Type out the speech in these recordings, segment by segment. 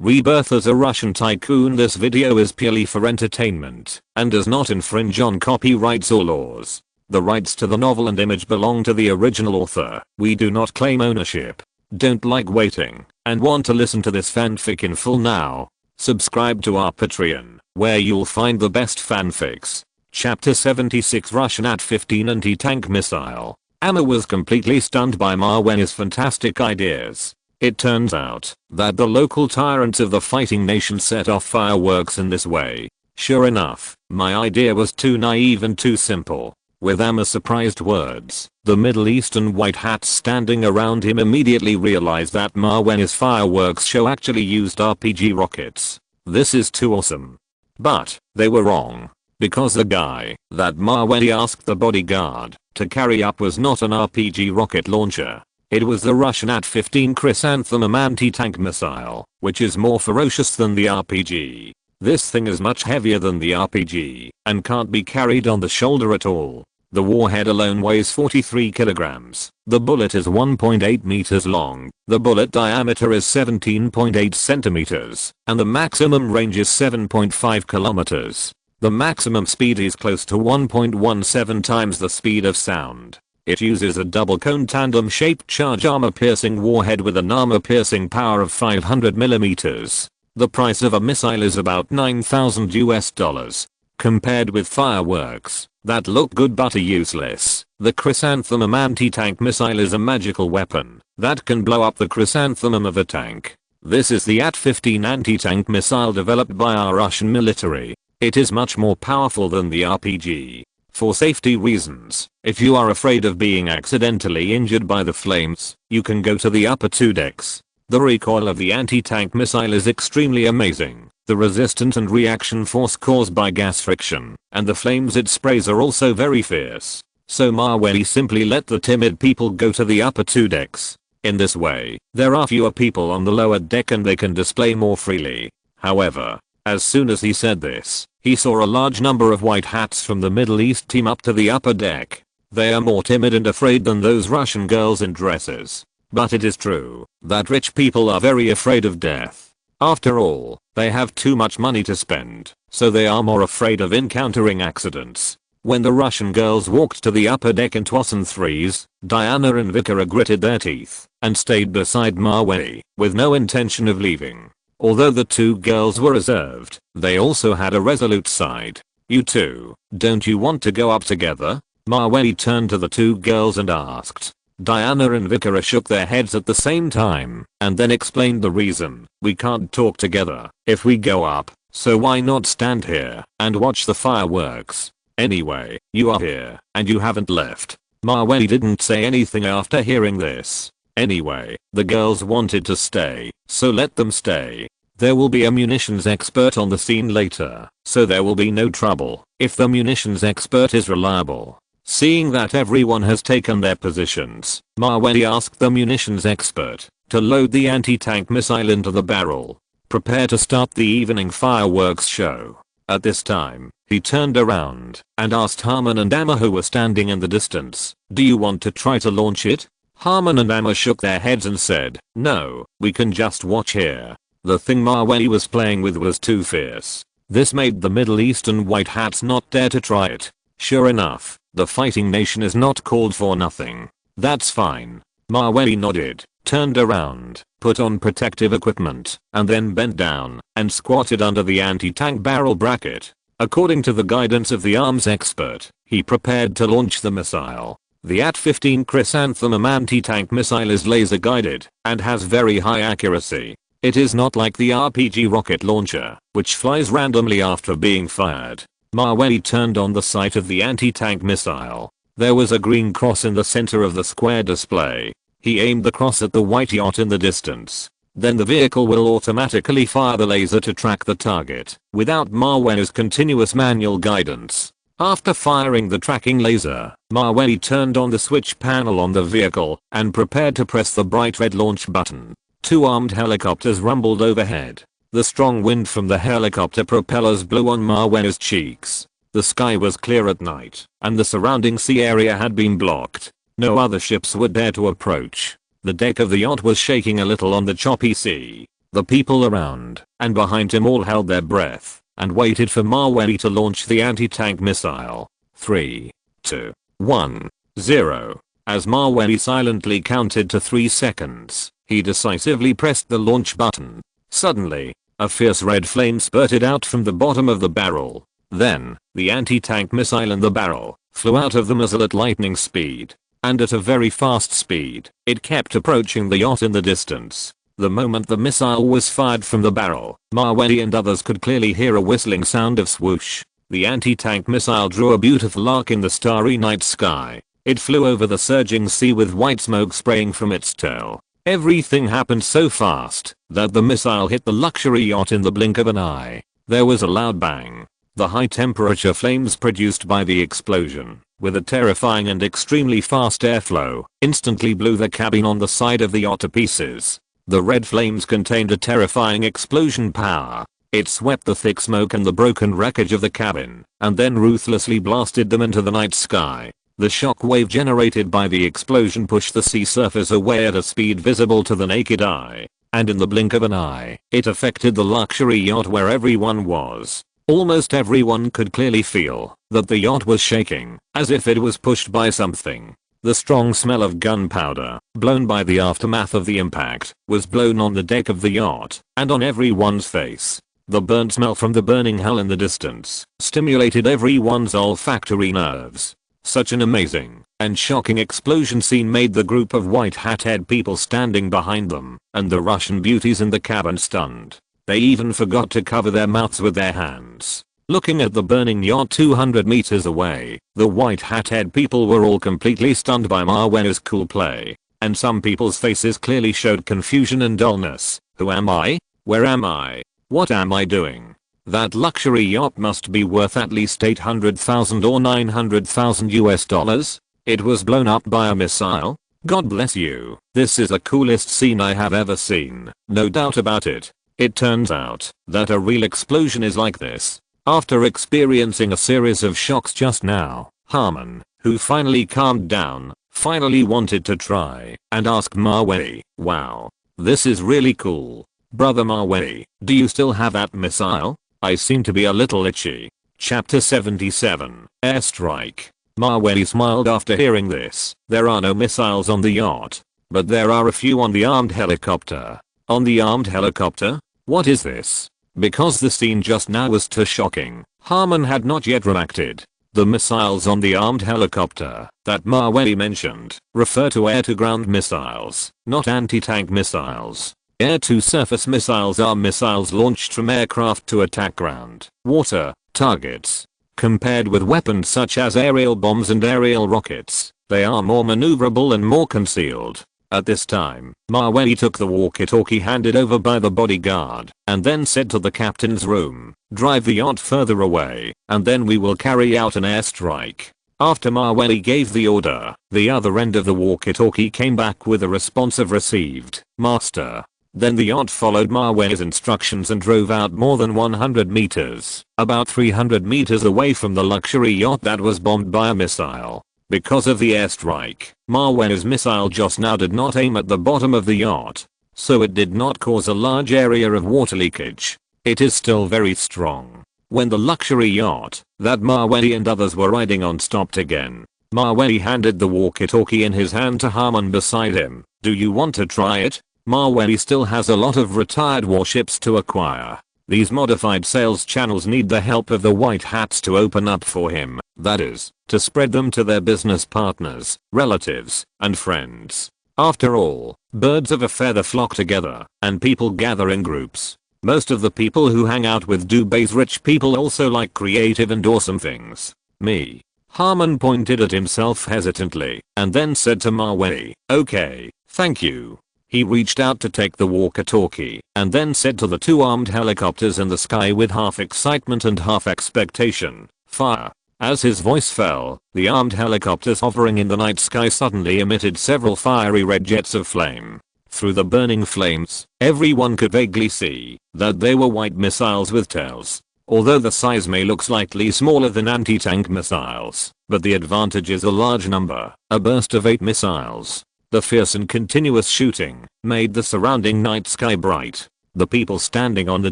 Rebirth as a Russian tycoon. This video is purely for entertainment and does not infringe on copyrights or laws. The rights to the novel and image belong to the original author. We do not claim ownership. Don't like waiting and want to listen to this fanfic in full now? Subscribe to our Patreon, where you'll find the best fanfics. Chapter 76 Russian At-15 anti-tank missile. Amma was completely stunned by Mawey's fantastic ideas. It turns out that the local tyrants of the fighting nation set off fireworks in this way. Sure enough, my idea was too naive and too simple. With Amma's surprised words, the Middle Eastern white hats standing around him immediately realized that Mawey's fireworks show actually used RPG rockets. This is too awesome. But they were wrong, because the guy that Mawey asked the bodyguard to carry up was not an RPG rocket launcher. It was the Russian At-15 chrysanthemum anti-tank missile, which is more ferocious than the RPG. This thing is much heavier than the RPG and can't be carried on the shoulder at all. The warhead alone weighs 43 kilograms. The bullet is 1.8 meters long. The bullet diameter is 17.8 centimeters, and the maximum range is 7.5 kilometers. The maximum speed is close to 1.17 times the speed of sound. It uses a double cone tandem shaped charge armor piercing warhead with an armor piercing power of 500 millimeters. The price of a missile is about $9,000. Compared with fireworks that look good but are useless, the chrysanthemum anti-tank missile is a magical weapon that can blow up the chrysanthemum of a tank. This is the At-15 anti-tank missile developed by our Russian military. It is much more powerful than the RPG. For safety reasons, if you are afraid of being accidentally injured by the flames, you can go to the upper 2 decks. The recoil of the anti-tank missile is extremely amazing. The resistance and reaction force caused by gas friction and the flames it sprays are also very fierce. So Mawey simply let the timid people go to the upper 2 decks. In this way, there are fewer people on the lower deck and they can display more freely. However, as soon as he said this, he saw a large number of white hats from the Middle East team up to the upper deck. They are more timid and afraid than those Russian girls in dresses. But it is true that rich people are very afraid of death. After all, they have too much money to spend, so they are more afraid of encountering accidents. When the Russian girls walked to the upper deck in 2s and 3s, Diana and Vikara gritted their teeth and stayed beside Mawey with no intention of leaving. Although the 2 girls were reserved, they also had a resolute side. You two, don't you want to go up together? Mawey turned to the 2 girls and asked. Diana and Vikara shook their heads at the same time and then explained the reason. We can't talk together if we go up, so why not stand here and watch the fireworks? Anyway, you are here and you haven't left. Mawey didn't say anything after hearing this. Anyway, the girls wanted to stay, so let them stay. There will be a munitions expert on the scene later, so there will be no trouble if the munitions expert is reliable. Seeing that everyone has taken their positions, Mawey asked the munitions expert to load the anti-tank missile into the barrel. Prepare to start the evening fireworks show. At this time, he turned around and asked Harmon and Amma, who were standing in the distance, do you want to try to launch it? Harmon and Amma shook their heads and said, no, we can just watch here. The thing Mawey was playing with was too fierce. This made the Middle Eastern white hats not dare to try it. Sure enough, the fighting nation is not called for nothing. That's fine. Mawey nodded, turned around, put on protective equipment, and then bent down and squatted under the anti-tank barrel bracket. According to the guidance of the arms expert, he prepared to launch the missile. The At-15 chrysanthemum anti-tank missile is laser guided and has very high accuracy. It is not like the RPG rocket launcher, which flies randomly after being fired. Mawey turned on the sight of the anti-tank missile. There was a green cross in the center of the square display. He aimed the cross at the white yacht in the distance. Then the vehicle will automatically fire the laser to track the target, without Mawey's continuous manual guidance. After firing the tracking laser, Mawey turned on the switch panel on the vehicle and prepared to press the bright red launch button. 2 armed helicopters rumbled overhead. The strong wind from the helicopter propellers blew on Mawey's cheeks. The sky was clear at night, and the surrounding sea area had been blocked. No other ships would dare to approach. The deck of the yacht was shaking a little on the choppy sea. The people around and behind him all held their breath and waited for Mawei to launch the anti-tank missile. 3, 2, 1, 0. As Mawei silently counted to 3 seconds, he decisively pressed the launch button. Suddenly, a fierce red flame spurted out from the bottom of the barrel. Then, the anti-tank missile in the barrel flew out of the muzzle at lightning speed. And at a very fast speed, it kept approaching the yacht in the distance. The moment the missile was fired from the barrel, Mawei and others could clearly hear a whistling sound of swoosh. The anti-tank missile drew a beautiful arc in the starry night sky. It flew over the surging sea with white smoke spraying from its tail. Everything happened so fast that the missile hit the luxury yacht in the blink of an eye. There was a loud bang. The high temperature flames produced by the explosion, with a terrifying and extremely fast airflow, instantly blew the cabin on the side of the yacht to pieces. The red flames contained a terrifying explosion power. It swept the thick smoke and the broken wreckage of the cabin, and then ruthlessly blasted them into the night sky. The shock wave generated by the explosion pushed the sea surface away at a speed visible to the naked eye, and in the blink of an eye, it affected the luxury yacht where everyone was. Almost everyone could clearly feel that the yacht was shaking, as if it was pushed by something. The strong smell of gunpowder, blown by the aftermath of the impact, was blown on the deck of the yacht, and on everyone's face. The burnt smell from the burning hull in the distance stimulated everyone's olfactory nerves. Such an amazing and shocking explosion scene made the group of white hat-head people standing behind them and the Russian beauties in the cabin stunned. They even forgot to cover their mouths with their hands. Looking at the burning yacht 200 meters away, the white hat-head people were all completely stunned by Mawei's cool play, and some people's faces clearly showed confusion and dullness. Who am I? Where am I? What am I doing? That luxury yacht must be worth at least 800,000 or 900,000 US dollars. It was blown up by a missile? God bless you. This is the coolest scene I have ever seen. No doubt about it. It turns out that a real explosion is like this. After experiencing a series of shocks just now, Harmon, who finally calmed down, finally wanted to try and ask Mawei, wow, this is really cool. Brother Mawei, do you still have that missile? I seem to be a little itchy. Chapter 77, Airstrike. Mawei smiled after hearing this. There are no missiles on the yacht, but there are a few on the armed helicopter. On the armed helicopter? What is this? Because the scene just now was too shocking, Harmon had not yet reacted. The missiles on the armed helicopter that Mawei mentioned refer to air-to-ground missiles, not anti-tank missiles. Air-to-surface missiles are missiles launched from aircraft to attack ground, water, targets. Compared with weapons such as aerial bombs and aerial rockets, they are more maneuverable and more concealed. At this time, Mawei took the walkie-talkie handed over by the bodyguard and then said to the captain's room, drive the yacht further away and then we will carry out an airstrike. After Mawei gave the order, the other end of the walkie-talkie came back with a response of received, master. Then the yacht followed Mawei's instructions and drove out more than 100 meters, about 300 meters away from the luxury yacht that was bombed by a missile. Because of the airstrike, Mawei's missile just now did not aim at the bottom of the yacht, so it did not cause a large area of water leakage. It is still very strong. When the luxury yacht that Mawei and others were riding on stopped again, Mawei handed the walkie-talkie in his hand to Harmon beside him. Do you want to try it? Mawei still has a lot of retired warships to acquire. These modified sales channels need the help of the white hats to open up for him, that is, to spread them to their business partners, relatives, and friends. After all, birds of a feather flock together, and people gather in groups. Most of the people who hang out with Dubai's rich people also like creative and awesome things. Me. Harmon pointed at himself hesitantly, and then said to Mawei, okay, thank you. He reached out to take the walkie-talkie, and then said to the two armed helicopters in the sky with half excitement and half expectation, fire. As his voice fell, the armed helicopters hovering in the night sky suddenly emitted several fiery red jets of flame. Through the burning flames, everyone could vaguely see that they were white missiles with tails. Although the size may look slightly smaller than anti-tank missiles, but the advantage is a large number, a burst of 8 missiles. The fierce and continuous shooting made the surrounding night sky bright. The people standing on the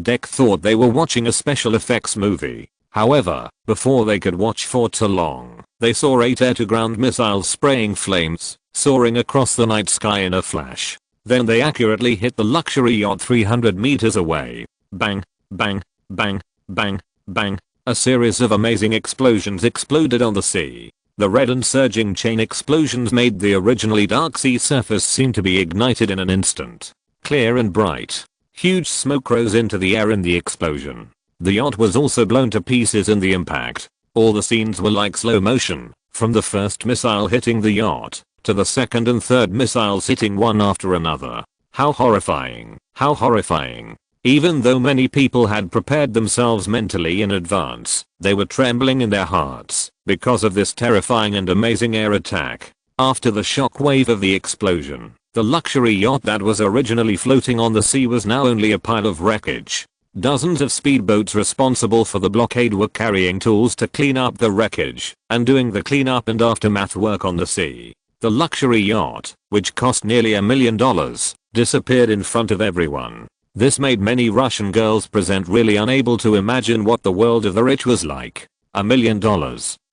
deck thought they were watching a special effects movie. However, before they could watch for too long, they saw 8 air-to-ground missiles spraying flames, soaring across the night sky in a flash. Then they accurately hit the luxury yacht 300 meters away. Bang, bang, bang, bang, bang. A series of amazing explosions exploded on the sea. The red and surging chain explosions made the originally dark sea surface seem to be ignited in an instant. Clear and bright. Huge smoke rose into the air in the explosion. The yacht was also blown to pieces in the impact. All the scenes were like slow motion, from the first missile hitting the yacht, to the second and third missiles hitting one after another. How horrifying, how horrifying. Even though many people had prepared themselves mentally in advance, they were trembling in their hearts because of this terrifying and amazing air attack. After the shock wave of the explosion, the luxury yacht that was originally floating on the sea was now only a pile of wreckage. Dozens of speedboats responsible for the blockade were carrying tools to clean up the wreckage and doing the cleanup and aftermath work on the sea. The luxury yacht, which cost nearly $1 million, disappeared in front of everyone. This made many Russian girls present really unable to imagine what the world of the rich was like. $1 million,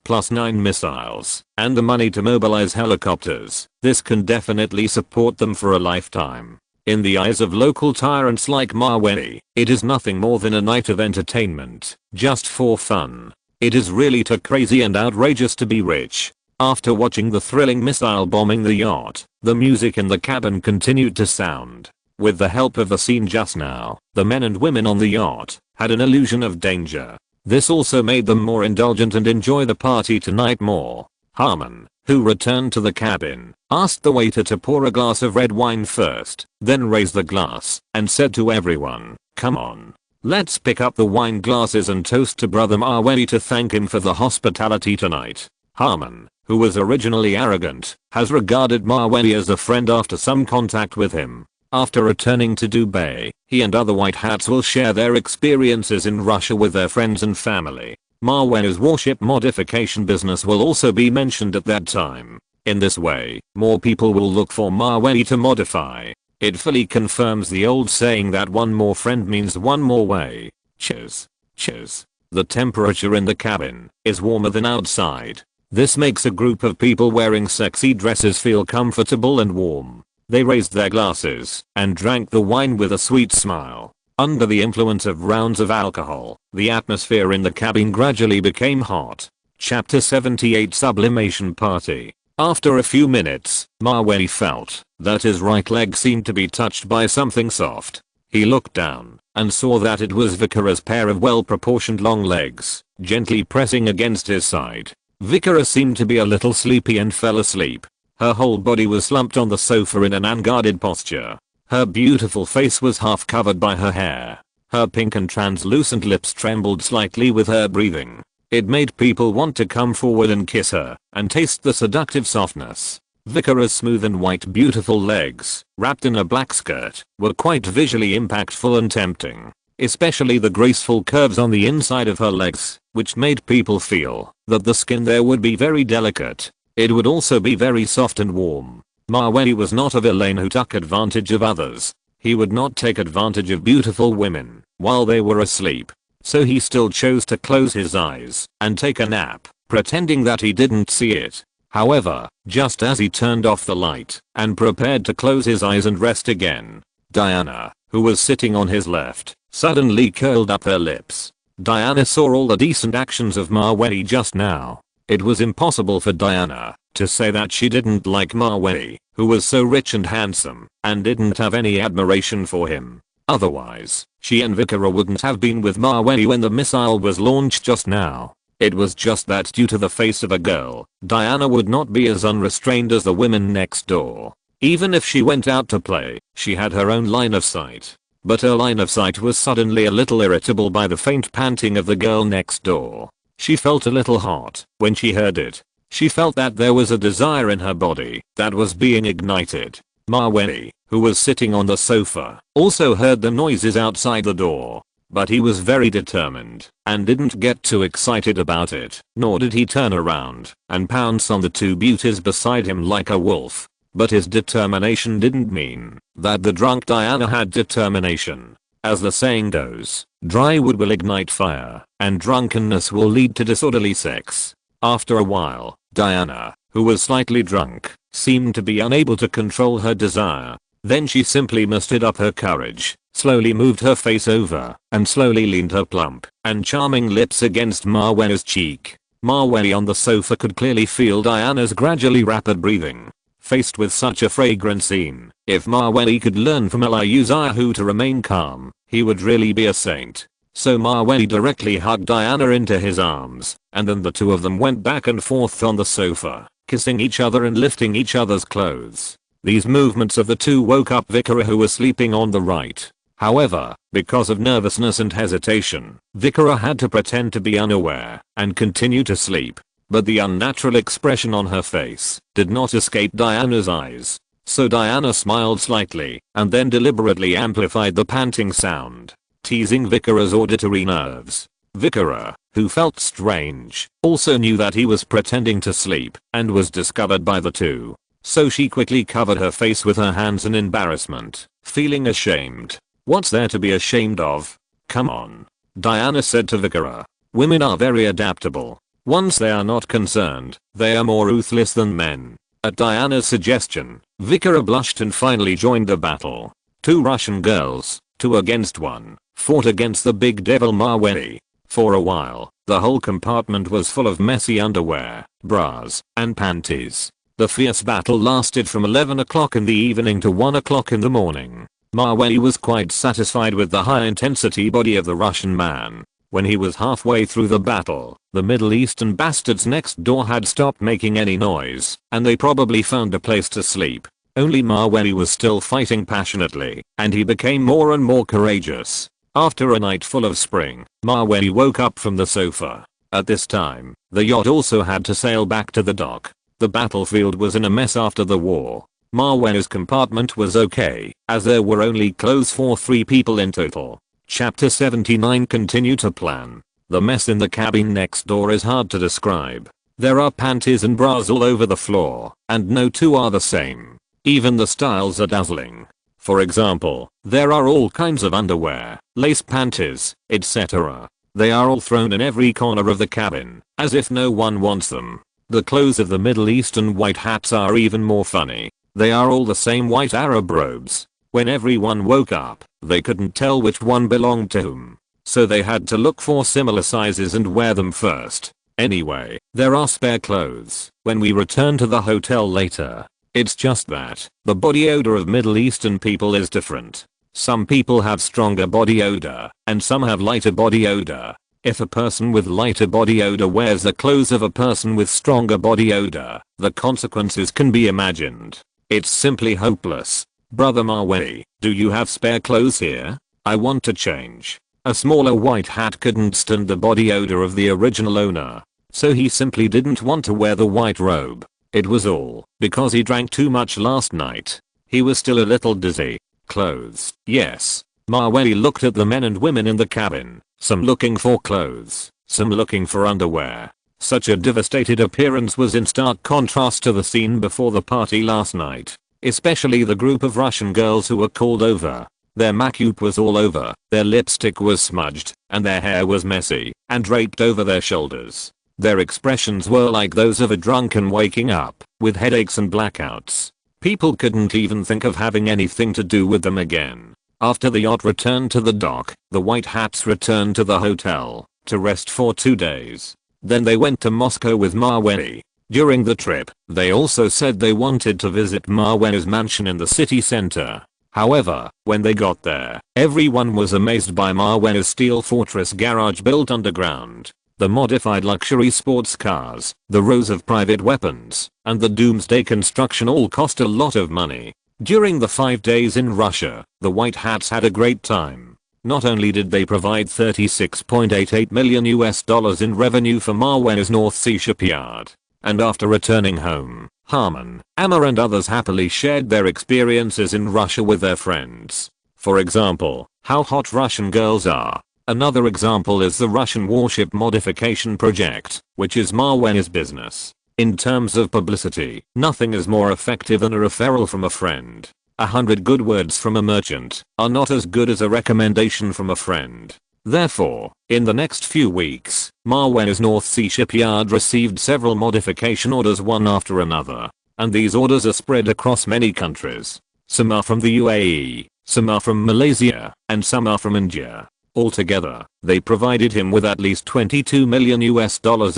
plus 9 missiles, and the money to mobilize helicopters. This can definitely support them for a lifetime. In the eyes of local tyrants like Mavey, it is nothing more than a night of entertainment, just for fun. It is really too crazy and outrageous to be rich. After watching the thrilling missile bombing the yacht, the music in the cabin continued to sound. With the help of the scene just now, the men and women on the yacht had an illusion of danger. This also made them more indulgent and enjoy the party tonight more. Harmon, who returned to the cabin, asked the waiter to pour a glass of red wine first, then raised the glass and said to everyone, "Come on. Let's pick up the wine glasses and toast to Brother Mavey to thank him for the hospitality tonight." Harmon, who was originally arrogant, has regarded Mavey as a friend after some contact with him. After returning to Dubai, he and other white hats will share their experiences in Russia with their friends and family. Mavey's warship modification business will also be mentioned at that time. In this way, more people will look for Mavey to modify. It fully confirms the old saying that one more friend means one more way. Cheers. Cheers. The temperature in the cabin is warmer than outside. This makes a group of people wearing sexy dresses feel comfortable and warm. They raised their glasses and drank the wine with a sweet smile. Under the influence of rounds of alcohol, the atmosphere in the cabin gradually became hot. Chapter 78 Sublimation Party. After a few minutes, Mavey felt that his right leg seemed to be touched by something soft. He looked down and saw that it was Vikara's pair of well-proportioned long legs, gently pressing against his side. Vikara seemed to be a little sleepy and fell asleep. Her whole body was slumped on the sofa in an unguarded posture. Her beautiful face was half covered by her hair. Her pink and translucent lips trembled slightly with her breathing. It made people want to come forward and kiss her and taste the seductive softness. Vikara's smooth and white beautiful legs, wrapped in a black skirt, were quite visually impactful and tempting. Especially the graceful curves on the inside of her legs, which made people feel that the skin there would be very delicate. It would also be very soft and warm. Mavey was not a villain who took advantage of others. He would not take advantage of beautiful women while they were asleep. So he still chose to close his eyes and take a nap, pretending that he didn't see it. However, just as he turned off the light and prepared to close his eyes and rest again, Diana, who was sitting on his left, suddenly curled up her lips. Diana saw all the decent actions of Mavey just now. It was impossible for Diana to say that she didn't like Mavey, who was so rich and handsome, and didn't have any admiration for him. Otherwise, she and Vikara wouldn't have been with Mavey when the missile was launched just now. It was just that due to the face of a girl, Diana would not be as unrestrained as the women next door. Even if she went out to play, she had her own line of sight. But her line of sight was suddenly a little irritable by the faint panting of the girl next door. She felt a little hot when she heard it. She felt that there was a desire in her body that was being ignited. Mavey, who was sitting on the sofa, also heard the noises outside the door. But he was very determined and didn't get too excited about it, nor did he turn around and pounce on the two beauties beside him like a wolf. But his determination didn't mean that the drunk Diana had determination. As the saying goes, dry wood will ignite fire, and drunkenness will lead to disorderly sex. After a while, Diana, who was slightly drunk, seemed to be unable to control her desire. Then she simply mustered up her courage, slowly moved her face over, and slowly leaned her plump and charming lips against Marwell's cheek. Marwell on the sofa could clearly feel Diana's gradually rapid breathing. Faced with such a fragrant scene, if Marwell could learn from Eliuzahu to remain calm, he would really be a saint. So Marwell directly hugged Diana into his arms, and then the two of them went back and forth on the sofa, kissing each other and lifting each other's clothes. These movements of the two woke up Vikara, who was sleeping on the right. However, because of nervousness and hesitation, Vikara had to pretend to be unaware and continue to sleep. But the unnatural expression on her face did not escape Diana's eyes. So Diana smiled slightly and then deliberately amplified the panting sound, teasing Vikara's auditory nerves. Vikara, who felt strange, also knew that he was pretending to sleep and was discovered by the two. So she quickly covered her face with her hands in embarrassment, feeling ashamed. What's there to be ashamed of? Come on, Diana said to Vikara. Women are very adaptable. Once they are not concerned, they are more ruthless than men. At Diana's suggestion, Vikara blushed and finally joined the battle. Two Russian girls, 2 against 1, fought against the big devil Marwell. For a while, the whole compartment was full of messy underwear, bras, and panties. The fierce battle lasted from 11 o'clock in the evening to 1 o'clock in the morning. Marwell was quite satisfied with the high-intensity body of the Russian man. When he was halfway through the battle, the Middle Eastern bastards next door had stopped making any noise, and they probably found a place to sleep. Only Marwell was still fighting passionately, and he became more and more courageous. After a night full of spring, Marwell woke up from the sofa. At this time, the yacht also had to sail back to the dock. The battlefield was in a mess after the war. Marwell's compartment was okay, as there were only clothes for 3 people in total. Chapter 79. Continue to plan. The mess in the cabin next door is hard to describe. There are panties and bras all over the floor, and no two are the same. Even the styles are dazzling. For example, there are all kinds of underwear, lace panties, etc. They are all thrown in every corner of the cabin, as if no one wants them. The clothes of the Middle Eastern white hats are even more funny. They are all the same white Arab robes. When everyone woke up, they couldn't tell which one belonged to whom. So they had to look for similar sizes and wear them first. Anyway, there are spare clothes when we return to the hotel later. It's just that the body odor of Middle Eastern people is different. Some people have stronger body odor, and some have lighter body odor. If a person with lighter body odor wears the clothes of a person with stronger body odor, the consequences can be imagined. It's simply hopeless. Brother Marwell, do you have spare clothes here? I want to change. A smaller white hat couldn't stand the body odor of the original owner, so he simply didn't want to wear the white robe. It was all because he drank too much last night. He was still a little dizzy. Clothes, yes. Marwell looked at the men and women in the cabin, some looking for clothes, some looking for underwear. Such a devastated appearance was in stark contrast to the scene before the party last night. Especially the group of Russian girls who were called over. Their makeup was all over, their lipstick was smudged, and their hair was messy and draped over their shoulders. Their expressions were like those of a drunken waking up, with headaches and blackouts. People couldn't even think of having anything to do with them again. After the yacht returned to the dock, the white hats returned to the hotel to rest for 2 days. Then they went to Moscow with Marwell. During the trip, they also said they wanted to visit Marwell's mansion in the city center. However, when they got there, everyone was amazed by Marwell's steel fortress garage built underground. The modified luxury sports cars, the rows of private weapons, and the doomsday construction all cost a lot of money. During the 5 days in Russia, the White Hats had a great time. Not only did they provide $36.88 million in revenue for Marwell's North Sea shipyard, and after returning home, Harman, Amar and others happily shared their experiences in Russia with their friends. For example, how hot Russian girls are. Another example is the Russian warship modification project, which is Marwell's business. In terms of publicity, nothing is more effective than a referral from a friend. 100 good words from a merchant are not as good as a recommendation from a friend. Therefore, in the next few weeks, Mawei's North Sea shipyard received several modification orders one after another. And these orders are spread across many countries. Some are from the UAE, some are from Malaysia, and some are from India. Altogether, they provided him with at least $22 million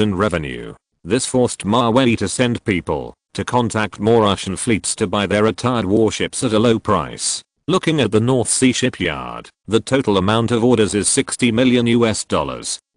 in revenue. This forced Mawei to send people to contact more Russian fleets to buy their retired warships at a low price. Looking at the North Sea shipyard, the total amount of orders is $60 million.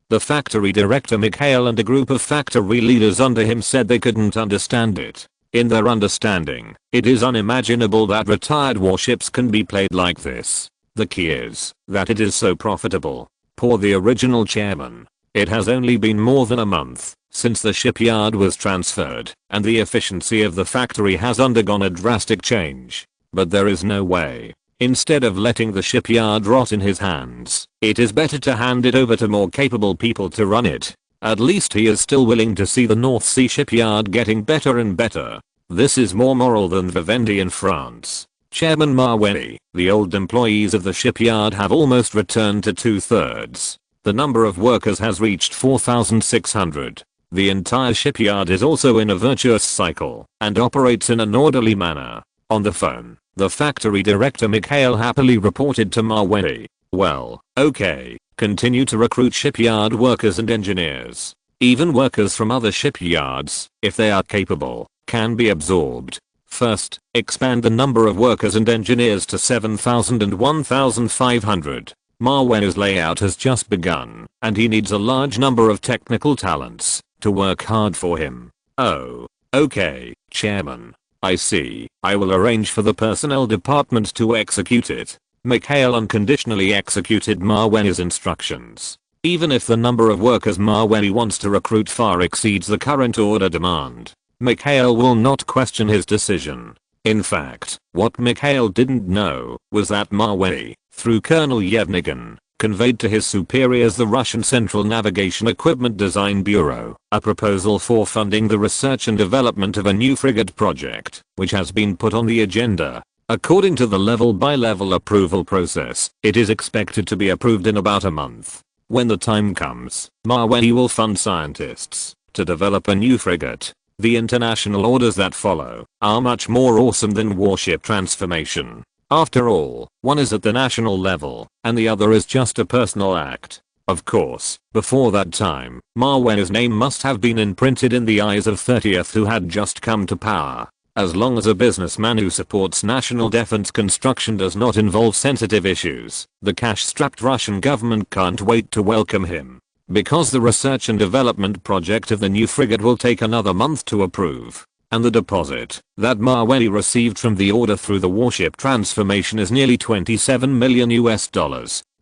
The factory director Mikhail and a group of factory leaders under him said they couldn't understand it. In their understanding, it is unimaginable that retired warships can be played like this. The key is that it is so profitable. For the original chairman, it has only been more than a month since the shipyard was transferred, and the efficiency of the factory has undergone a drastic change. But there is no way. Instead of letting the shipyard rot in his hands, it is better to hand it over to more capable people to run it. At least he is still willing to see the North Sea shipyard getting better and better. This is more moral than Vivendi in France. Chairman Mawei, the old employees of the shipyard have almost returned to 2/3. The number of workers has reached 4,600. The entire shipyard is also in a virtuous cycle and operates in an orderly manner. On the phone, the factory director Mikhail happily reported to Mawei, "Well, okay, continue to recruit shipyard workers and engineers. Even workers from other shipyards, if they are capable, can be absorbed. First, expand the number of workers and engineers to 7,000 and 1,500. Mawei's layout has just begun, and he needs a large number of technical talents to work hard for him." "Oh, okay, Chairman. I see. I will arrange for the personnel department to execute it." Mikhail unconditionally executed Mawei's instructions. Even if the number of workers Mawei wants to recruit far exceeds the current order demand, Mikhail will not question his decision. In fact, what Mikhail didn't know was that Mawei, through Colonel Yevnigan, conveyed to his superiors the Russian Central Navigation Equipment Design Bureau a proposal for funding the research and development of a new frigate project, which has been put on the agenda. According to the level-by-level approval process, it is expected to be approved in about a month. When the time comes, Mawei will fund scientists to develop a new frigate. The international orders that follow are much more awesome than warship transformation. After all, one is at the national level, and the other is just a personal act. Of course, before that time, Mawei's name must have been imprinted in the eyes of 30th who had just come to power. As long as a businessman who supports national defense construction does not involve sensitive issues, the cash-strapped Russian government can't wait to welcome him. Because the research and development project of the new frigate will take another month to approve. And the deposit that Mawei received from the order through the warship transformation is nearly $27 million,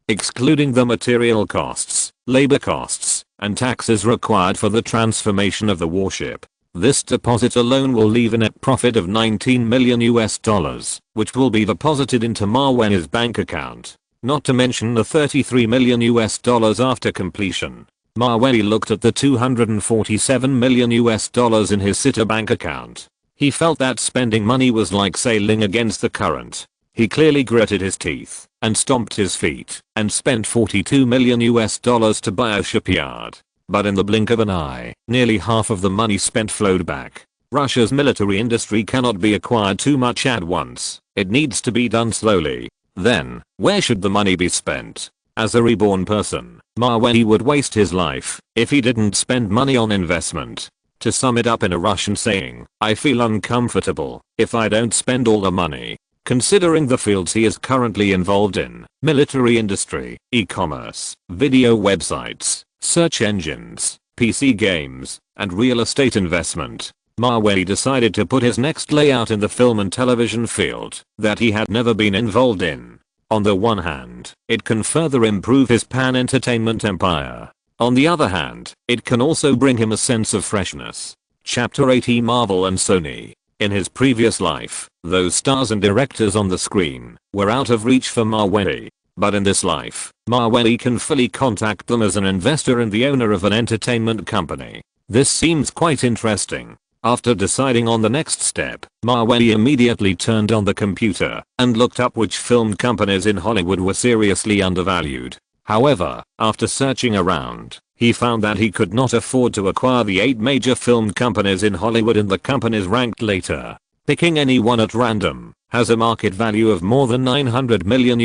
excluding the material costs, labor costs, and taxes required for the transformation of the warship. This deposit alone will leave a net profit of $19 million, which will be deposited into Mawei's bank account. Not to mention the $33 million after completion. Mawei looked at the $247 million in his Citibank account. He felt that spending money was like sailing against the current. He clearly gritted his teeth and stomped his feet and spent $42 million to buy a shipyard. But in the blink of an eye, nearly half of the money spent flowed back. Russia's military industry cannot be acquired too much at once. It needs to be done slowly. Then, where should the money be spent? As a reborn person, Mawei would waste his life if he didn't spend money on investment. To sum it up in a Russian saying, I feel uncomfortable if I don't spend all the money. Considering the fields he is currently involved in, military industry, e-commerce, video websites, search engines, PC games, and real estate investment, Mawei decided to put his next layout in the film and television field that he had never been involved in. On the one hand, it can further improve his pan-entertainment empire. On the other hand, it can also bring him a sense of freshness. Chapter 80 Marvel and Sony. In his previous life, those stars and directors on the screen were out of reach for Mawei. But in this life, Mawei can fully contact them as an investor and the owner of an entertainment company. This seems quite interesting. After deciding on the next step, Mavey immediately turned on the computer and looked up which film companies in Hollywood were seriously undervalued. However, after searching around, he found that he could not afford to acquire the 8 major film companies in Hollywood, and the companies ranked later, picking any one at random, has a market value of more than $900 million.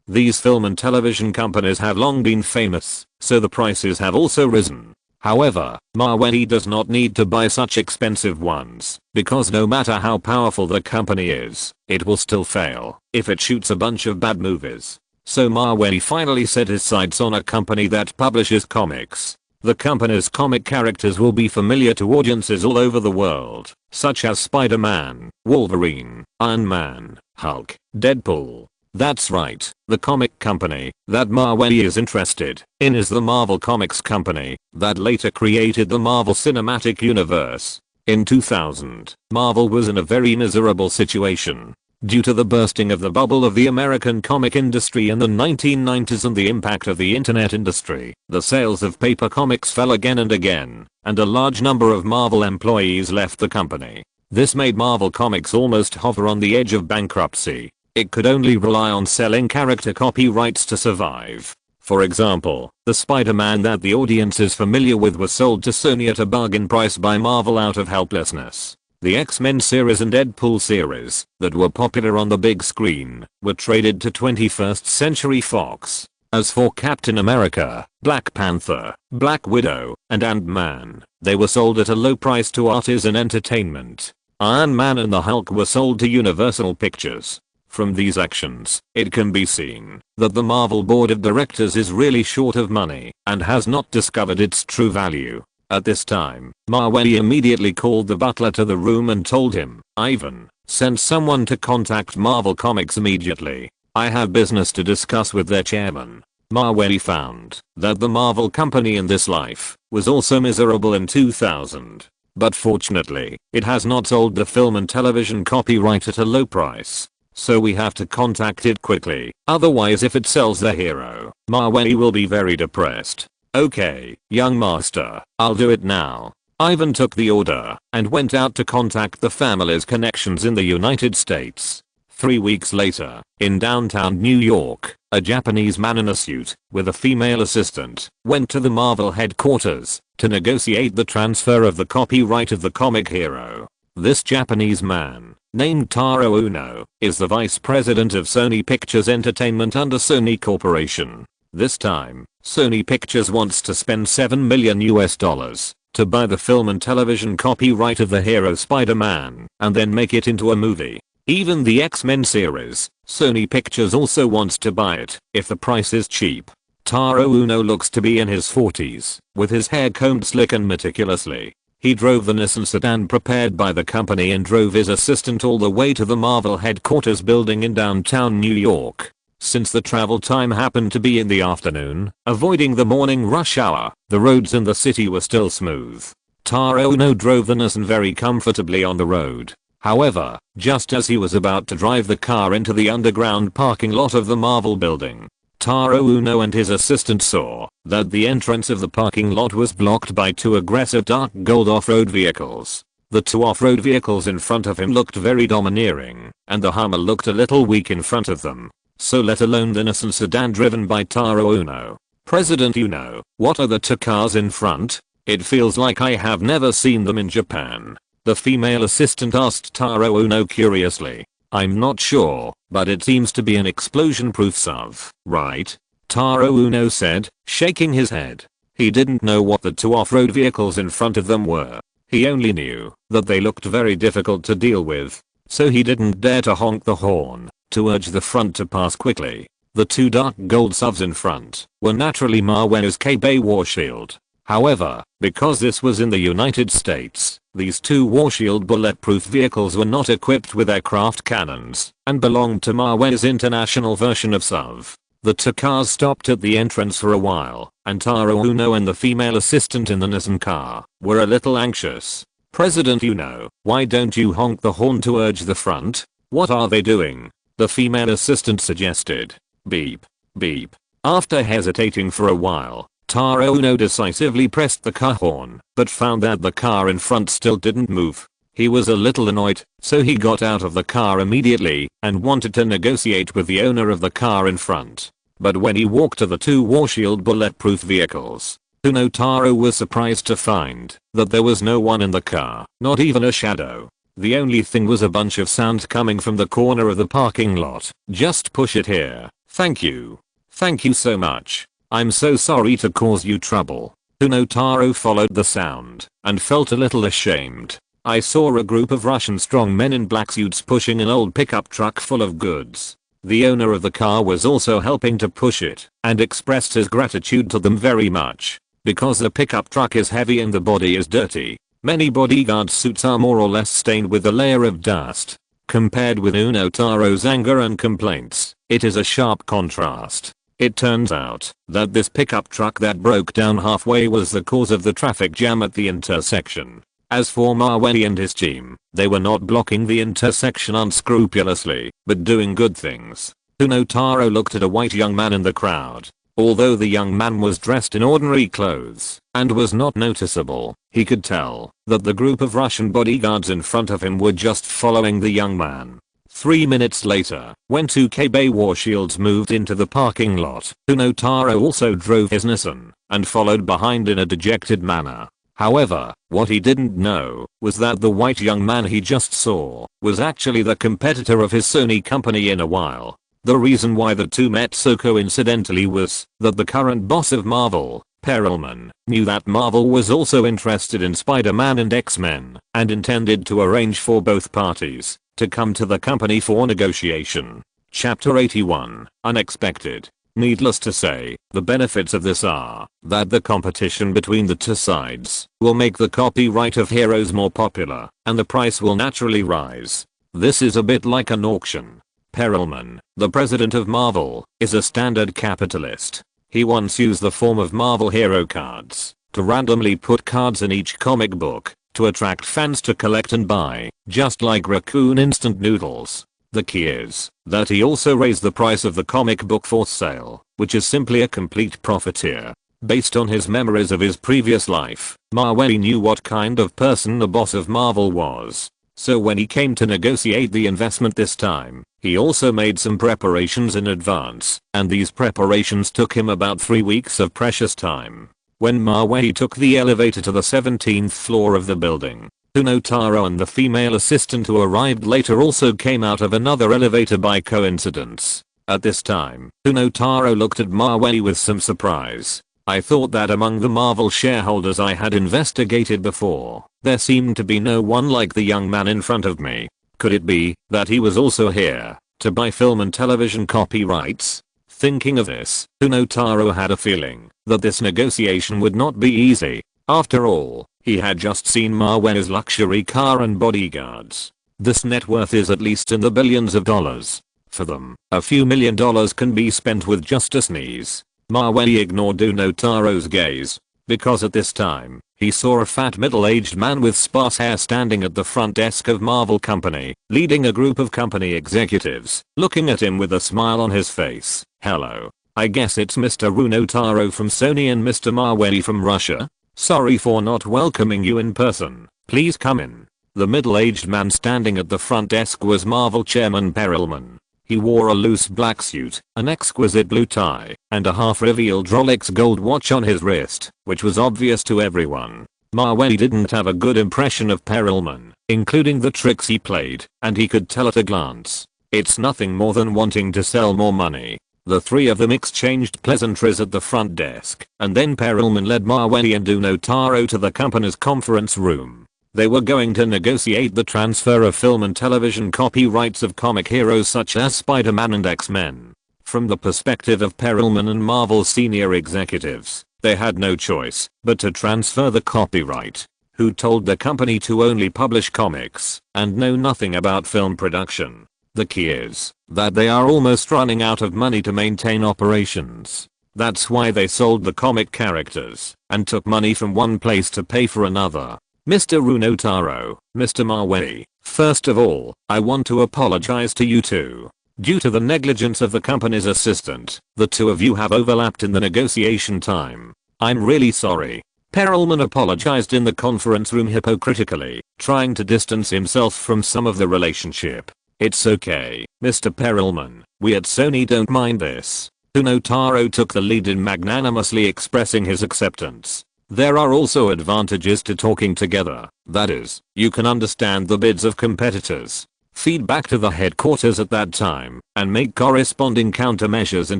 These film and television companies have long been famous, so the prices have also risen. However, Mavey does not need to buy such expensive ones, because no matter how powerful the company is, it will still fail if it shoots a bunch of bad movies. So Mavey finally set his sights on a company that publishes comics. The company's comic characters will be familiar to audiences all over the world, such as Spider-Man, Wolverine, Iron Man, Hulk, Deadpool. That's right, the comic company that Mavey is interested in is the Marvel Comics company that later created the Marvel Cinematic Universe. In 2000, Marvel was in a very miserable situation due to the bursting of the bubble of the American comic industry in the 1990s and the impact of the internet industry. The sales of paper comics fell again and again, and a large number of Marvel employees left the company. This made Marvel Comics almost hover on the edge of bankruptcy. It could only rely on selling character copyrights to survive. For example, the Spider-Man that the audience is familiar with was sold to Sony at a bargain price by Marvel out of helplessness. The X-Men series and Deadpool series that were popular on the big screen were traded to 21st Century Fox. As for Captain America, Black Panther, Black Widow, and Ant-Man, they were sold at a low price to Artisan Entertainment. Iron Man and the Hulk were sold to Universal Pictures. From these actions, it can be seen that the Marvel board of directors is really short of money and has not discovered its true value. At this time, Mavey immediately called the butler to the room and told him, "Ivan, send someone to contact Marvel Comics immediately. I have business to discuss with their chairman." Mavey found that the Marvel company in this life was also miserable in 2000. But fortunately, it has not sold the film and television copyright at a low price. So we have to contact it quickly, otherwise if it sells the hero, Mavey will be very depressed. "Okay, young master, I'll do it now." Ivan took the order and went out to contact the family's connections in the United States. 3 weeks later, in downtown New York, a Japanese man in a suit with a female assistant went to the Marvel headquarters to negotiate the transfer of the copyright of the comic hero. This Japanese man, named Taro Uno, is the vice president of Sony Pictures Entertainment under Sony Corporation. This time, Sony Pictures wants to spend $7 million to buy the film and television copyright of the hero Spider-Man and then make it into a movie. Even the X-Men series, Sony Pictures also wants to buy it if the price is cheap. Taro Uno looks to be in his 40s, with his hair combed slick and meticulously. He drove the Nissan sedan prepared by the company and drove his assistant all the way to the Marvel headquarters building in downtown New York. Since the travel time happened to be in the afternoon, avoiding the morning rush hour, the roads in the city were still smooth. Taro Uno drove the Nissan very comfortably on the road. However, just as he was about to drive the car into the underground parking lot of the Marvel building, Taro Uno and his assistant saw that the entrance of the parking lot was blocked by 2 aggressive dark gold off-road vehicles. The 2 off-road vehicles in front of him looked very domineering, and the Hummer looked a little weak in front of them. So let alone the Nissan sedan driven by Taro Uno. "President Uno, what are the 2 cars in front? It feels like I have never seen them in Japan." The female assistant asked Taro Uno curiously. "I'm not sure, but it seems to be an explosion-proof SUV, right?" Taro Uno said, shaking his head. He didn't know what the 2 off-road vehicles in front of them were. He only knew that they looked very difficult to deal with, so he didn't dare to honk the horn to urge the front to pass quickly. The 2 dark gold SUVs in front were naturally Mavey's K-Bay Warshield. However, because this was in the United States, these 2 Warshield bulletproof vehicles were not equipped with aircraft cannons and belonged to Mavey's international version of SUV. The 2 cars stopped at the entrance for a while, and Taro Uno and the female assistant in the Nissan car were a little anxious. "President Uno, why don't you honk the horn to urge the front? What are they doing?" the female assistant suggested. "Beep, beep." After hesitating for a while, Taro Uno decisively pressed the car horn, but found that the car in front still didn't move. He was a little annoyed, so he got out of the car immediately and wanted to negotiate with the owner of the car in front. But when he walked to the two Warshield bulletproof vehicles, Uno Taro was surprised to find that there was no one in the car, not even a shadow. The only thing was a bunch of sound coming from the corner of the parking lot. "Just push it here. Thank you. Thank you so much. I'm so sorry to cause you trouble." Uno Taro followed the sound and felt a little ashamed. I saw a group of Russian strongmen in black suits pushing an old pickup truck full of goods. The owner of the car was also helping to push it and expressed his gratitude to them very much. Because the pickup truck is heavy and the body is dirty, many bodyguard suits are more or less stained with a layer of dust. Compared with Uno Taro's anger and complaints, it is a sharp contrast. It turns out that this pickup truck that broke down halfway was the cause of the traffic jam at the intersection. As for Mawei and his team, they were not blocking the intersection unscrupulously, but doing good things. Uno Taro looked at a white young man in the crowd. Although the young man was dressed in ordinary clothes and was not noticeable, he could tell that the group of Russian bodyguards in front of him were just following the young man. 3 minutes later, when two KB Warshields moved into the parking lot, Uno Taro also drove his Nissan and followed behind in a dejected manner. However, what he didn't know was that the white young man he just saw was actually the competitor of his Sony company in a while. The reason why the two met so coincidentally was that the current boss of Marvel, Perelman, knew that Marvel was also interested in Spider-Man and X-Men and intended to arrange for both parties to come to the company for negotiation. Chapter 81, Unexpected. Needless to say, the benefits of this are that the competition between the two sides will make the copyright of heroes more popular, and the price will naturally rise. This is a bit like an auction. Perelman, the president of Marvel, is a standard capitalist. He once used the form of Marvel hero cards to randomly put cards in each comic book to attract fans to collect and buy, just like Raccoon instant noodles. The key is that he also raised the price of the comic book for sale, which is simply a complete profiteer. Based on his memories of his previous life, Mawei knew what kind of person the boss of Marvel was. So when he came to negotiate the investment this time, he also made some preparations in advance, and these preparations took him about 3 weeks of precious time. When Mawei took the elevator to the 17th floor of the building, Uno Taro and the female assistant who arrived later also came out of another elevator by coincidence. At this time, Uno Taro looked at Mawei with some surprise. I thought that among the Marvel shareholders I had investigated before, there seemed to be no one like the young man in front of me. Could it be that he was also here to buy film and television copyrights? Thinking of this, Uno Taro had a feeling that this negotiation would not be easy. After all, he had just seen Mawei's luxury car and bodyguards. This net worth is at least in the billions of dollars. For them, a few $1 million can be spent with just a sneeze. Mawei ignored Uno Taro's gaze, because at this time, he saw a fat middle-aged man with sparse hair standing at the front desk of Marvel Company, leading a group of company executives, looking at him with a smile on his face. "Hello. I guess it's Mr. Uno Taro from Sony and Mr. Mawei from Russia? Sorry for not welcoming you in person. Please come in." The middle-aged man standing at the front desk was Marvel chairman Perelman. He wore a loose black suit, an exquisite blue tie, and a half-revealed Rolex gold watch on his wrist, which was obvious to everyone. Mawei didn't have a good impression of Perelman, including the tricks he played, and he could tell at a glance. It's nothing more than wanting to sell more money. The three of them exchanged pleasantries at the front desk, and then Perelman led Mawei and Uno Taro to the company's conference room. They were going to negotiate the transfer of film and television copyrights of comic heroes such as Spider-Man and X-Men. From the perspective of Perelman and Marvel senior executives, they had no choice but to transfer the copyright. Who told the company to only publish comics and know nothing about film production? The key is that they are almost running out of money to maintain operations. That's why they sold the comic characters and took money from one place to pay for another. Mr. Uno Taro, Mr. Mawei, first of all, I want to apologize to you two. Due to the negligence of the company's assistant, the two of you have overlapped in the negotiation time. I'm really sorry. Perelman apologized in the conference room hypocritically, trying to distance himself from some of the relationship. It's okay, Mr. Perelman, we at Sony don't mind this. Unotaro took the lead in magnanimously expressing his acceptance. There are also advantages to talking together, that is, you can understand the bids of competitors, feed back to the headquarters at that time, and make corresponding countermeasures in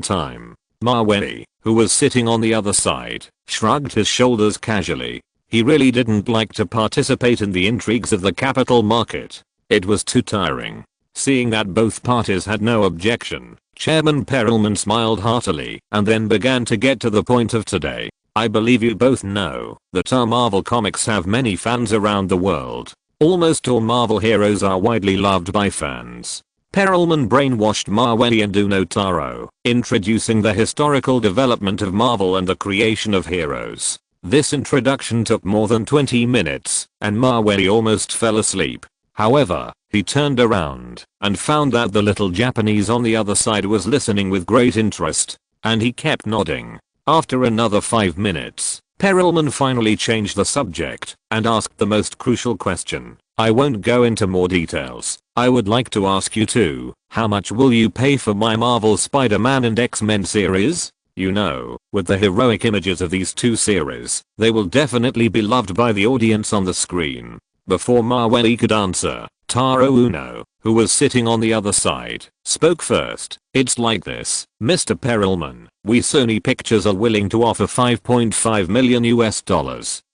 time. Mawei, who was sitting on the other side, shrugged his shoulders casually. He really didn't like to participate in the intrigues of the capital market. It was too tiring. Seeing that both parties had no objection, Chairman Perelman smiled heartily and then began to get to the point of today. I believe you both know that our Marvel comics have many fans around the world. Almost all Marvel heroes are widely loved by fans. Perelman brainwashed Mawei and Unotaro, introducing the historical development of Marvel and the creation of heroes. This introduction took more than 20 minutes, and Mawei almost fell asleep. However, he turned around and found that the little Japanese on the other side was listening with great interest, and he kept nodding. After another 5 minutes, Perelman finally changed the subject and asked the most crucial question. I won't go into more details. I would like to ask you two, how much will you pay for my Marvel Spider-Man and X-Men series? You know, with the heroic images of these two series, they will definitely be loved by the audience on the screen. Before Mawei could answer, Taro Uno, who was sitting on the other side, spoke first. It's like this, Mr. Perelman, we Sony Pictures are willing to offer $5.5 million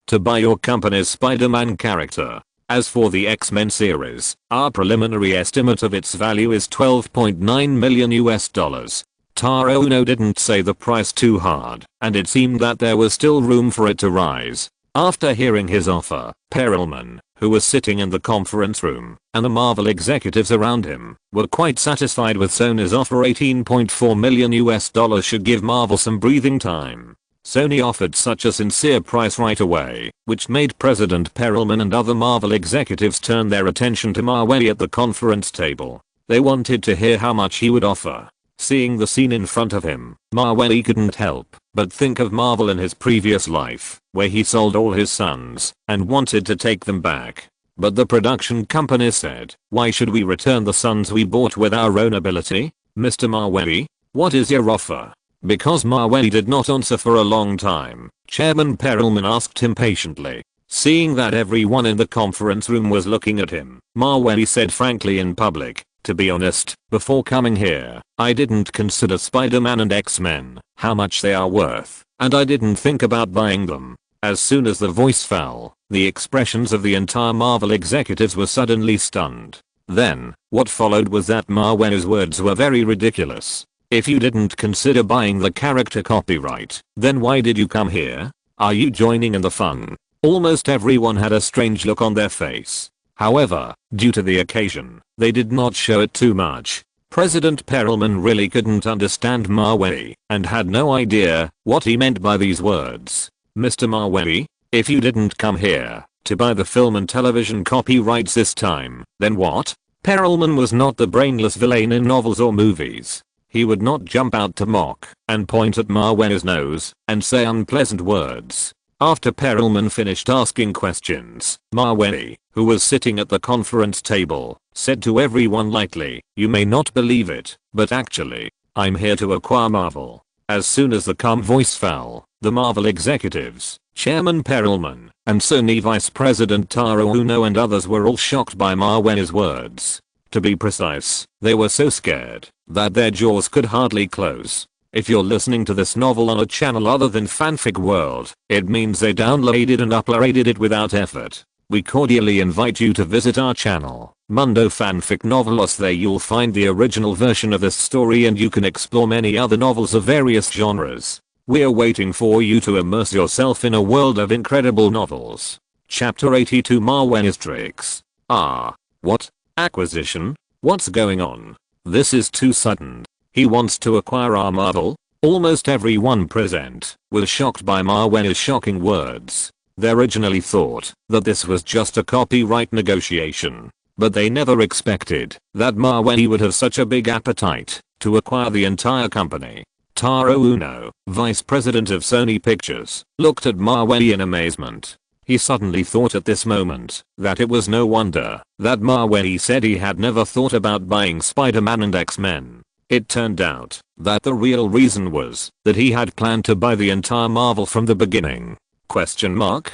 to buy your company's Spider-Man character. As for the X-Men series, our preliminary estimate of its value is $12.9 million. Taro Uno didn't say the price too hard, and it seemed that there was still room for it to rise. After hearing his offer, Perelman, who was sitting in the conference room, and the Marvel executives around him, were quite satisfied with Sony's offer. $18.4 million should give Marvel some breathing time. Sony offered such a sincere price right away, which made President Perelman and other Marvel executives turn their attention to Mawei at the conference table. They wanted to hear how much he would offer. Seeing the scene in front of him, Mawei couldn't help but think of Marvel in his previous life, where he sold all his sons and wanted to take them back. But the production company said, why should we return the sons we bought with our own ability? Mr. Mawei, what is your offer? Because Mawei did not answer for a long time, Chairman Perelman asked him patiently. Seeing that everyone in the conference room was looking at him, Mawei said frankly in public, to be honest, before coming here, I didn't consider Spider-Man and X-Men, how much they are worth, and I didn't think about buying them. As soon as the voice fell, the expressions of the entire Marvel executives were suddenly stunned. Then, what followed was that Mawei's words were very ridiculous. If you didn't consider buying the character copyright, then why did you come here? Are you joining in the fun? Almost everyone had a strange look on their face. However, due to the occasion, they did not show it too much. President Perelman really couldn't understand Mawei and had no idea what he meant by these words. Mr. Mawei, if you didn't come here to buy the film and television copyrights this time, then what? Perelman was not the brainless villain in novels or movies. He would not jump out to mock and point at Mawei's nose and say unpleasant words. After Perelman finished asking questions, Mawei, who was sitting at the conference table, said to everyone lightly, you may not believe it, but actually, I'm here to acquire Marvel. As soon as the calm voice fell, the Marvel executives, Chairman Perelman, and Sony Vice President Taro Uno and others were all shocked by Mawei's words. To be precise, they were so scared that their jaws could hardly close. If you're listening to this novel on a channel other than Fanfic World, it means they downloaded and uploaded it without effort. We cordially invite you to visit our channel, Mundo Fanfic Novelos. There you'll find the original version of this story and you can explore many other novels of various genres. We're waiting for you to immerse yourself in a world of incredible novels. Chapter 82 Mawei's Tricks. What? Acquisition? What's going on? This is too sudden. He wants to acquire our Marvel? Almost everyone present was shocked by Mawei's shocking words. They originally thought that this was just a copyright negotiation, but they never expected that Mawei would have such a big appetite to acquire the entire company. Taro Uno, vice president of Sony Pictures, looked at Mawei in amazement. He suddenly thought at this moment that it was no wonder that Mawei said he had never thought about buying Spider-Man and X-Men. It turned out that the real reason was that he had planned to buy the entire Marvel from the beginning. Question mark?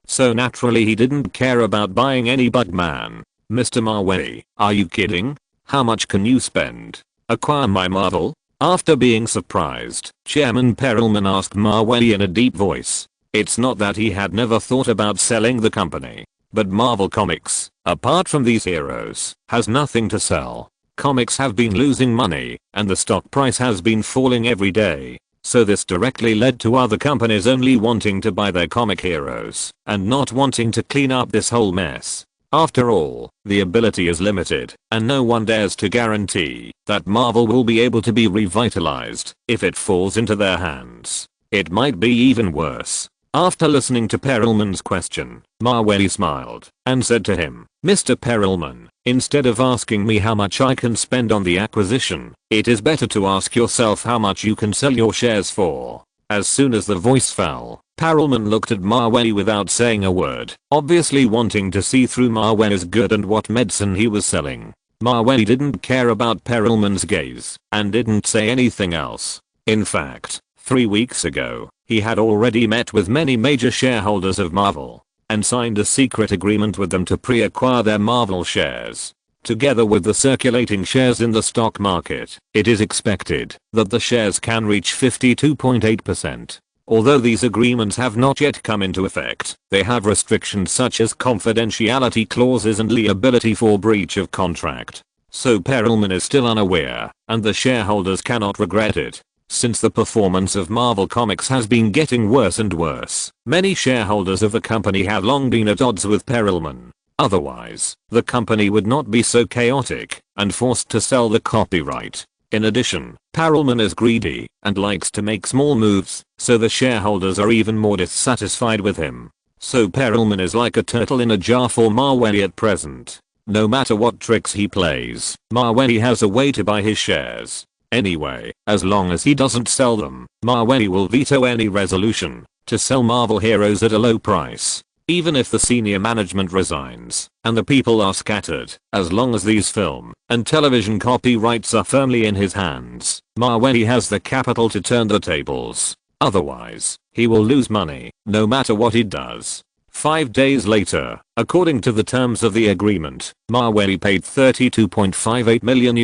So naturally he didn't care about buying any Bugman. Mr. Mawei, are you kidding? How much can you spend? Acquire my Marvel? After being surprised, Chairman Perelman asked Mawei in a deep voice. It's not that he had never thought about selling the company, but Marvel Comics, apart from these heroes, has nothing to sell. Comics have been losing money, and the stock price has been falling every day. So this directly led to other companies only wanting to buy their comic heroes, and not wanting to clean up this whole mess. After all, the ability is limited, and no one dares to guarantee that Marvel will be able to be revitalized if it falls into their hands. It might be even worse. After listening to Perelman's question, Mawei smiled and said to him, Mr. Perelman, instead of asking me how much I can spend on the acquisition, it is better to ask yourself how much you can sell your shares for. As soon as the voice fell, Perelman looked at Mawei without saying a word, obviously wanting to see through Mawei's good and what medicine he was selling. Mawei didn't care about Perelman's gaze and didn't say anything else. In fact, 3 weeks ago, he had already met with many major shareholders of Marvel and signed a secret agreement with them to pre-acquire their Marvel shares. Together with the circulating shares in the stock market, it is expected that the shares can reach 52.8%. Although these agreements have not yet come into effect, they have restrictions such as confidentiality clauses and liability for breach of contract. So Perelman is still unaware, and the shareholders cannot regret it. Since the performance of Marvel Comics has been getting worse and worse, many shareholders of the company have long been at odds with Perelman. Otherwise, the company would not be so chaotic and forced to sell the copyright. In addition, Perelman is greedy and likes to make small moves, so the shareholders are even more dissatisfied with him. So Perelman is like a turtle in a jar for Mawei at present. No matter what tricks he plays, Mawei has a way to buy his shares. Anyway, as long as he doesn't sell them, Mawei will veto any resolution to sell Marvel heroes at a low price. Even if the senior management resigns and the people are scattered, as long as these film and television copyrights are firmly in his hands, Mawei has the capital to turn the tables. Otherwise, he will lose money, no matter what he does. 5 days later, according to the terms of the agreement, Mawei paid $32.58 million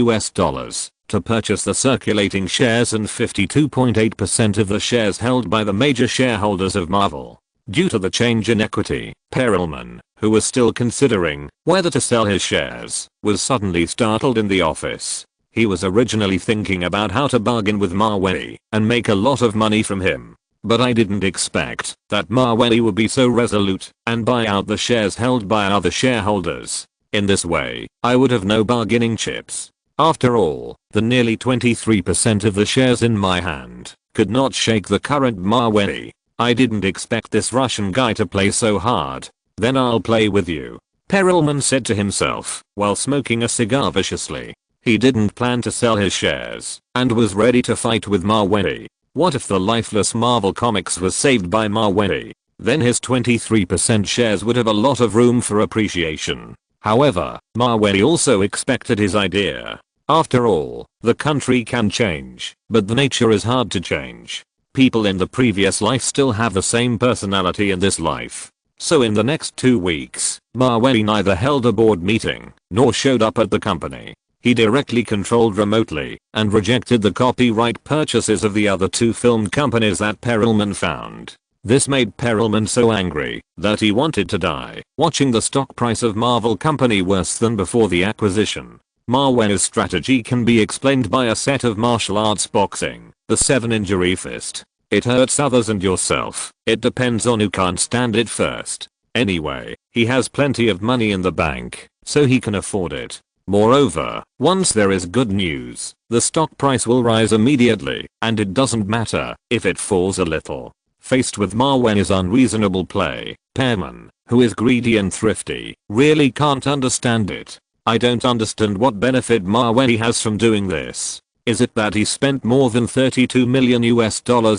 to purchase the circulating shares and 52.8% of the shares held by the major shareholders of Marvel. Due to the change in equity, Perelman, who was still considering whether to sell his shares, was suddenly startled in the office. He was originally thinking about how to bargain with Mawei and make a lot of money from him. But I didn't expect that Mawei would be so resolute and buy out the shares held by other shareholders. In this way, I would have no bargaining chips. After all, the nearly 23% of the shares in my hand could not shake the current Mawei. I didn't expect this Russian guy to play so hard. Then I'll play with you, Perelman said to himself while smoking a cigar viciously. He didn't plan to sell his shares and was ready to fight with Mawei. What if the lifeless Marvel Comics was saved by Mawei? Then his 23% shares would have a lot of room for appreciation. However, Mawei also expected his idea. After all, the country can change, but the nature is hard to change. People in the previous life still have the same personality in this life. So in the next 2 weeks, Mawei neither held a board meeting nor showed up at the company. He directly controlled remotely and rejected the copyright purchases of the other 2 film companies that Perelman found. This made Perelman so angry that he wanted to die, watching the stock price of Marvel company worse than before the acquisition. Mawei's strategy can be explained by a set of martial arts boxing, the 7-injury fist. It hurts others and yourself. It depends on who can't stand it first. Anyway, he has plenty of money in the bank, so he can afford it. Moreover, once there is good news, the stock price will rise immediately, and it doesn't matter if it falls a little. Faced with Mawei's unreasonable play, Perelman, who is greedy and thrifty, really can't understand it. I don't understand what benefit Mawei has from doing this. Is it that he spent more than $32 million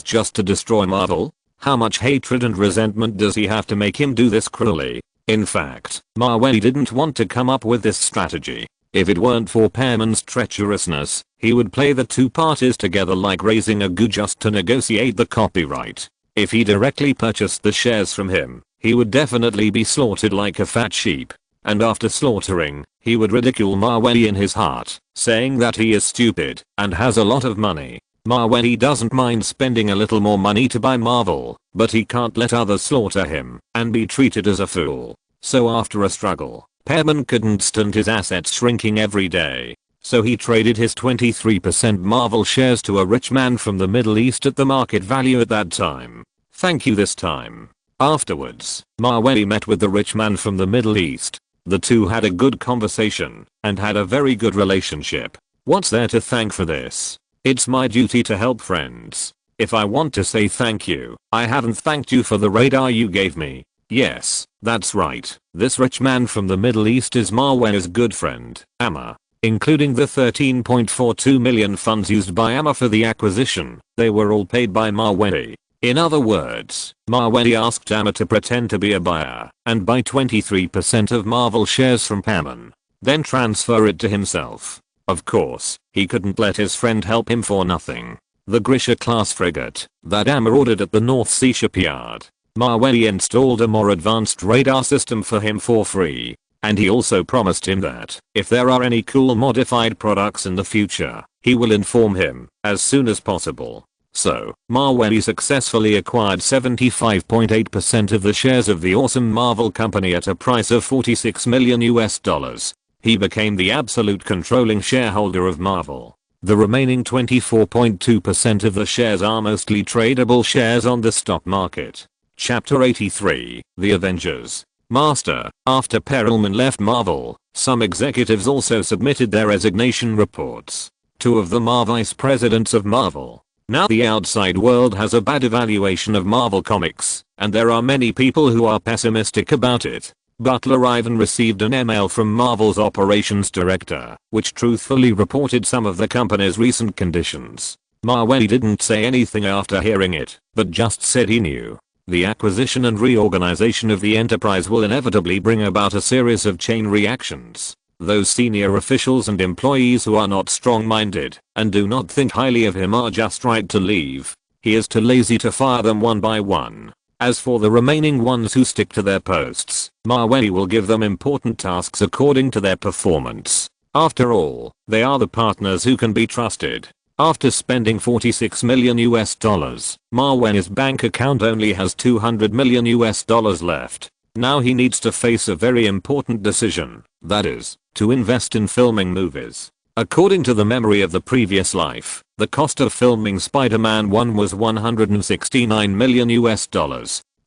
just to destroy Marvel? How much hatred and resentment does he have to make him do this cruelly? In fact, Maweli didn't want to come up with this strategy. If it weren't for Pearman's treacherousness, he would play the two parties together like raising a goo just to negotiate the copyright. If he directly purchased the shares from him, he would definitely be slaughtered like a fat sheep. And after slaughtering, he would ridicule Maweli in his heart, saying that he is stupid and has a lot of money. Maweli doesn't mind spending a little more money to buy Marvel, but he can't let others slaughter him and be treated as a fool. So after a struggle, Pearman couldn't stand his assets shrinking every day. So he traded his 23% Marvel shares to a rich man from the Middle East at the market value at that time. Thank you this time. Afterwards, Maweli met with the rich man from the Middle East. The two had a good conversation and had a very good relationship. What's there to thank for this? It's my duty to help friends. If I want to say thank you, I haven't thanked you for the radar you gave me. Yes, that's right. This rich man from the Middle East is Maweli's good friend, Amma. Including the 13.42 million funds used by Amma for the acquisition, they were all paid by Maweli. In other words, Maweli asked Amma to pretend to be a buyer and buy 23% of Marvel shares from Pearman, then transfer it to himself. Of course, he couldn't let his friend help him for nothing. The Grisha-class frigate that Amma ordered at the North Sea shipyard, Maweli installed a more advanced radar system for him for free. And he also promised him that if there are any cool modified products in the future, he will inform him as soon as possible. So, Maweli successfully acquired 75.8% of the shares of the awesome Marvel company at a price of $46 million. He became the absolute controlling shareholder of Marvel. The remaining 24.2% of the shares are mostly tradable shares on the stock market. Chapter 83, The Avengers. Master, after Perelman left Marvel, some executives also submitted their resignation reports. Two of them are vice presidents of Marvel. Now the outside world has a bad evaluation of Marvel Comics, and there are many people who are pessimistic about it. Butler Ivan received an email from Marvel's operations director, which truthfully reported some of the company's recent conditions. Maweli didn't say anything after hearing it, but just said he knew. The acquisition and reorganization of the enterprise will inevitably bring about a series of chain reactions. Those senior officials and employees who are not strong-minded and do not think highly of him are just right to leave. He is too lazy to fire them one by one. As for the remaining ones who stick to their posts, Maweli will give them important tasks according to their performance. After all, they are the partners who can be trusted. After spending $46 million, Maweli's bank account only has $200 million left. Now he needs to face a very important decision, that is, to invest in filming movies. According to the memory of the previous life, the cost of filming Spider-Man 1 was $169 million.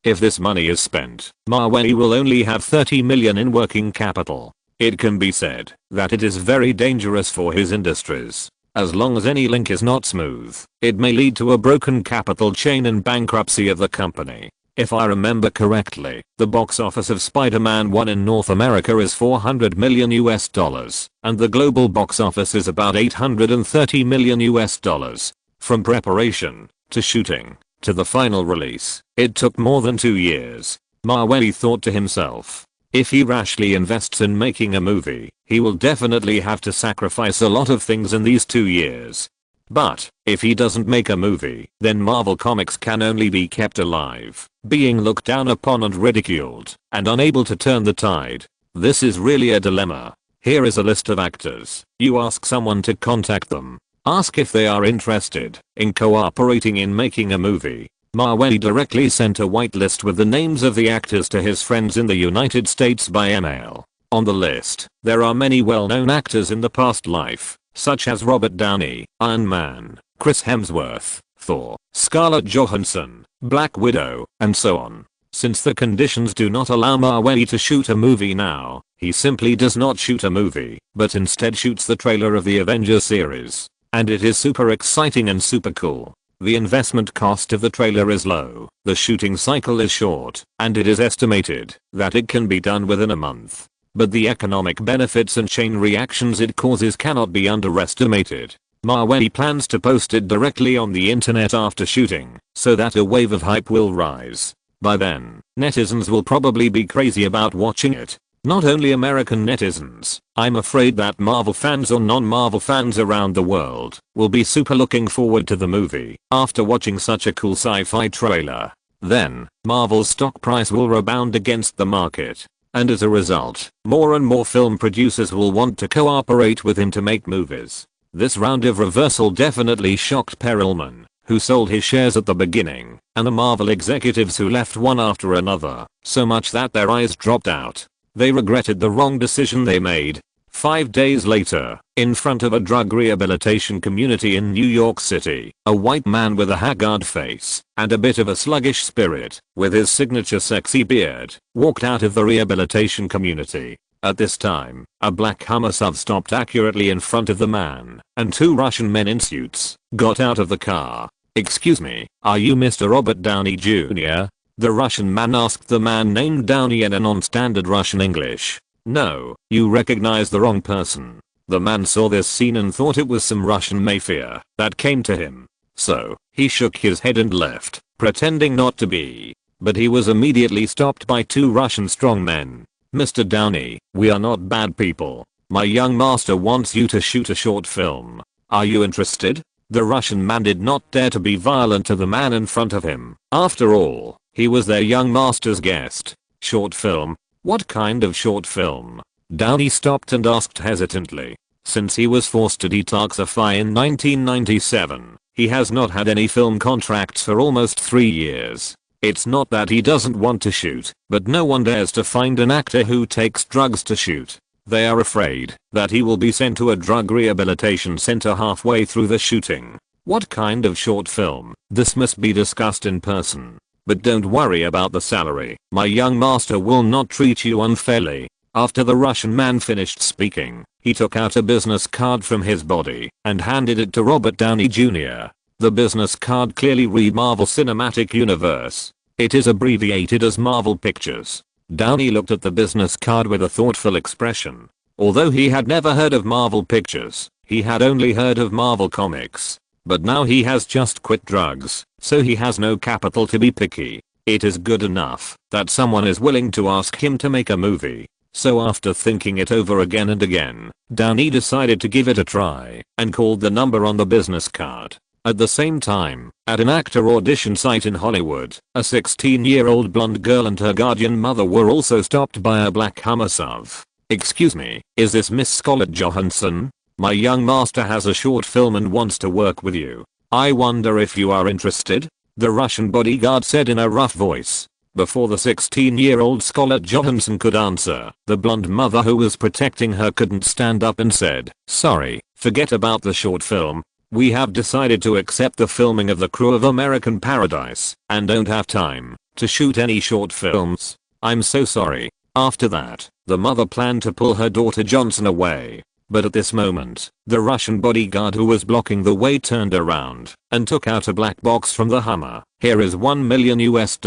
If this money is spent, Maweli will only have $30 million in working capital. It can be said that it is very dangerous for his industries. As long as any link is not smooth, it may lead to a broken capital chain and bankruptcy of the company. If I remember correctly, the box office of Spider-Man 1 in North America is $400 million, and the global box office is about $830 million. From preparation, to shooting, to the final release, it took more than 2 years. Maweli thought to himself, if he rashly invests in making a movie, he will definitely have to sacrifice a lot of things in these 2 years. But, if he doesn't make a movie, then Marvel Comics can only be kept alive, being looked down upon and ridiculed, and unable to turn the tide. This is really a dilemma. Here is a list of actors. You ask someone to contact them. Ask if they are interested in cooperating in making a movie. Maweli directly sent a whitelist with the names of the actors to his friends in the United States by email. On the list, there are many well-known actors in the past life, such as Robert Downey, Iron Man, Chris Hemsworth, Thor, Scarlett Johansson, Black Widow, and so on. Since the conditions do not allow Maweli to shoot a movie now, he simply does not shoot a movie, but instead shoots the trailer of the Avengers series. And it is super exciting and super cool. The investment cost of the trailer is low, the shooting cycle is short, and it is estimated that it can be done within a month. But the economic benefits and chain reactions it causes cannot be underestimated. Mawey plans to post it directly on the internet after shooting, so that a wave of hype will rise. By then, netizens will probably be crazy about watching it. Not only American netizens, I'm afraid that Marvel fans or non-Marvel fans around the world will be super looking forward to the movie after watching such a cool sci-fi trailer. Then, Marvel's stock price will rebound against the market. And as a result, more and more film producers will want to cooperate with him to make movies. This round of reversal definitely shocked Perelman, who sold his shares at the beginning, and the Marvel executives who left one after another, so much that their eyes dropped out. They regretted the wrong decision they made. 5 days later, in front of a drug rehabilitation community in New York City, a white man with a haggard face and a bit of a sluggish spirit, with his signature sexy beard, walked out of the rehabilitation community. At this time, a black Hummer SUV stopped accurately in front of the man, and 2 Russian men in suits got out of the car. "Excuse me, are you Mr. Robert Downey Jr.?" the Russian man asked the man named Downey in a non-standard Russian English. "No, you recognize the wrong person." The man saw this scene and thought it was some Russian mafia that came to him. So, he shook his head and left, pretending not to be. But he was immediately stopped by 2 Russian strongmen. "Mr. Downey, we are not bad people. My young master wants you to shoot a short film. Are you interested?" The Russian man did not dare to be violent to the man in front of him. After all, he was their young master's guest. "Short film? What kind of short film?" Downey stopped and asked hesitantly. Since he was forced to detoxify in 1997, he has not had any film contracts for almost 3 years. It's not that he doesn't want to shoot, but no one dares to find an actor who takes drugs to shoot. They are afraid that he will be sent to a drug rehabilitation center halfway through the shooting. "What kind of short film?" "This must be discussed in person. But don't worry about the salary. My young master will not treat you unfairly." After the Russian man finished speaking, he took out a business card from his body and handed it to Robert Downey Jr. The business card clearly read Marvel Cinematic Universe. It is abbreviated as Marvel Pictures. Downey looked at the business card with a thoughtful expression. Although he had never heard of Marvel Pictures, he had only heard of Marvel Comics. But now he has just quit drugs, so he has no capital to be picky. It is good enough that someone is willing to ask him to make a movie. So after thinking it over again and again, Downey decided to give it a try and called the number on the business card. At the same time, at an actor audition site in Hollywood, a 16-year-old blonde girl and her guardian mother were also stopped by a black Hummer SUV. "Excuse me, is this Miss Scarlett Johansson? My young master has a short film and wants to work with you. I wonder if you are interested?" the Russian bodyguard said in a rough voice. Before the 16-year-old Scarlett Johansson could answer, the blonde mother who was protecting her couldn't stand up and said, "Sorry, forget about the short film. We have decided to accept the filming of The Crew of American Paradise and don't have time to shoot any short films. I'm so sorry." After that, the mother planned to pull her daughter Johnson away. But at this moment, the Russian bodyguard who was blocking the way turned around and took out a black box from the Hummer. "Here is $1 million US.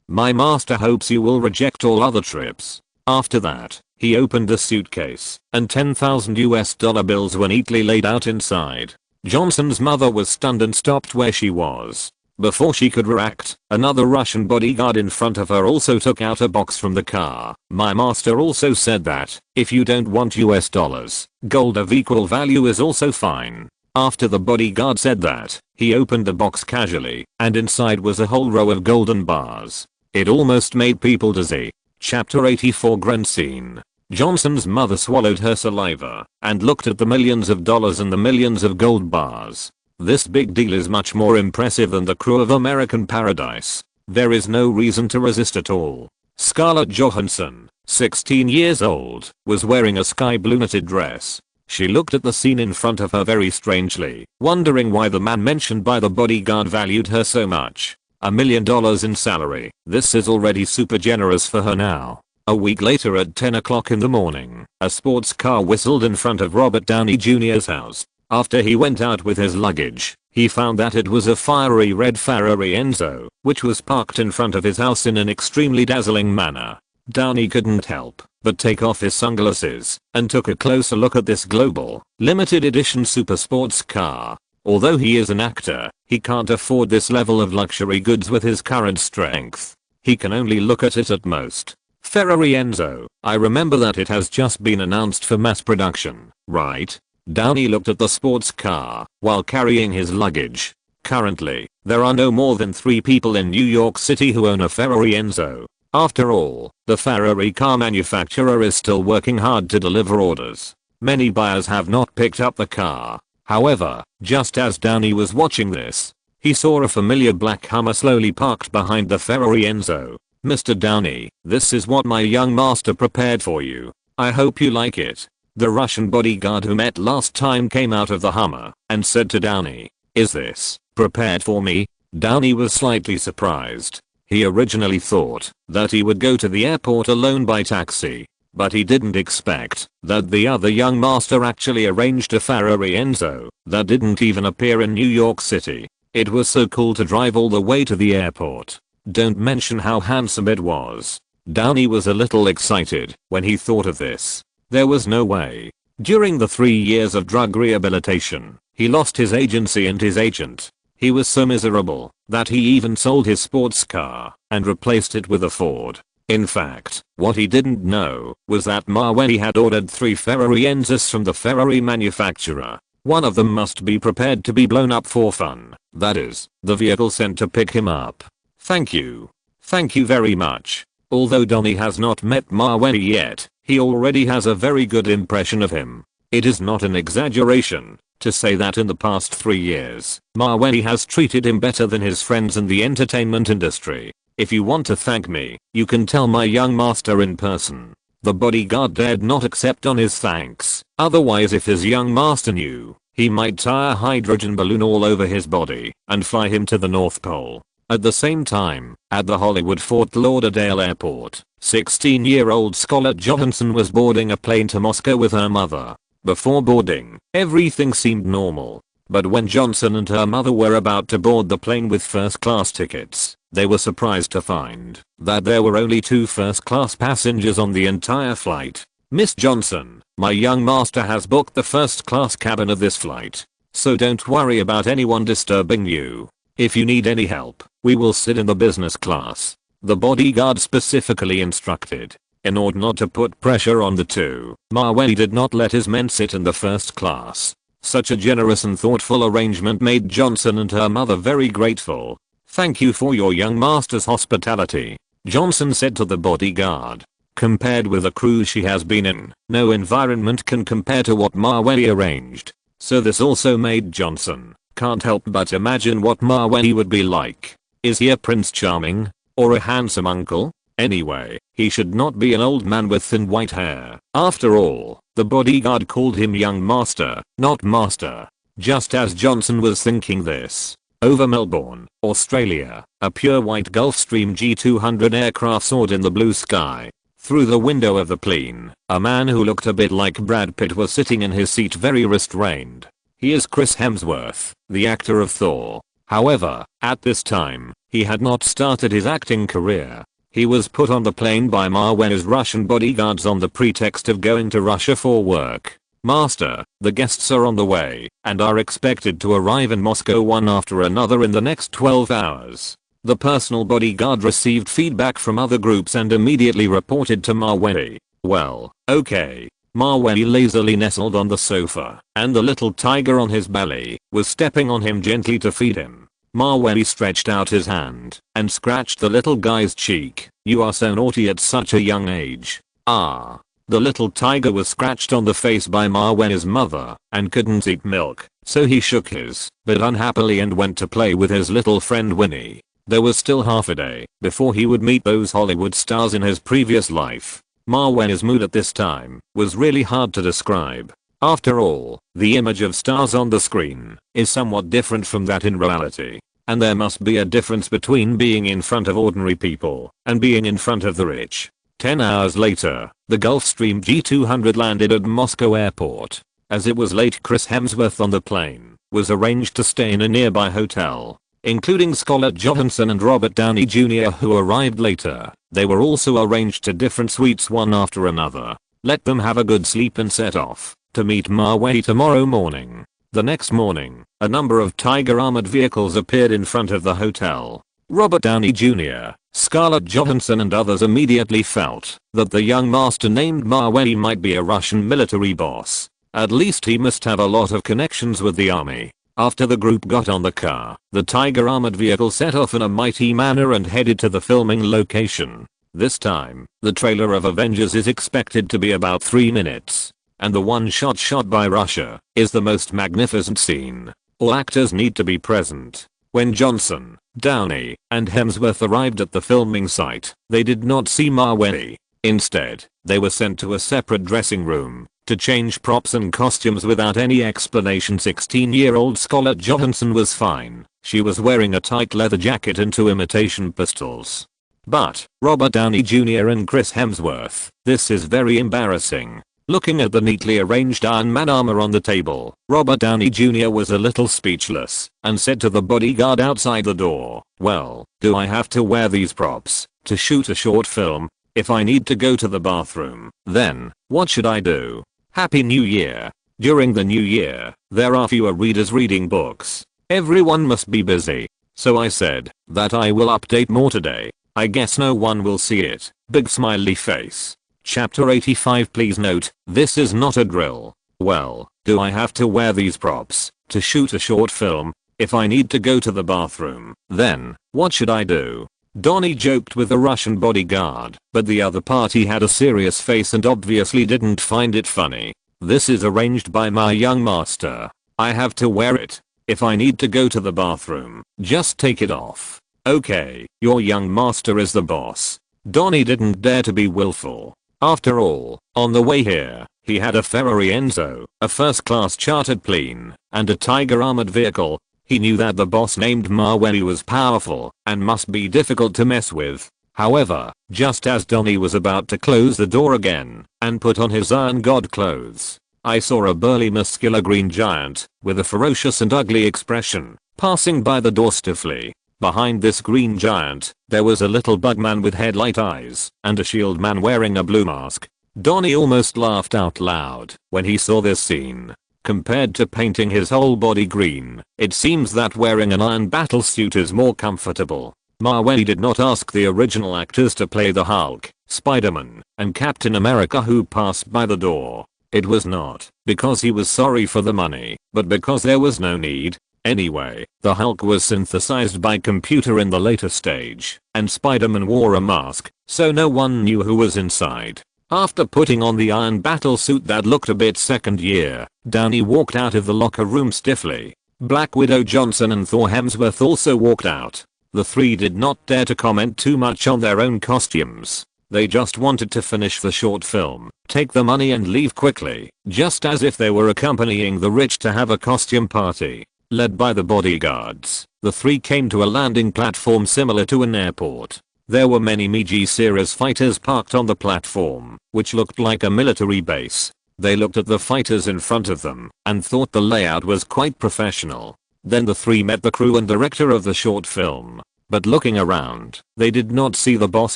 My master hopes you will reject all other trips." After that, he opened the suitcase and $10,000 US bills were neatly laid out inside. Johnson's mother was stunned and stopped where she was. Before she could react, another Russian bodyguard in front of her also took out a box from the car. "My master also said that, if you don't want US dollars, gold of equal value is also fine." After the bodyguard said that, he opened the box casually, and inside was a whole row of golden bars. It almost made people dizzy. Chapter 84 Grand Scene. Johnson's mother swallowed her saliva and looked at the millions of dollars and the millions of gold bars. This big deal is much more impressive than The Crew of American Paradise. There is no reason to resist at all. Scarlett Johansson, 16 years old, was wearing a sky blue knitted dress. She looked at the scene in front of her very strangely, wondering why the man mentioned by the bodyguard valued her so much. $1 million in salary. This is already super generous for her now. A week later at 10 o'clock in the morning, a sports car whistled in front of Robert Downey Jr.'s house. After he went out with his luggage, he found that it was a fiery red Ferrari Enzo, which was parked in front of his house in an extremely dazzling manner. Downey couldn't help but take off his sunglasses and took a closer look at this global, limited edition super sports car. Although he is an actor, he can't afford this level of luxury goods with his current strength. He can only look at it at most. Ferrari Enzo, I remember that it has just been announced for mass production, right? Downey looked at the sports car while carrying his luggage. Currently, there are no more than 3 people in New York City who own a Ferrari Enzo. After all, the Ferrari car manufacturer is still working hard to deliver orders. Many buyers have not picked up the car. However, just as Downey was watching this, he saw a familiar black Hummer slowly parked behind the Ferrari Enzo. Mr. Downey, this is what my young master prepared for you. I hope you like it. The Russian bodyguard who met last time came out of the Hummer and said to Downey, "Is this prepared for me?" Downey was slightly surprised. He originally thought that he would go to the airport alone by taxi, but he didn't expect that the other young master actually arranged a Ferrari Enzo that didn't even appear in New York City. It was so cool to drive all the way to the airport. Don't mention how handsome it was. Downey was a little excited when he thought of this. There was no way. During the 3 years of drug rehabilitation, he lost his agency and his agent. He was so miserable that he even sold his sports car and replaced it with a Ford. In fact, what he didn't know was that Maweli had ordered 3 Ferrari Enzos from the Ferrari manufacturer. One of them must be prepared to be blown up for fun. That is, the vehicle sent to pick him up. Thank you. Thank you very much. Although Donnie has not met Maweli yet, he already has a very good impression of him. It is not an exaggeration to say that in the past 3 years, Maweli has treated him better than his friends in the entertainment industry. If you want to thank me, you can tell my young master in person. The bodyguard dared not accept on his thanks. Otherwise, if his young master knew, he might tie a hydrogen balloon all over his body and fly him to the North Pole. At the same time, at the Hollywood Fort Lauderdale airport, 16-year-old Scarlett Johansson was boarding a plane to Moscow with her mother. Before boarding, everything seemed normal. But when Johnson and her mother were about to board the plane with first-class tickets, they were surprised to find that there were only 2 first-class passengers on the entire flight. "Miss Johnson, my young master has booked the first-class cabin of this flight, so don't worry about anyone disturbing you. If you need any help, we will sit in the business class," the bodyguard specifically instructed. In order not to put pressure on the two, Maweli did not let his men sit in the first class. Such a generous and thoughtful arrangement made Johnson and her mother very grateful. "Thank you for your young master's hospitality," Johnson said to the bodyguard. Compared with the cruise she has been in, no environment can compare to what Maweli arranged. So this also made Johnson can't help but imagine what Maweli would be like. Is he a Prince Charming? Or a handsome uncle? Anyway, he should not be an old man with thin white hair. After all, the bodyguard called him young master, not master. Just as Johnson was thinking this, over Melbourne, Australia, a pure white Gulfstream G200 aircraft soared in the blue sky. Through the window of the plane, a man who looked a bit like Brad Pitt was sitting in his seat very restrained. He is Chris Hemsworth, the actor of Thor. However, at this time, he had not started his acting career. He was put on the plane by Maweli's Russian bodyguards on the pretext of going to Russia for work. "Master, the guests are on the way and are expected to arrive in Moscow one after another in the next 12 hours. The personal bodyguard received feedback from other groups and immediately reported to Maweli. "Well, okay." Maweli lazily nestled on the sofa, and the little tiger on his belly was stepping on him gently to feed him. Maweli stretched out his hand and scratched the little guy's cheek. "You are so naughty at such a young age." "Ah." The little tiger was scratched on the face by Maweli's mother and couldn't eat milk, so he shook his butt unhappily and went to play with his little friend Winnie. There was still half a day before he would meet those Hollywood stars in his previous life. Maweli's mood at this time was really hard to describe. After all, the image of stars on the screen is somewhat different from that in reality. And there must be a difference between being in front of ordinary people and being in front of the rich. 10 hours later, the Gulfstream G200 landed at Moscow airport. As it was late, Chris Hemsworth on the plane was arranged to stay in a nearby hotel. including Scarlett Johansson and Robert Downey Jr. who arrived later. They were also arranged to different suites one after another. Let them have a good sleep and set off to meet Mawei tomorrow morning. The next morning, a number of Tiger armored vehicles appeared in front of the hotel. Robert Downey Jr., Scarlett Johansson and others immediately felt that the young master named Mawei might be a Russian military boss. At least he must have a lot of connections with the army. After the group got on the car, the Tiger armored vehicle set off in a mighty manner and headed to the filming location. This time, the trailer of Avengers is expected to be about 3 minutes. And the one shot by Russia is the most magnificent scene. All actors need to be present. When Johnson, Downey, and Hemsworth arrived at the filming site, they did not see Mawei. Instead, they were sent to a separate dressing room to change props and costumes without any explanation. 16-year-old Scarlett Johansson was fine. She was wearing a tight leather jacket and 2 imitation pistols. But Robert Downey Jr. and Chris Hemsworth, this is very embarrassing. Looking at the neatly arranged Iron Man armor on the table, Robert Downey Jr. was a little speechless and said to the bodyguard outside the door, "Well, do I have to wear these props to shoot a short film? If I need to go to the bathroom, then what should I do? Happy New Year." During the new year, there are fewer readers reading books. Everyone must be busy. So I said that I will update more today. I guess no one will see it. Big smiley face. Chapter 85. Please note, this is not a drill. Well, do I have to wear these props to shoot a short film? If I need to go to the bathroom, then what should I do? Donnie joked with the Russian bodyguard, but the other party had a serious face and obviously didn't find it funny. This is arranged by my young master. I have to wear it. If I need to go to the bathroom, just take it off. Okay, your young master is the boss. Donnie didn't dare to be willful. After all, on the way here, he had a Ferrari Enzo, a first-class chartered plane, and a Tiger armored vehicle. He knew that the boss named Mawei was powerful and must be difficult to mess with. However, just as Donnie was about to close the door again and put on his Iron God clothes, I saw a burly muscular green giant with a ferocious and ugly expression passing by the door stiffly. Behind this green giant, there was a little bug man with headlight eyes and a shield man wearing a blue mask. Donnie almost laughed out loud when he saw this scene. Compared to painting his whole body green, it seems that wearing an iron battle suit is more comfortable. Mawei did not ask the original actors to play the Hulk, Spider-Man, and Captain America who passed by the door. It was not because he was sorry for the money, but because there was no need. Anyway, the Hulk was synthesized by computer in the later stage, and Spider-Man wore a mask, so no one knew who was inside. After putting on the iron battle suit that looked a bit second year, Downey walked out of the locker room stiffly. Black Widow Johnson and Thor Hemsworth also walked out. The three did not dare to comment too much on their own costumes. They just wanted to finish the short film, take the money and leave quickly, just as if they were accompanying the rich to have a costume party. Led by the bodyguards, the three came to a landing platform similar to an airport. There were many MiG series fighters parked on the platform, which looked like a military base. They looked at the fighters in front of them and thought the layout was quite professional. Then the three met the crew and director of the short film. But looking around, they did not see the boss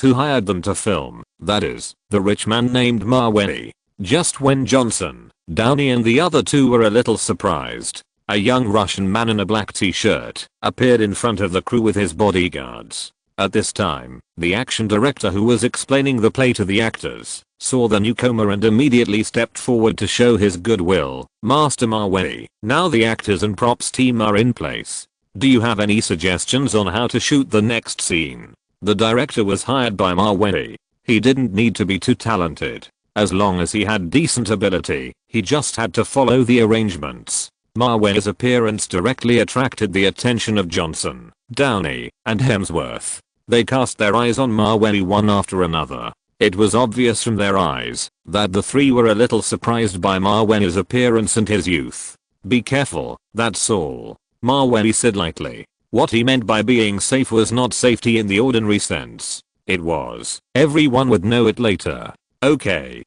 who hired them to film, that is, the rich man named Mawei. Just when Johnson, Downey and the other two were a little surprised, a young Russian man in a black t-shirt appeared in front of the crew with his bodyguards. At this time, the action director who was explaining the play to the actors saw the newcomer and immediately stepped forward to show his goodwill. "Master Mawei, now the actors and props team are in place. Do you have any suggestions on how to shoot the next scene?" The director was hired by Mawei. He didn't need to be too talented. As long as he had decent ability, he just had to follow the arrangements. Mawei's appearance directly attracted the attention of Johnson, Downey, and Hemsworth. They cast their eyes on Mawei one after another. It was obvious from their eyes that the three were a little surprised by Mawei's appearance and his youth. "Be careful, that's all," Mawei said lightly. What he meant by being safe was not safety in the ordinary sense. It was, everyone would know it later. Okay,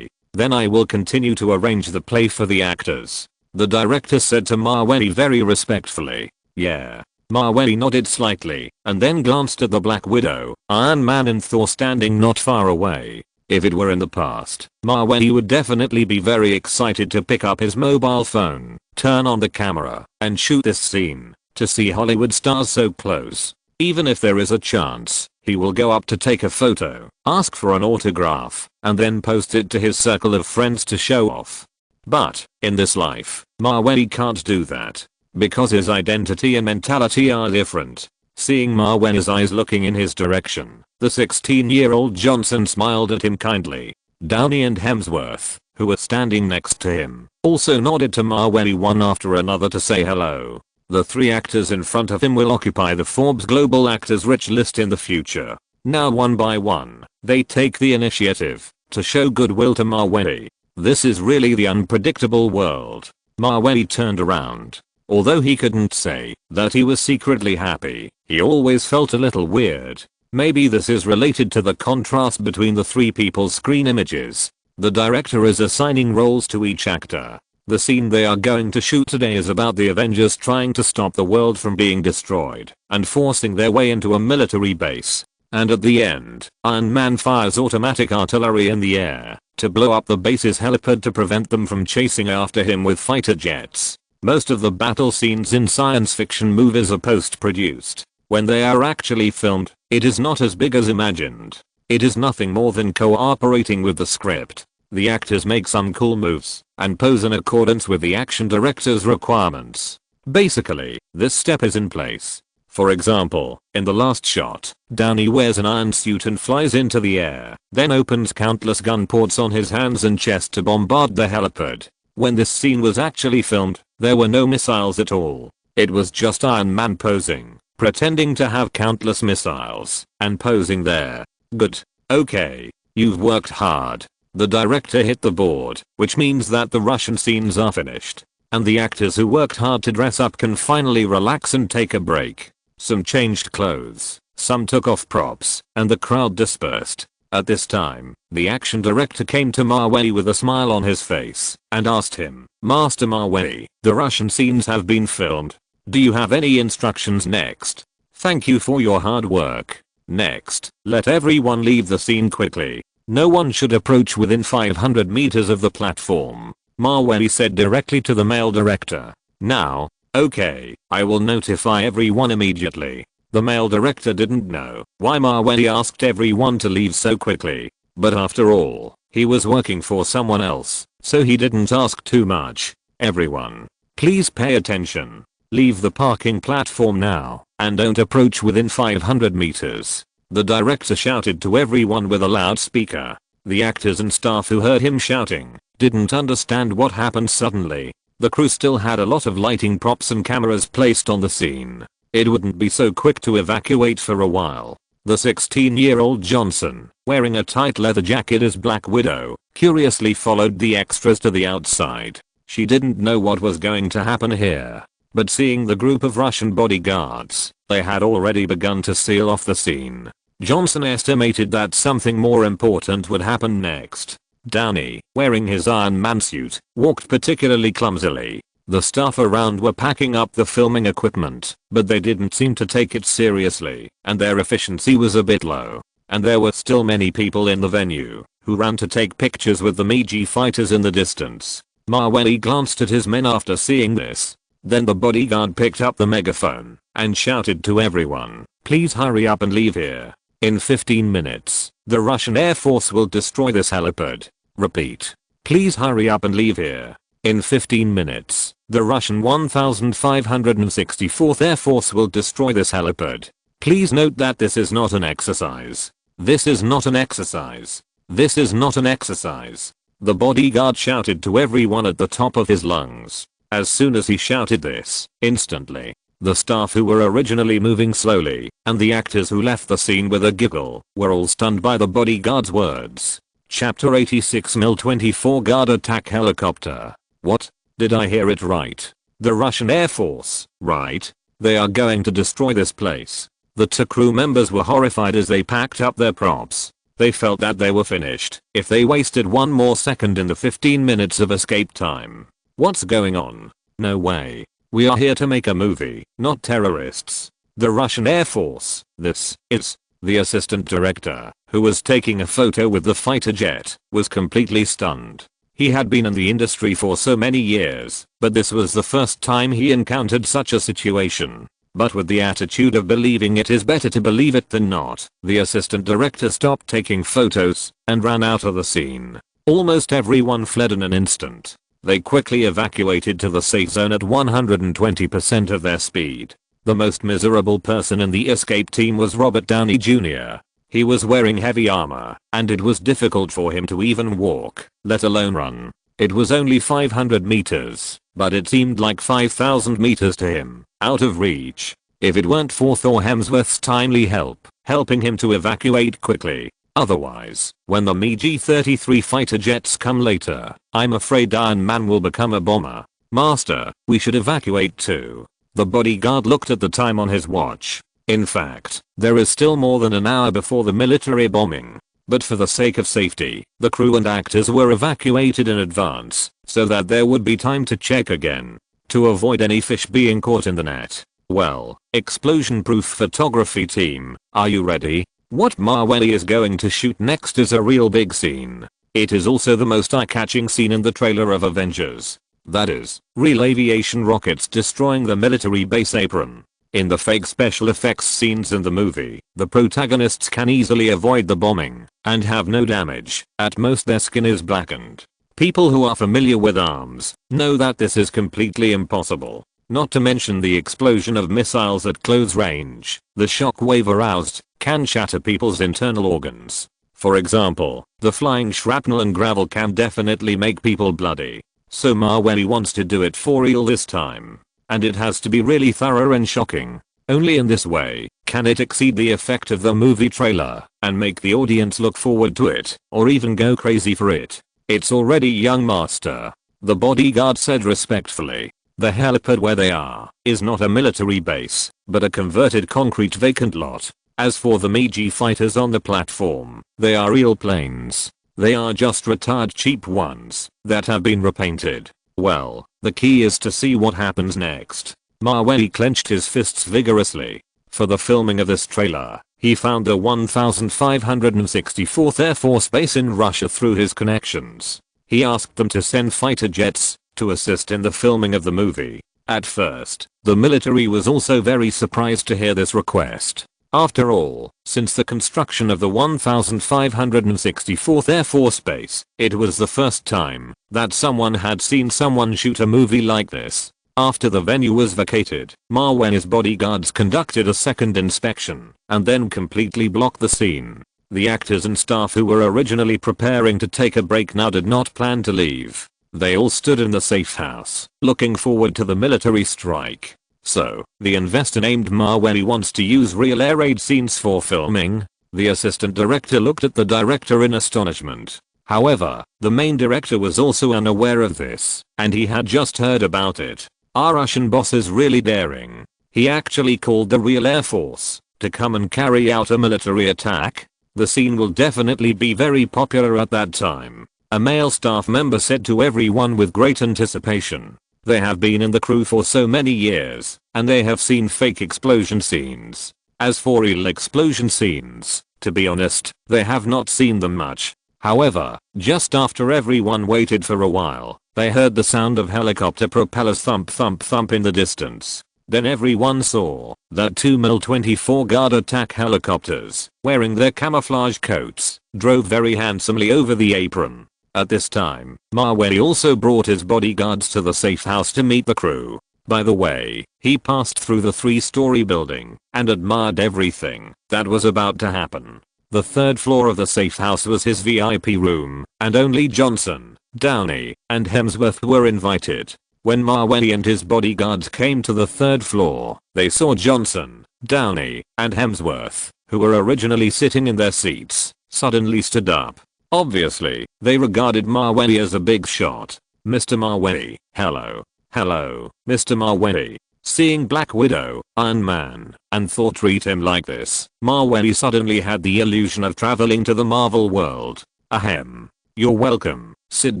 then I will continue to arrange the play for the actors," the director said to Mawei very respectfully. "Yeah, Maweli nodded slightly and then glanced at the Black Widow, Iron Man and Thor standing not far away. If it were in the past, Maweli would definitely be very excited to pick up his mobile phone, turn on the camera, and shoot this scene. To see Hollywood stars so close. Even if there is a chance, he will go up to take a photo, ask for an autograph, and then post it to his circle of friends to show off. But, in this life, Maweli can't do that. Because his identity and mentality are different. Seeing Maweli's eyes looking in his direction, the 16-year-old Johnson smiled at him kindly. Downey and Hemsworth, who were standing next to him, also nodded to Maweli one after another to say hello. The 3 actors in front of him will occupy the Forbes Global Actors Rich list in the future. Now one by one, they take the initiative to show goodwill to Maweli. This is really the unpredictable world. Maweli turned around. Although he couldn't say that he was secretly happy, he always felt a little weird. Maybe this is related to the contrast between the 3 people's screen images. The director is assigning roles to each actor. The scene they are going to shoot today is about the Avengers trying to stop the world from being destroyed and forcing their way into a military base. And at the end, Iron Man fires automatic artillery in the air to blow up the base's helipad to prevent them from chasing after him with fighter jets. Most of the battle scenes in science fiction movies are post-produced. When they are actually filmed, it is not as big as imagined. It is nothing more than cooperating with the script. The actors make some cool moves and pose in accordance with the action director's requirements. Basically, this step is in place. For example, in the last shot, Downey wears an iron suit and flies into the air, then opens countless gun ports on his hands and chest to bombard the helipad. When this scene was actually filmed, there were no missiles at all. It was just Iron Man posing, pretending to have countless missiles, and posing there. Good. Okay. You've worked hard. The director hit the board, which means that the Russian scenes are finished. And the actors who worked hard to dress up can finally relax and take a break. Some changed clothes, some took off props, and the crowd dispersed. At this time, the action director came to Maweli with a smile on his face and asked him, "Master Maweli, the Russian scenes have been filmed. Do you have any instructions next? Thank you for your hard work. Next, let everyone leave the scene quickly. No one should approach within 500 meters of the platform," Maweli said directly to the male director. "Now, okay, I will notify everyone immediately." The male director didn't know why Maweli asked everyone to leave so quickly. But after all, he was working for someone else, so he didn't ask too much. "Everyone, please pay attention. Leave the parking platform now, and don't approach within 500 meters. The director shouted to everyone with a loudspeaker. The actors and staff who heard him shouting didn't understand what happened suddenly. The crew still had a lot of lighting props and cameras placed on the scene. It wouldn't be so quick to evacuate for a while. The 16-year-old Johnson, wearing a tight leather jacket as Black Widow, curiously followed the extras to the outside. She didn't know what was going to happen here. But seeing the group of Russian bodyguards, they had already begun to seal off the scene. Johnson estimated that something more important would happen next. Downey, wearing his Iron Man suit, walked particularly clumsily. The staff around were packing up the filming equipment, but they didn't seem to take it seriously, and their efficiency was a bit low. And there were still many people in the venue, who ran to take pictures with the Mavey fighters in the distance. Maweli glanced at his men after seeing this. Then the bodyguard picked up the megaphone and shouted to everyone, "Please hurry up and leave here. In 15 minutes, the Russian Air Force will destroy this helipad. Repeat. Please hurry up and leave here. In 15 minutes, the Russian 1564th Air Force will destroy this helipad. Please note that this is not an exercise. This is not an exercise. This is not an exercise." The bodyguard shouted to everyone at the top of his lungs. As soon as he shouted this, instantly, the staff who were originally moving slowly, and the actors who left the scene with a giggle, were all stunned by the bodyguard's words. Chapter 86 Mil-24 Guard Attack Helicopter. What? Did I hear it right? The Russian Air Force, right? They are going to destroy this place. The two crew members were horrified as they packed up their props. They felt that they were finished if they wasted one more second in the 15 minutes of escape time. What's going on? No way. We are here to make a movie, not terrorists. The Russian Air Force, this is. The assistant director, who was taking a photo with the fighter jet, was completely stunned. He had been in the industry for so many years, but this was the first time he encountered such a situation. But with the attitude of believing it is better to believe it than not, the assistant director stopped taking photos and ran out of the scene. Almost everyone fled in an instant. They quickly evacuated to the safe zone at 120% of their speed. The most miserable person in the escape team was Robert Downey Jr. He was wearing heavy armor, and it was difficult for him to even walk, let alone run. It was only 500 meters, but it seemed like 5,000 meters to him, out of reach. If it weren't for Thor Hemsworth's timely help, helping him to evacuate quickly. Otherwise, when the MiG-33 fighter jets come later, I'm afraid Iron Man will become a bomber. Master, we should evacuate too. The bodyguard looked at the time on his watch. In fact, there is still more than an hour before the military bombing. But for the sake of safety, the crew and actors were evacuated in advance, so that there would be time to check again. To avoid any fish being caught in the net. Well, explosion-proof photography team, are you ready? What Maweli is going to shoot next is a real big scene. It is also the most eye-catching scene in the trailer of Avengers. That is, real aviation rockets destroying the military base apron. In the fake special effects scenes in the movie, the protagonists can easily avoid the bombing and have no damage. At most their skin is blackened. People who are familiar with arms know that this is completely impossible. Not to mention the explosion of missiles at close range. The shock wave aroused can shatter people's internal organs. For example, the flying shrapnel and gravel can definitely make people bloody. So Maweli wants to do it for real this time. And it has to be really thorough and shocking. Only in this way can it exceed the effect of the movie trailer and make the audience look forward to it or even go crazy for it. It's already young master. The bodyguard said respectfully. The helipad where they are is not a military base, but a converted concrete vacant lot. As for the MiG fighters on the platform, they are real planes. They are just retired cheap ones that have been repainted. Well, the key is to see what happens next. Maweli clenched his fists vigorously. For the filming of this trailer, he found the 1564th Air Force Base in Russia through his connections. He asked them to send fighter jets to assist in the filming of the movie. At first, the military was also very surprised to hear this request. After all, since the construction of the 1564th Air Force Base, it was the first time that someone had seen someone shoot a movie like this. After the venue was vacated, Maweli's bodyguards conducted a second inspection and then completely blocked the scene. The actors and staff who were originally preparing to take a break now did not plan to leave. They all stood in the safe house, looking forward to the military strike. So, the investor named Maweli wants to use real air raid scenes for filming? The assistant director looked at the director in astonishment. However, the main director was also unaware of this, and he had just heard about it. Our Russian boss is really daring. He actually called the real Air Force to come and carry out a military attack. The scene will definitely be very popular at that time. A male staff member said to everyone with great anticipation. They have been in the crew for so many years, and they have seen fake explosion scenes. As for real explosion scenes, to be honest, they have not seen them much. However, just after everyone waited for a while, they heard the sound of helicopter propellers thump thump thump in the distance. Then everyone saw that two MiL-24 guard attack helicopters, wearing their camouflage coats, drove very handsomely over the apron. At this time, Maweli also brought his bodyguards to the safe house to meet the crew. By the way, he passed through the 3-story building and admired everything that was about to happen. The third floor of the safe house was his VIP room, and only Johnson, Downey, and Hemsworth were invited. When Maweli and his bodyguards came to the third floor, they saw Johnson, Downey, and Hemsworth, who were originally sitting in their seats, suddenly stood up. Obviously, they regarded Maweli as a big shot. Mr. Maweli, hello. Hello, Mr. Maweli. Seeing Black Widow, Iron Man, and Thor treat him like this, Maweli suddenly had the illusion of traveling to the Marvel world. Ahem. You're welcome, sit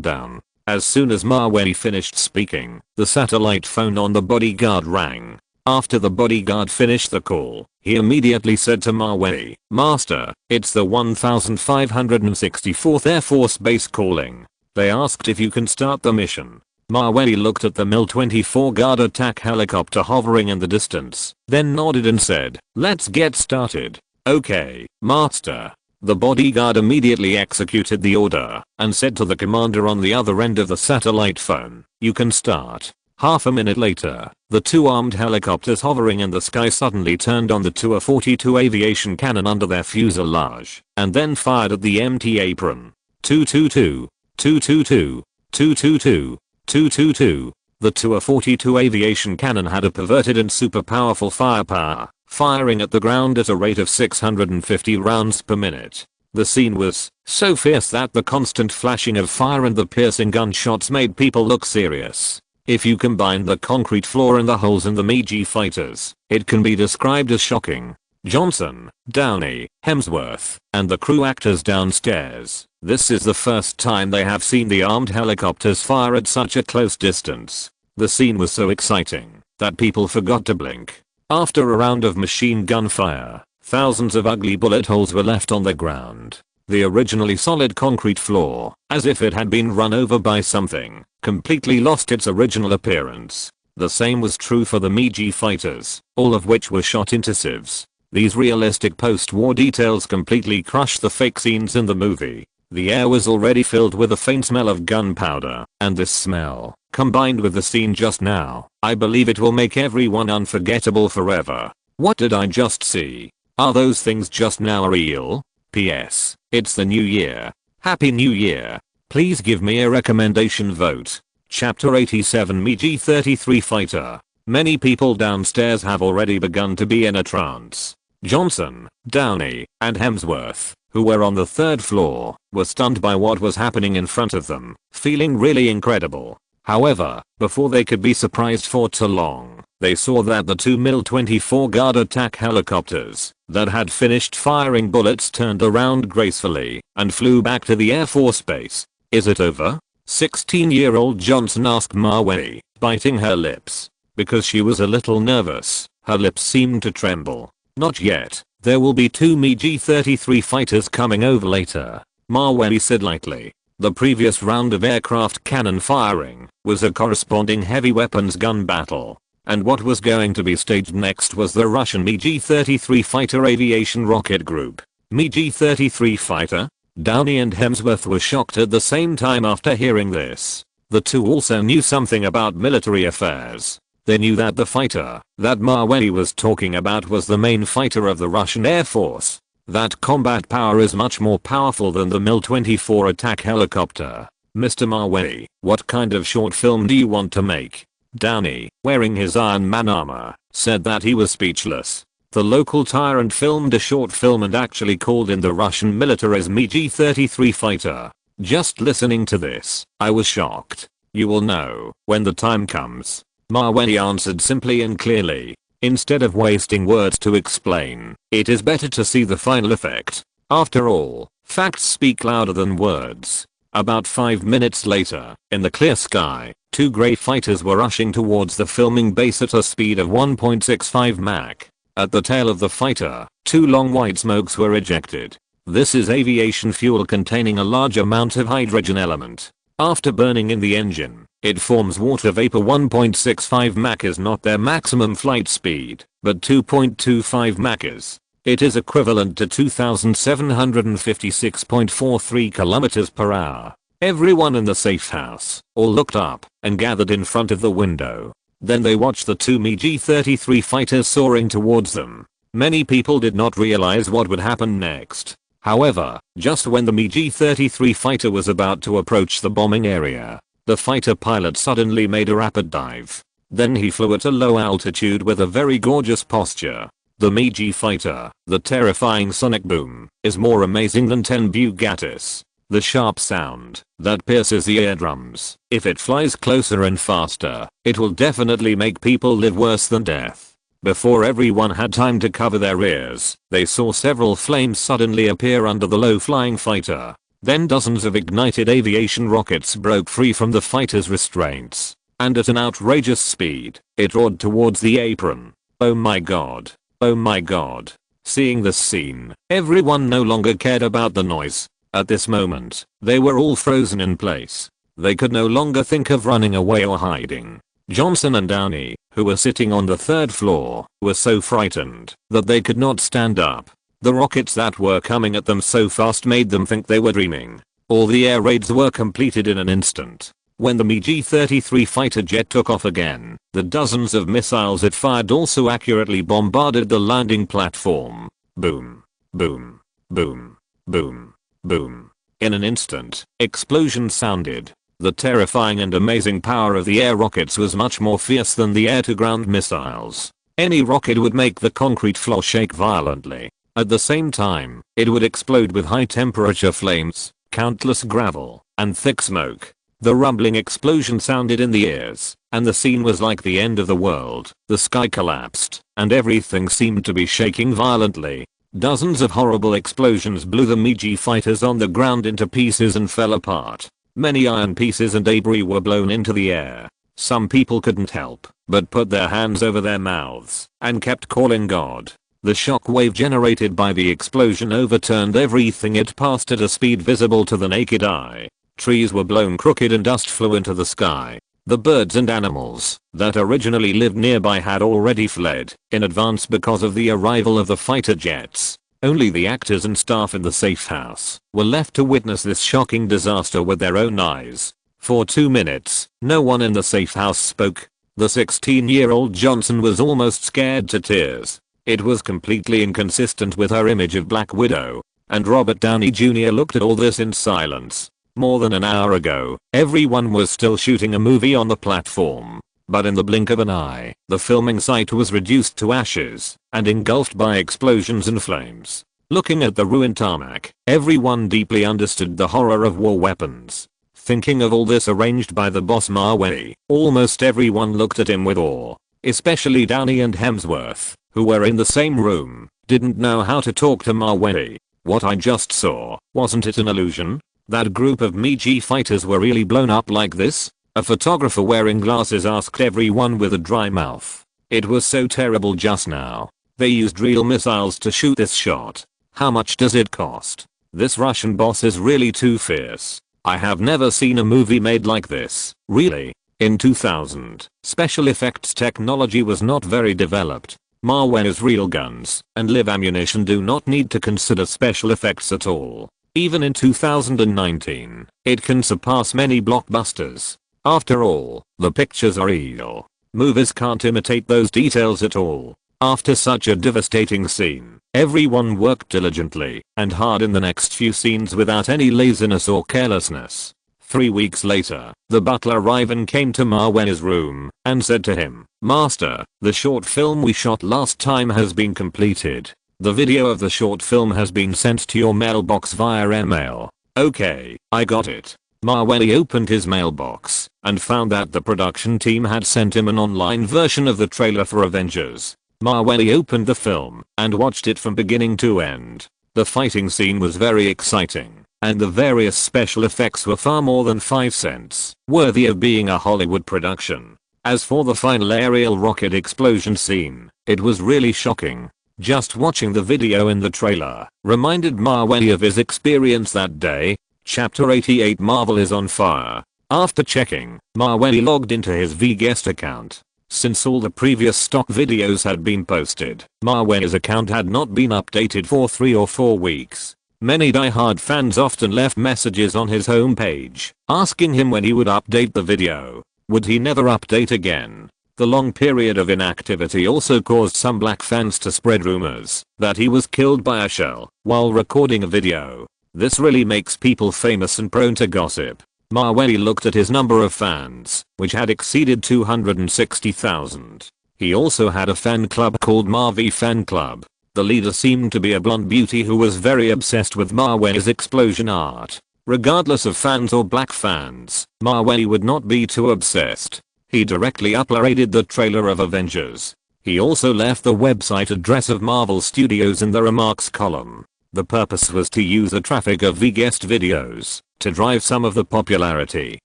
down. As soon as Mawei finished speaking, the satellite phone on the bodyguard rang. After the bodyguard finished the call, he immediately said to Mawei, "Master, it's the 1564th Air Force Base calling. They asked if you can start the mission." Mawei looked at the MiL-24 guard attack helicopter hovering in the distance, then nodded and said, "Let's get started." "Okay, Master." The bodyguard immediately executed the order and said to the commander on the other end of the satellite phone, "You can start." Half a minute later, the two armed helicopters hovering in the sky suddenly turned on the Tu-42 aviation cannon under their fuselage and then fired at the empty apron. 222, 222, 222, 222. The Tu-42 aviation cannon had a perverted and super powerful firepower, firing at the ground at a rate of 650 rounds per minute. The scene was so fierce that the constant flashing of fire and the piercing gunshots made people look serious. If you combine the concrete floor and the holes in the MiG fighters, it can be described as shocking. Johnson, Downey, Hemsworth, and the crew actors downstairs, this is the first time they have seen the armed helicopters fire at such a close distance. The scene was so exciting that people forgot to blink. After a round of machine gun fire, thousands of ugly bullet holes were left on the ground. The originally solid concrete floor, as if it had been run over by something, completely lost its original appearance. The same was true for the MiG fighters, all of which were shot into sieves. These realistic post-war details completely crushed the fake scenes in the movie. The air was already filled with a faint smell of gunpowder, and this smell, combined with the scene just now, I believe it will make everyone unforgettable forever. What did I just see? Are those things just now real? P.S. It's the new year. Happy New Year. Please give me a recommendation vote. Chapter 87 MiG-33 Fighter. Many people downstairs have already begun to be in a trance. Johnson, Downey, and Hemsworth, who were on the third floor, were stunned by what was happening in front of them, feeling really incredible. However, before they could be surprised for too long, they saw that the two MiL-24 guard attack helicopters that had finished firing bullets turned around gracefully and flew back to the Air Force Base. "Is it over?" 16-year-old Johnson asked Mawei, biting her lips. Because she was a little nervous, her lips seemed to tremble. "Not yet. There will be two MiG-33 fighters coming over later," Mawei said lightly. The previous round of aircraft cannon firing was a corresponding heavy weapons gun battle. And what was going to be staged next was the Russian MiG-33 fighter aviation rocket group. MiG-33 fighter? Downey and Hemsworth were shocked at the same time after hearing this. The two also knew something about military affairs. They knew that the fighter that Mawei was talking about was the main fighter of the Russian Air Force. That combat power is much more powerful than the MiL-24 attack helicopter. "Mr. Mawei, what kind of short film do you want to make?" Downey, wearing his Iron Man armor, said that he was speechless. The local tyrant filmed a short film and actually called in the Russian military's MiG-33 fighter. Just listening to this, I was shocked. "You will know when the time comes," Mawei answered simply and clearly. Instead of wasting words to explain, it is better to see the final effect. After all, facts speak louder than words. About 5 minutes later, in the clear sky, two grey fighters were rushing towards the filming base at a speed of 1.65 Mach. At the tail of the fighter, two long white smokes were ejected. This is aviation fuel containing a large amount of hydrogen element. After burning in the engine, it forms water vapor. 1.65 Mach is not their maximum flight speed, but 2.25 Mach is. It is equivalent to 2,756.43 km per hour. Everyone in the safe house all looked up and gathered in front of the window. Then they watched the two MiG-33 fighters soaring towards them. Many people did not realize what would happen next. However, just when the MiG-33 fighter was about to approach the bombing area, the fighter pilot suddenly made a rapid dive. Then he flew at a low altitude with a very gorgeous posture. The MiG fighter, the terrifying sonic boom, is more amazing than 10 Bugattis. The sharp sound that pierces the eardrums. If it flies closer and faster, it will definitely make people live worse than death. Before everyone had time to cover their ears, they saw several flames suddenly appear under the low-flying fighter. Then dozens of ignited aviation rockets broke free from the fighter's restraints, and at an outrageous speed, it roared towards the apron. Oh my god. Oh my god. Seeing this scene, everyone no longer cared about the noise. At this moment, they were all frozen in place. They could no longer think of running away or hiding. Johnson and Downey, who were sitting on the third floor, were so frightened that they could not stand up. The rockets that were coming at them so fast made them think they were dreaming. All the air raids were completed in an instant. When the MiG-33 fighter jet took off again, the dozens of missiles it fired also accurately bombarded the landing platform. Boom. Boom. Boom. Boom. Boom. In an instant, explosions sounded. The terrifying and amazing power of the air rockets was much more fierce than the air-to-ground missiles. Any rocket would make the concrete floor shake violently. At the same time, it would explode with high-temperature flames, countless gravel, and thick smoke. The rumbling explosion sounded in the ears, and the scene was like the end of the world. The sky collapsed, and everything seemed to be shaking violently. Dozens of horrible explosions blew the MiG fighters on the ground into pieces and fell apart. Many iron pieces and debris were blown into the air. Some people couldn't help but put their hands over their mouths and kept calling God. The shock wave generated by the explosion overturned everything it passed at a speed visible to the naked eye. Trees were blown crooked and dust flew into the sky. The birds and animals that originally lived nearby had already fled in advance because of the arrival of the fighter jets. Only the actors and staff in the safe house were left to witness this shocking disaster with their own eyes. For 2 minutes, no one in the safe house spoke. The 16-year-old Johnson was almost scared to tears. It was completely inconsistent with her image of Black Widow. And Robert Downey Jr. looked at all this in silence. More than an hour ago, everyone was still shooting a movie on the platform. But in the blink of an eye, the filming site was reduced to ashes and engulfed by explosions and flames. Looking at the ruined tarmac, everyone deeply understood the horror of war weapons. Thinking of all this arranged by the boss Maweli, almost everyone looked at him with awe. Especially Downey and Hemsworth, who were in the same room, didn't know how to talk to Maweli. What I just saw, wasn't it an illusion? That group of MiG fighters were really blown up like this? A photographer wearing glasses asked everyone with a dry mouth. It was so terrible just now. They used real missiles to shoot this shot. How much does it cost? This Russian boss is really too fierce. I have never seen a movie made like this. Really? In 2000, special effects technology was not very developed. Maweli's real guns and live ammunition do not need to consider special effects at all. Even in 2019, it can surpass many blockbusters. After all, the pictures are real. Movies can't imitate those details at all. After such a devastating scene, everyone worked diligently and hard in the next few scenes without any laziness or carelessness. 3 weeks later, the butler Ivan came to Maweli's room and said to him, "Master, the short film we shot last time has been completed. The video of the short film has been sent to your mailbox via email." "Okay, I got it." Maweli opened his mailbox and found that the production team had sent him an online version of the trailer for Avengers. Maweli opened the film and watched it from beginning to end. The fighting scene was very exciting, and the various special effects were far more than 5 cents, worthy of being a Hollywood production. As for the final aerial rocket explosion scene, it was really shocking. Just watching the video in the trailer reminded Maweli of his experience that day. Chapter 88 Marvel is on fire. After checking, Maweli logged into his VGuest account. Since all the previous stock videos had been posted, Maweli's account had not been updated for 3 or 4 weeks. Many die-hard fans often left messages on his homepage, asking him when he would update the video. Would he never update again? The long period of inactivity also caused some black fans to spread rumors that he was killed by a shell while recording a video. This really makes people famous and prone to gossip. Maweli looked at his number of fans, which had exceeded 260,000. He also had a fan club called Mavey Fan Club. The leader seemed to be a blonde beauty who was very obsessed with Maweli's explosion art. Regardless of fans or black fans, Maweli would not be too obsessed. He directly uploaded the trailer of Avengers. He also left the website address of Marvel Studios in the remarks column. The purpose was to use the traffic of V-guest videos to drive some of the popularity.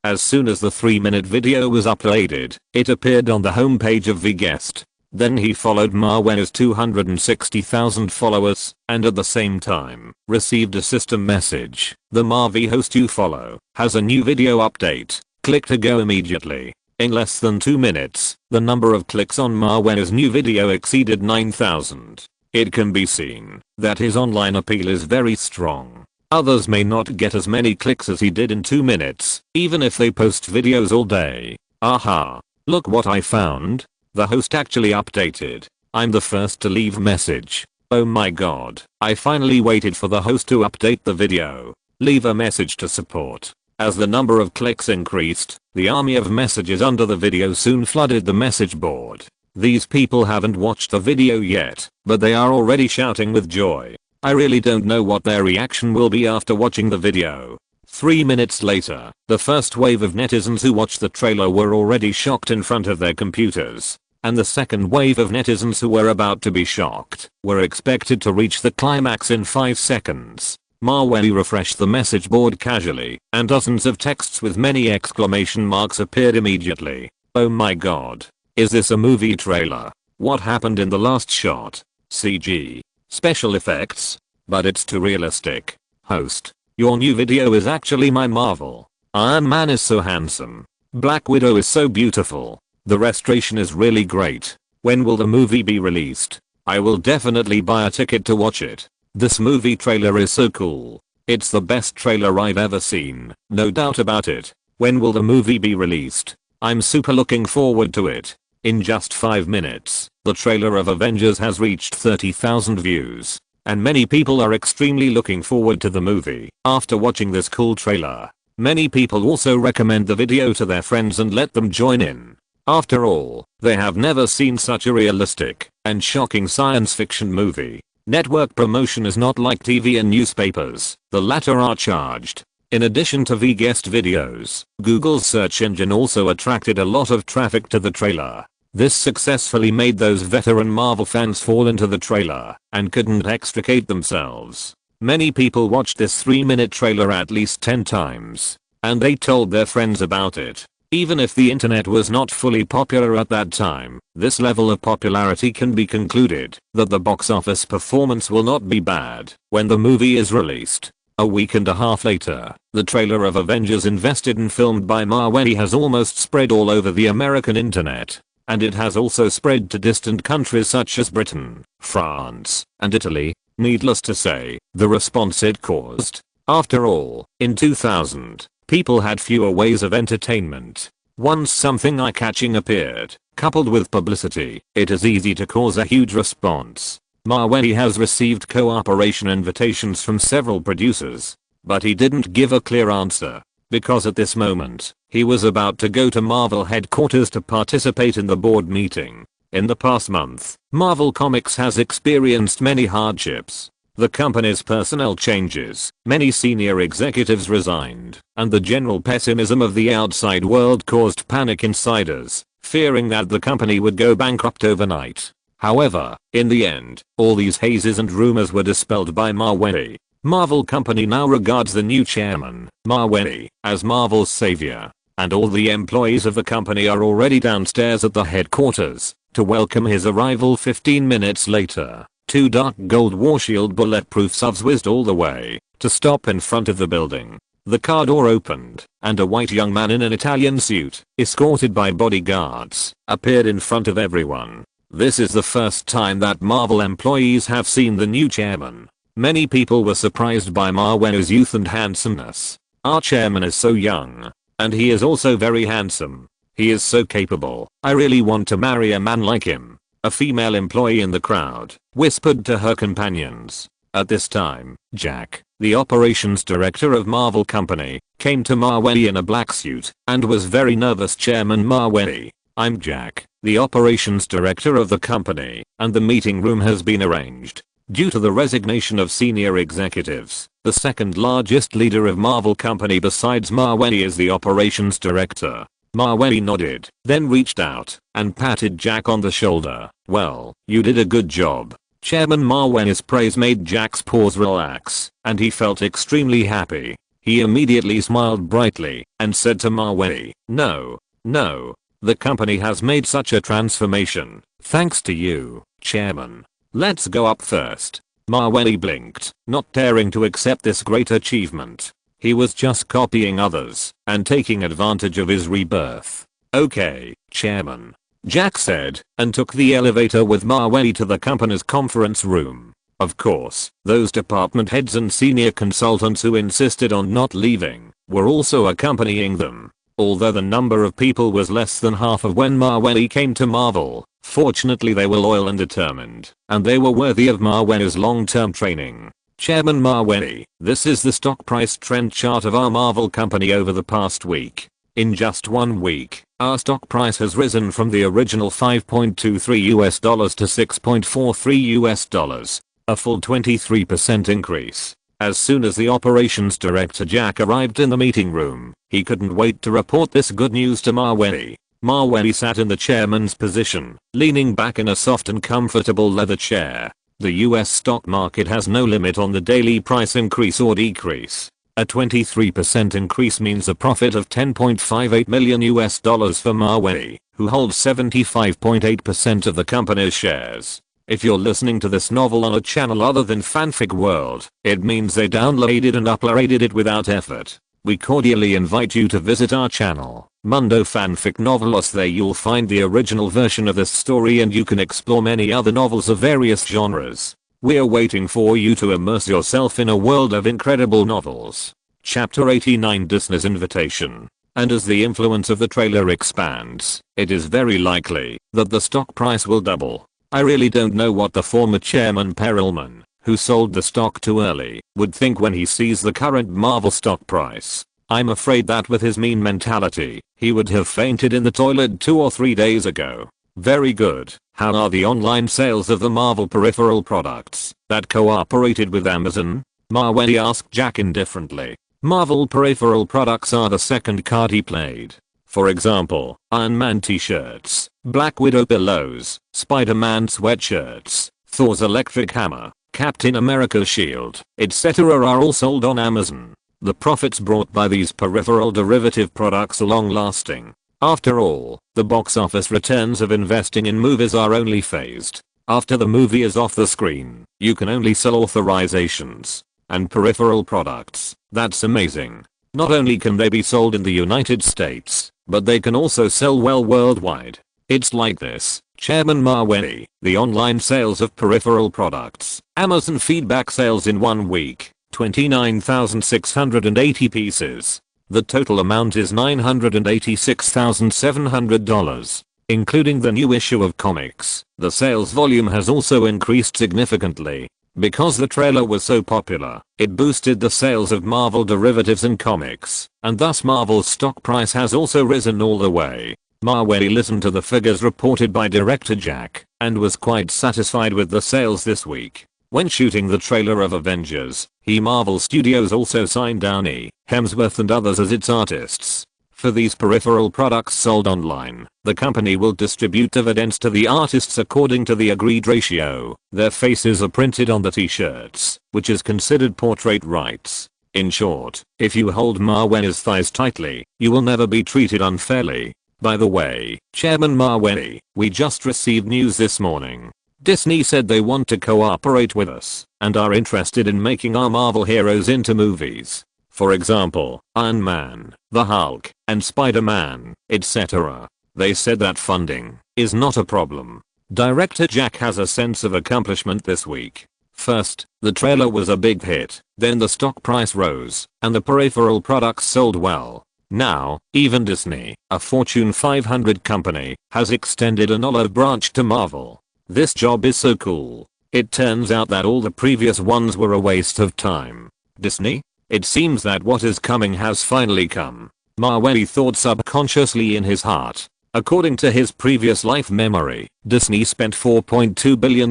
As soon as the 3-minute video was uploaded, it appeared on the homepage of V-guest. Then he followed Maweni's 260,000 followers, and at the same time, received a system message. The Mavey host you follow has a new video update. Click to go immediately. In less than 2 minutes, the number of clicks on Maweni's new video exceeded 9,000. It can be seen that his online appeal is very strong. Others may not get as many clicks as he did in 2 minutes, even if they post videos all day. Aha! Look what I found. The host actually updated. I'm the first to leave message. Oh my god. I finally waited for the host to update the video. Leave a message to support. As the number of clicks increased, the army of messages under the video soon flooded the message board. These people haven't watched the video yet, but they are already shouting with joy. I really don't know what their reaction will be after watching the video. 3 minutes later, the first wave of netizens who watched the trailer were already shocked in front of their computers. And the second wave of netizens who were about to be shocked were expected to reach the climax in 5 seconds. Mawey refreshed the message board casually, and dozens of texts with many exclamation marks appeared immediately. Oh my god. Is this a movie trailer? What happened in the last shot? CG. Special effects? But it's too realistic. Host. Your new video is actually my marvel. Iron Man is so handsome. Black Widow is so beautiful. The restoration is really great. When will the movie be released? I will definitely buy a ticket to watch it. This movie trailer is so cool. It's the best trailer I've ever seen. No doubt about it. When will the movie be released? I'm super looking forward to it. In just 5 minutes, the trailer of Avengers has reached 30,000 views. And many people are extremely looking forward to the movie. After watching this cool trailer, many people also recommend the video to their friends and let them join in. After all, they have never seen such a realistic and shocking science fiction movie. Network promotion is not like TV and newspapers. The latter are charged. In addition to V-guest videos, Google's search engine also attracted a lot of traffic to the trailer. This successfully made those veteran Marvel fans fall into the trailer and couldn't extricate themselves. Many people watched this 3-minute trailer at least 10 times, and they told their friends about it. Even if the internet was not fully popular at that time, this level of popularity can be concluded that the box office performance will not be bad when the movie is released. A week and a half later, the trailer of Avengers invested and filmed by Mawey has almost spread all over the American internet. And it has also spread to distant countries such as Britain, France, and Italy. Needless to say, the response it caused. After all, in 2000, people had fewer ways of entertainment. Once something eye-catching appeared, coupled with publicity, it is easy to cause a huge response. Mawey has received cooperation invitations from several producers, but he didn't give a clear answer, because at this moment, he was about to go to Marvel headquarters to participate in the board meeting. In the past month, Marvel Comics has experienced many hardships. The company's personnel changes, many senior executives resigned, and the general pessimism of the outside world caused panic insiders, fearing that the company would go bankrupt overnight. However, in the end, all these hazes and rumors were dispelled by Mawey. Marvel Company now regards the new chairman, Mawey, as Marvel's savior, and all the employees of the company are already downstairs at the headquarters to welcome his arrival. 15 minutes later, 2 dark gold warshield bulletproof SUVs whizzed all the way to stop in front of the building. The car door opened, and a white young man in an Italian suit, escorted by bodyguards, appeared in front of everyone. This is the first time that Marvel employees have seen the new chairman. Many people were surprised by Mawey's youth and handsomeness. Our chairman is so young. And he is also very handsome. He is so capable. I really want to marry a man like him. A female employee in the crowd whispered to her companions. At this time, Jack, the operations director of Marvel Company, came to Mawey in a black suit and was very nervous. Chairman Mawey, I'm Jack, the operations director of the company, and the meeting room has been arranged. Due to the resignation of senior executives, the second largest leader of Marvel Company besides Mawey is the operations director. Mawey nodded, then reached out and patted Jack on the shoulder. Well, you did a good job. Chairman Mawey's praise made Jack's paws relax, and he felt extremely happy. He immediately smiled brightly and said to Mawey, "No, no. The company has made such a transformation, thanks to you, Chairman. Let's go up first." Mawey blinked, not daring to accept this great achievement. He was just copying others and taking advantage of his rebirth. "Okay, Chairman," Jack said, and took the elevator with Mawey to the company's conference room. Of course, those department heads and senior consultants who insisted on not leaving were also accompanying them. Although the number of people was less than half of when Mawey came to Marvel, fortunately they were loyal and determined, and they were worthy of Mawey's long-term training. "Chairman Mawey, this is the stock price trend chart of our Marvel company over the past week. In just 1 week, our stock price has risen from the original $5.23 to $6.43, a full 23% increase. As soon as the operations director Jack arrived in the meeting room, he couldn't wait to report this good news to Mawey. Mawey sat in the chairman's position, leaning back in a soft and comfortable leather chair. The US stock market has no limit on the daily price increase or decrease. A 23% increase means a profit of $10.58 million for Mawey, who holds 75.8% of the company's shares. If you're listening to this novel on a channel other than Fanfic World, it means they downloaded and uploaded it without effort. We cordially invite you to visit our channel, Mundo Fanfic Novelos. There you'll find the original version of this story and you can explore many other novels of various genres. We're waiting for you to immerse yourself in a world of incredible novels. Chapter 89, Disney's Invitation. And as the influence of the trailer expands, it is very likely that the stock price will double. I really don't know what the former chairman Perelman, who sold the stock too early, would think when he sees the current Marvel stock price. I'm afraid that with his mean mentality, he would have fainted in the toilet 2 or 3 days ago. Very good. How are the online sales of the Marvel peripheral products that cooperated with Amazon? Mawey asked Jack indifferently. Marvel peripheral products are the second card he played. For example, Iron Man t-shirts, Black Widow pillows, Spider-Man sweatshirts, Thor's electric hammer, Captain America's shield, etc. are all sold on Amazon. The profits brought by these peripheral derivative products are long-lasting. After all, the box office returns of investing in movies are only phased. After the movie is off the screen, you can only sell authorizations and peripheral products. That's amazing. Not only can they be sold in the United States, but they can also sell well worldwide. It's like this, Chairman Mawey, the online sales of peripheral products. Amazon feedback sales in 1 week, 29,680 pieces. The total amount is $986,700. Including the new issue of comics, the sales volume has also increased significantly. Because the trailer was so popular, it boosted the sales of Marvel derivatives and comics, and thus Marvel's stock price has also risen all the way. Mawey listened to the figures reported by director Jack, and was quite satisfied with the sales this week. When shooting the trailer of Avengers, Marvel Studios also signed Downey, Hemsworth and others as its artists. For these peripheral products sold online, the company will distribute dividends to the artists according to the agreed ratio. Their faces are printed on the t-shirts, which is considered portrait rights. In short, if you hold Mawey's thighs tightly, you will never be treated unfairly. By the way, Chairman Mawey, we just received news this morning. Disney said they want to cooperate with us and are interested in making our Marvel heroes into movies. For example, Iron Man, the Hulk, and Spider-Man, etc. They said that funding is not a problem. Director Jack has a sense of accomplishment this week. First, the trailer was a big hit, then the stock price rose, and the peripheral products sold well. Now, even Disney, a Fortune 500 company, has extended an olive branch to Marvel. This job is so cool. It turns out that all the previous ones were a waste of time. Disney? It seems that what is coming has finally come. Mawey thought subconsciously in his heart. According to his previous life memory, Disney spent $4.2 billion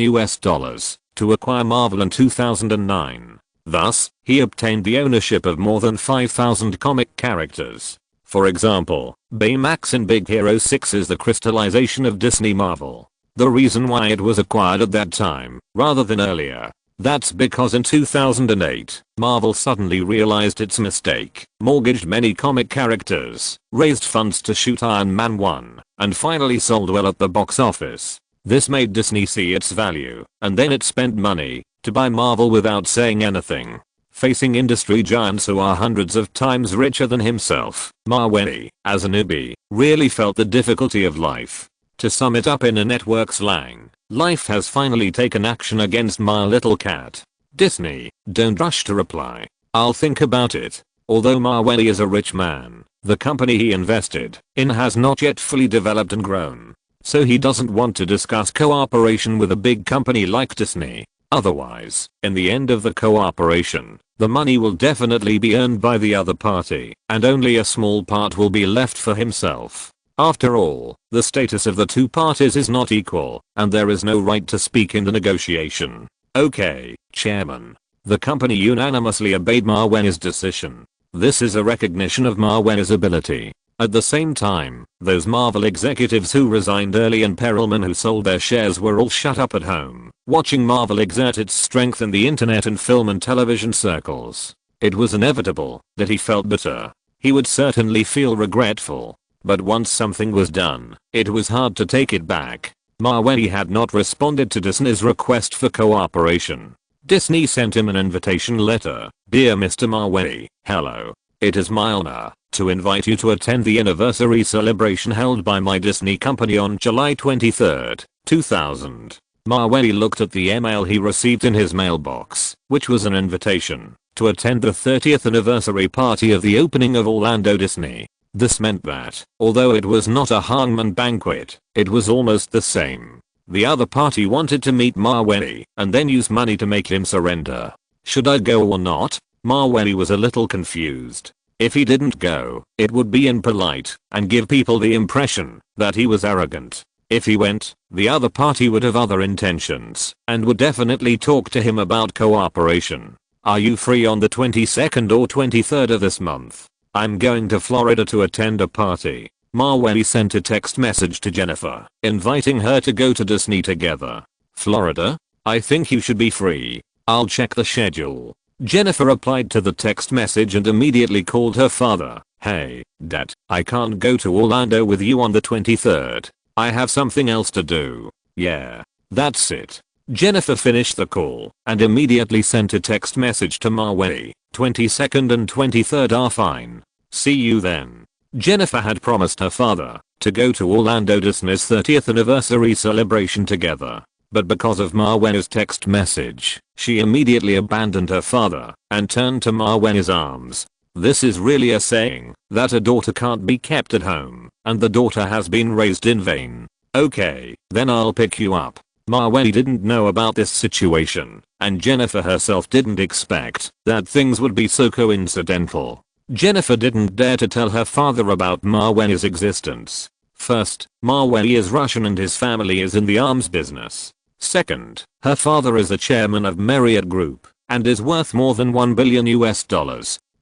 to acquire Marvel in 2009. Thus, he obtained the ownership of more than 5,000 comic characters. For example, Baymax in Big Hero 6 is the crystallization of Disney Marvel. The reason why it was acquired at that time, rather than earlier, that's because in 2008, Marvel suddenly realized its mistake, mortgaged many comic characters, raised funds to shoot Iron Man 1, and finally sold well at the box office. This made Disney see its value, and then it spent money to buy Marvel without saying anything. Facing industry giants who are hundreds of times richer than himself, Maweli, as a newbie, really felt the difficulty of life. To sum it up in a network slang, life has finally taken action against my little cat. Disney, don't rush to reply. I'll think about it. Although Maweli is a rich man, the company he invested in has not yet fully developed and grown. So he doesn't want to discuss cooperation with a big company like Disney. Otherwise, in the end of the cooperation, the money will definitely be earned by the other party, and only a small part will be left for himself. After all, the status of the two parties is not equal, and there is no right to speak in the negotiation. Okay, Chairman. The company unanimously obeyed Maweli's decision. This is a recognition of Maweli's ability. At the same time, those Marvel executives who resigned early and Perelman who sold their shares were all shut up at home, watching Marvel exert its strength in the internet and film and television circles. It was inevitable that he felt bitter. He would certainly feel regretful. But once something was done, it was hard to take it back. Maweli had not responded to Disney's request for cooperation. Disney sent him an invitation letter. Dear Mr. Maweli, hello. It is my honor to invite you to attend the anniversary celebration held by my Disney company on July 23, 2000. Maweli looked at the email he received in his mailbox, which was an invitation to attend the 30th anniversary party of the opening of Orlando Disney. This meant that, although it was not a hangman banquet, it was almost the same. The other party wanted to meet Maweli and then use money to make him surrender. Should I go or not? Maweli was a little confused. If he didn't go, it would be impolite and give people the impression that he was arrogant. If he went, the other party would have other intentions and would definitely talk to him about cooperation. Are you free on the 22nd or 23rd of this month? I'm going to Florida to attend a party. Maweli sent a text message to Jennifer, inviting her to go to Disney together. Florida? I think you should be free. I'll check the schedule. Jennifer replied to the text message and immediately called her father. Hey, Dad, I can't go to Orlando with you on the 23rd. I have something else to do. Yeah, that's it. Jennifer finished the call and immediately sent a text message to Maweli. 22nd and 23rd are fine. See you then. Jennifer had promised her father to go to Orlando Disney's 30th anniversary celebration together. But because of Maweli's text message, she immediately abandoned her father and turned to Maweli's arms. This is really a saying that a daughter can't be kept at home, and the daughter has been raised in vain. Okay, then I'll pick you up. Maweli didn't know about this situation, and Jennifer herself didn't expect that things would be so coincidental. Jennifer didn't dare to tell her father about Maweli's existence. First, Maweli is Russian and his family is in the arms business. Second, her father is the chairman of Marriott Group and is worth more than $1 billion US.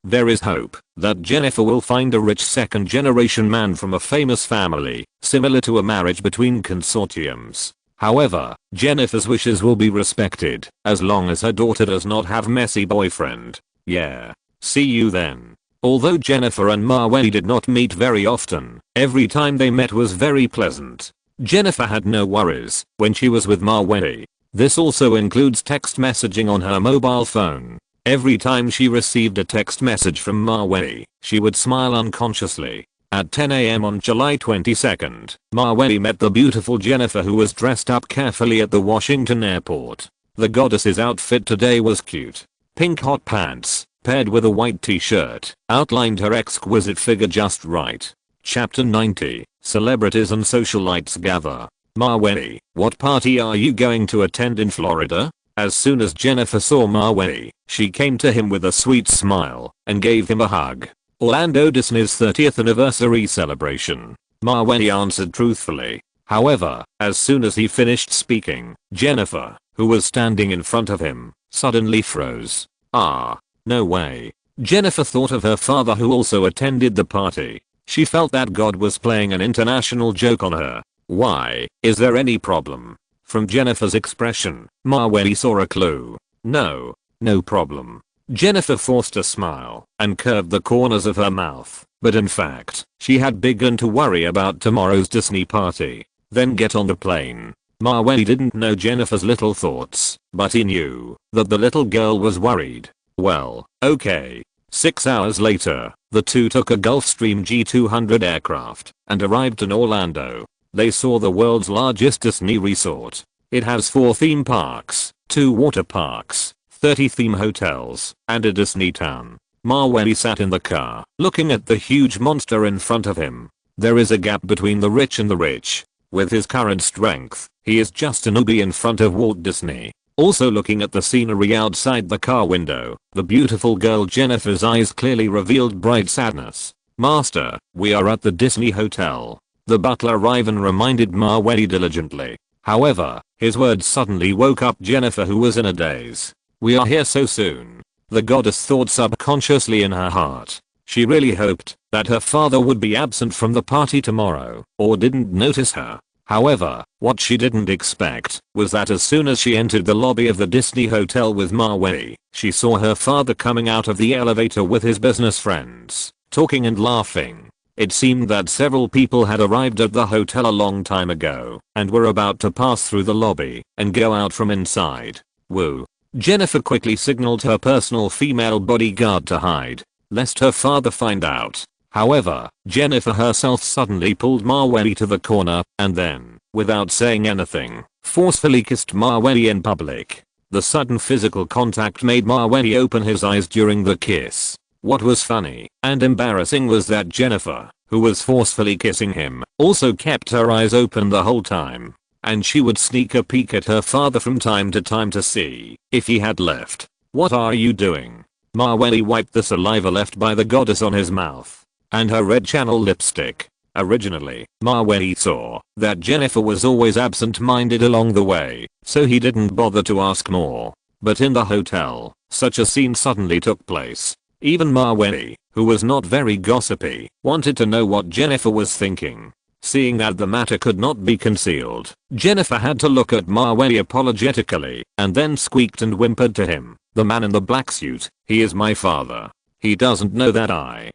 There is hope that Jennifer will find a rich second-generation man from a famous family, similar to a marriage between consortiums. However, Jennifer's wishes will be respected as long as her daughter does not have messy boyfriend. Yeah. See you then. Although Jennifer and Maweli did not meet very often, every time they met was very pleasant. Jennifer had no worries when she was with Maweli. This also includes text messaging on her mobile phone. Every time she received a text message from Maweli, she would smile unconsciously. At 10 AM on July 22nd, Maweli met the beautiful Jennifer, who was dressed up carefully at the Washington airport. The goddess's outfit today was cute. Pink hot pants, paired with a white t-shirt, outlined her exquisite figure just right. Chapter 90, Celebrities and Socialites Gather. Maweli, what party are you going to attend in Florida? As soon as Jennifer saw Maweli, she came to him with a sweet smile and gave him a hug. Orlando Disney's 30th anniversary celebration. Maweli answered truthfully. However, as soon as he finished speaking, Jennifer, who was standing in front of him, suddenly froze. Ah, no way. Jennifer thought of her father, who also attended the party. She felt that God was playing an international joke on her. Why, is there any problem? From Jennifer's expression, Maweli saw a clue. No. No problem. Jennifer forced a smile and curved the corners of her mouth, but in fact, she had begun to worry about tomorrow's Disney party. Then get on the plane. Maweli didn't know Jennifer's little thoughts, but he knew that the little girl was worried. Well, okay. 6 hours later, the two took a Gulfstream G200 aircraft and arrived in Orlando. They saw the world's largest Disney resort. It has 4 theme parks, 2 water parks, 30 theme hotels, and a Disney town. Maweli sat in the car, looking at the huge monster in front of him. There is a gap between the rich and the rich. With his current strength, he is just a newbie in front of Walt Disney. Also looking at the scenery outside the car window, the beautiful girl Jennifer's eyes clearly revealed bright sadness. Master, we are at the Disney Hotel. The butler Ivan reminded Maweli diligently. However, his words suddenly woke up Jennifer, who was in a daze. We are here so soon. The goddess thought subconsciously in her heart. She really hoped that her father would be absent from the party tomorrow, or didn't notice her. However, what she didn't expect was that as soon as she entered the lobby of the Disney Hotel with Maweli, she saw her father coming out of the elevator with his business friends, talking and laughing. It seemed that several people had arrived at the hotel a long time ago and were about to pass through the lobby and go out from inside. Woo. Jennifer quickly signaled her personal female bodyguard to hide, lest her father find out. However, Jennifer herself suddenly pulled Maweli to the corner and then, without saying anything, forcefully kissed Maweli in public. The sudden physical contact made Maweli open his eyes during the kiss. What was funny and embarrassing was that Jennifer, who was forcefully kissing him, also kept her eyes open the whole time. And she would sneak a peek at her father from time to time to see if he had left. What are you doing? Maweli wiped the saliva left by the goddess on his mouth and her red channel lipstick. Originally, Maweli saw that Jennifer was always absent-minded along the way, so he didn't bother to ask more. But in the hotel, such a scene suddenly took place. Even Maweli, who was not very gossipy, wanted to know what Jennifer was thinking. Seeing that the matter could not be concealed, Jennifer had to look at Maweli apologetically and then squeaked and whimpered to him, the man in the black suit, he is my father. He doesn't know that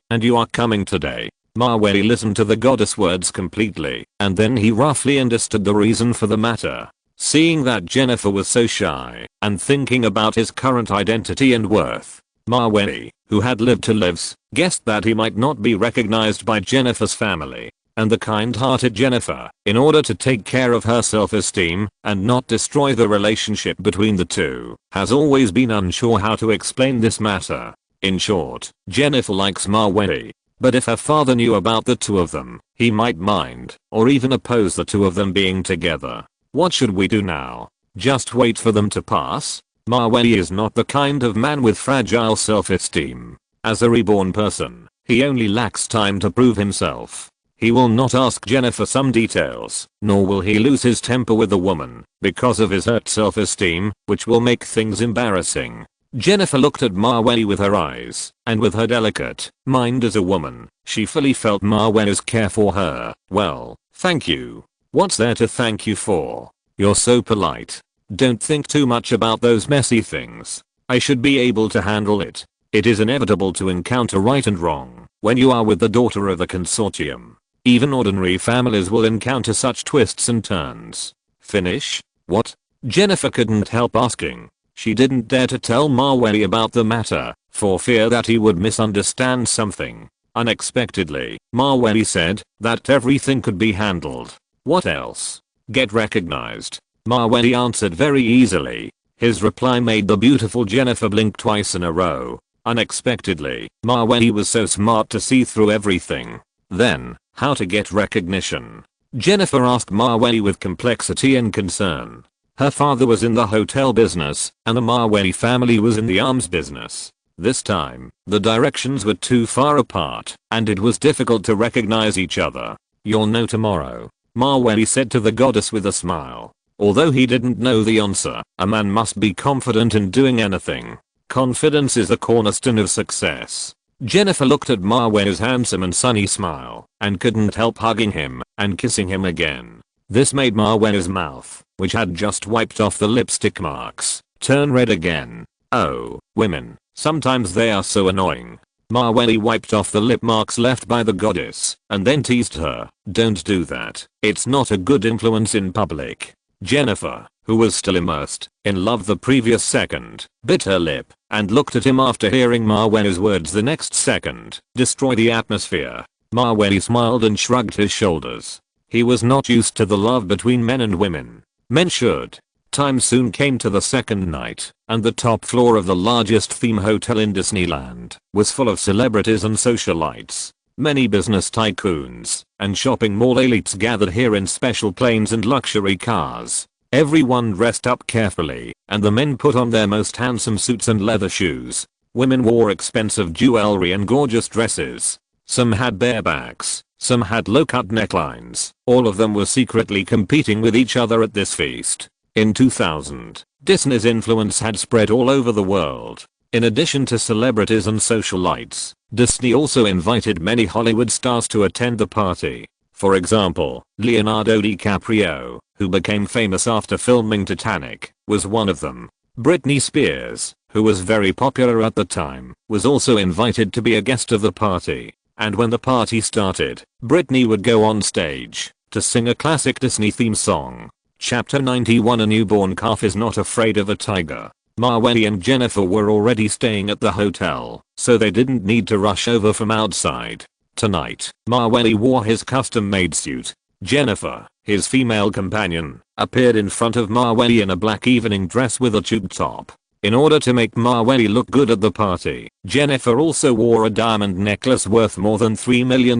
and you are coming today. Maweli listened to the goddess words completely, and then he roughly understood the reason for the matter. Seeing that Jennifer was so shy and thinking about his current identity and worth, Maweli, who had lived to lives, guessed that he might not be recognized by Jennifer's family. And the kind-hearted Jennifer, in order to take care of her self-esteem and not destroy the relationship between the two, has always been unsure how to explain this matter. In short, Jennifer likes Maweli, but if her father knew about the two of them, he might mind or even oppose the two of them being together. What should we do now? Just wait for them to pass? Maweli is not the kind of man with fragile self-esteem. As a reborn person, he only lacks time to prove himself. He will not ask Jennifer some details, nor will he lose his temper with the woman because of his hurt self-esteem, which will make things embarrassing. Jennifer looked at Maweli with her eyes, and with her delicate mind as a woman, she fully felt Maweli's care for her. Well, thank you. What's there to thank you for? You're so polite. Don't think too much about those messy things. I should be able to handle it. It is inevitable to encounter right and wrong when you are with the daughter of the consortium. Even ordinary families will encounter such twists and turns. Finish? What? Jennifer couldn't help asking. She didn't dare to tell Maweli about the matter, for fear that he would misunderstand something. Unexpectedly, Maweli said that everything could be handled. What else? Get recognized. Maweli answered very easily. His reply made the beautiful Jennifer blink twice in a row. Unexpectedly, Maweli was so smart to see through everything. Then, how to get recognition? Jennifer asked Maweli with complexity and concern. Her father was in the hotel business, and the Maweli family was in the arms business. This time, the directions were too far apart, and it was difficult to recognize each other. You'll know tomorrow, Maweli said to the goddess with a smile. Although he didn't know the answer, a man must be confident in doing anything. Confidence is the cornerstone of success. Jennifer looked at Maweli's handsome and sunny smile, and couldn't help hugging him and kissing him again. This made Maweli's mouth, which had just wiped off the lipstick marks, turn red again. Oh, women, sometimes they are so annoying. Maweli wiped off the lip marks left by the goddess, and then teased her, "Don't do that, it's not a good influence in public." Jennifer, who was still immersed in love the previous second, bit her lip, and looked at him after hearing Maweli's words the next second. "Destroy the atmosphere." Maweli smiled and shrugged his shoulders. He was not used to the love between men and women. Men should. Time soon came to the second night, and the top floor of the largest theme hotel in Disneyland was full of celebrities and socialites. Many business tycoons and shopping mall elites gathered here in special planes and luxury cars. Everyone dressed up carefully, and the men put on their most handsome suits and leather shoes. Women wore expensive jewelry and gorgeous dresses. Some had barebacks, some had low-cut necklines. All of them were secretly competing with each other at this feast. In 2000, Disney's influence had spread all over the world. In addition to celebrities and socialites, Disney also invited many Hollywood stars to attend the party. For example, Leonardo DiCaprio, who became famous after filming Titanic, was one of them. Britney Spears, who was very popular at the time, was also invited to be a guest of the party. And when the party started, Britney would go on stage to sing a classic Disney theme song. Chapter 91. A newborn calf is not afraid of a tiger. Maweli and Jennifer were already staying at the hotel, so they didn't need to rush over from outside. Tonight, Maweli wore his custom-made suit. Jennifer, his female companion, appeared in front of Maweli in a black evening dress with a tube top. In order to make Maweli look good at the party, Jennifer also wore a diamond necklace worth more than $3 million.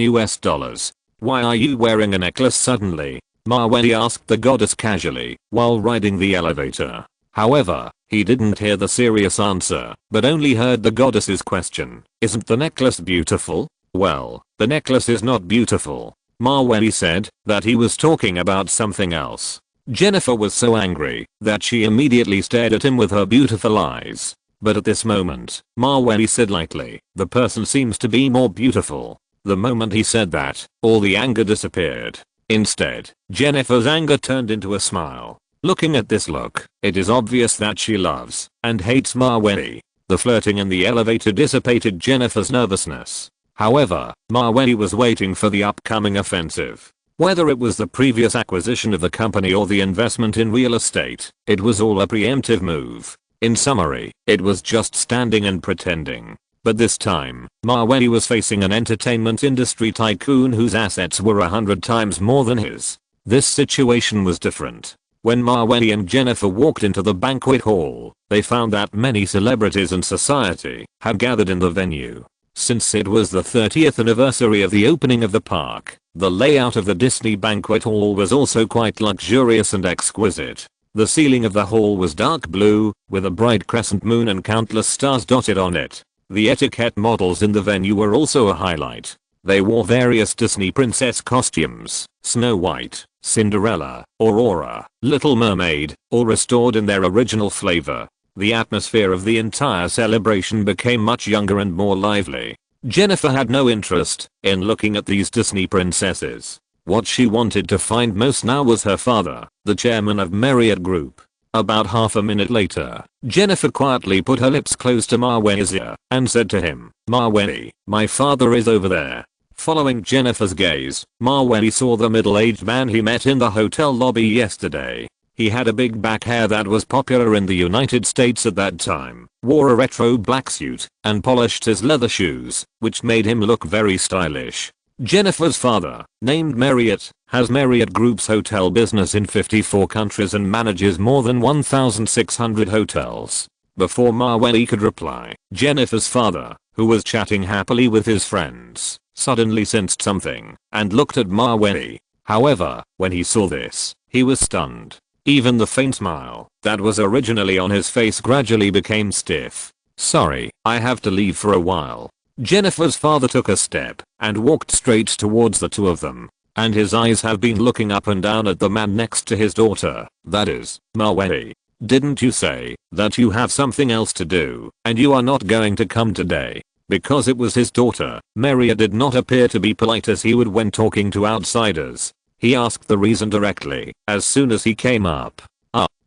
"Why are you wearing a necklace suddenly?" Maweli asked the goddess casually while riding the elevator. However, he didn't hear the serious answer, but only heard the goddess's question. "Isn't the necklace beautiful?" "Well, the necklace is not beautiful." Maweli said that he was talking about something else. Jennifer was so angry that she immediately stared at him with her beautiful eyes. But at this moment, Maweli said lightly, "The person seems to be more beautiful." The moment he said that, all the anger disappeared. Instead, Jennifer's anger turned into a smile. Looking at this look, it is obvious that she loves and hates Maweli. The flirting in the elevator dissipated Jennifer's nervousness. However, Maweli was waiting for the upcoming offensive. Whether it was the previous acquisition of the company or the investment in real estate, it was all a preemptive move. In summary, it was just standing and pretending. But this time, Maweli was facing an entertainment industry tycoon whose assets were 100 times more than his. This situation was different. When Maweli and Jennifer walked into the banquet hall, they found that many celebrities and society had gathered in the venue. Since it was the 30th anniversary of the opening of the park, the layout of the Disney banquet hall was also quite luxurious and exquisite. The ceiling of the hall was dark blue, with a bright crescent moon and countless stars dotted on it. The etiquette models in the venue were also a highlight. They wore various Disney princess costumes: Snow White, Cinderella, Aurora, Little Mermaid, all restored in their original flavor. The atmosphere of the entire celebration became much younger and more lively. Jennifer had no interest in looking at these Disney princesses. What she wanted to find most now was her father, the chairman of Marriott Group. About half a minute later, Jennifer quietly put her lips close to Maweli's ear and said to him, "Maweli, my father is over there." Following Jennifer's gaze, Maweli saw the middle-aged man he met in the hotel lobby yesterday. He had a big back hair that was popular in the United States at that time, wore a retro black suit, and polished his leather shoes, which made him look very stylish. Jennifer's father, named Marriott, has Marriott Group's hotel business in 54 countries and manages more than 1,600 hotels. Before Maweli could reply, Jennifer's father, who was chatting happily with his friends, suddenly sensed something and looked at Maweli. However, when he saw this, he was stunned. Even the faint smile that was originally on his face gradually became stiff. "Sorry, I have to leave for a while." Jennifer's father took a step and walked straight towards the two of them, and his eyes have been looking up and down at the man next to his daughter, that is, Maweli. "Didn't you say that you have something else to do and you are not going to come today?" Because it was his daughter, Marriott did not appear to be polite as he would when talking to outsiders. He asked the reason directly as soon as he came up.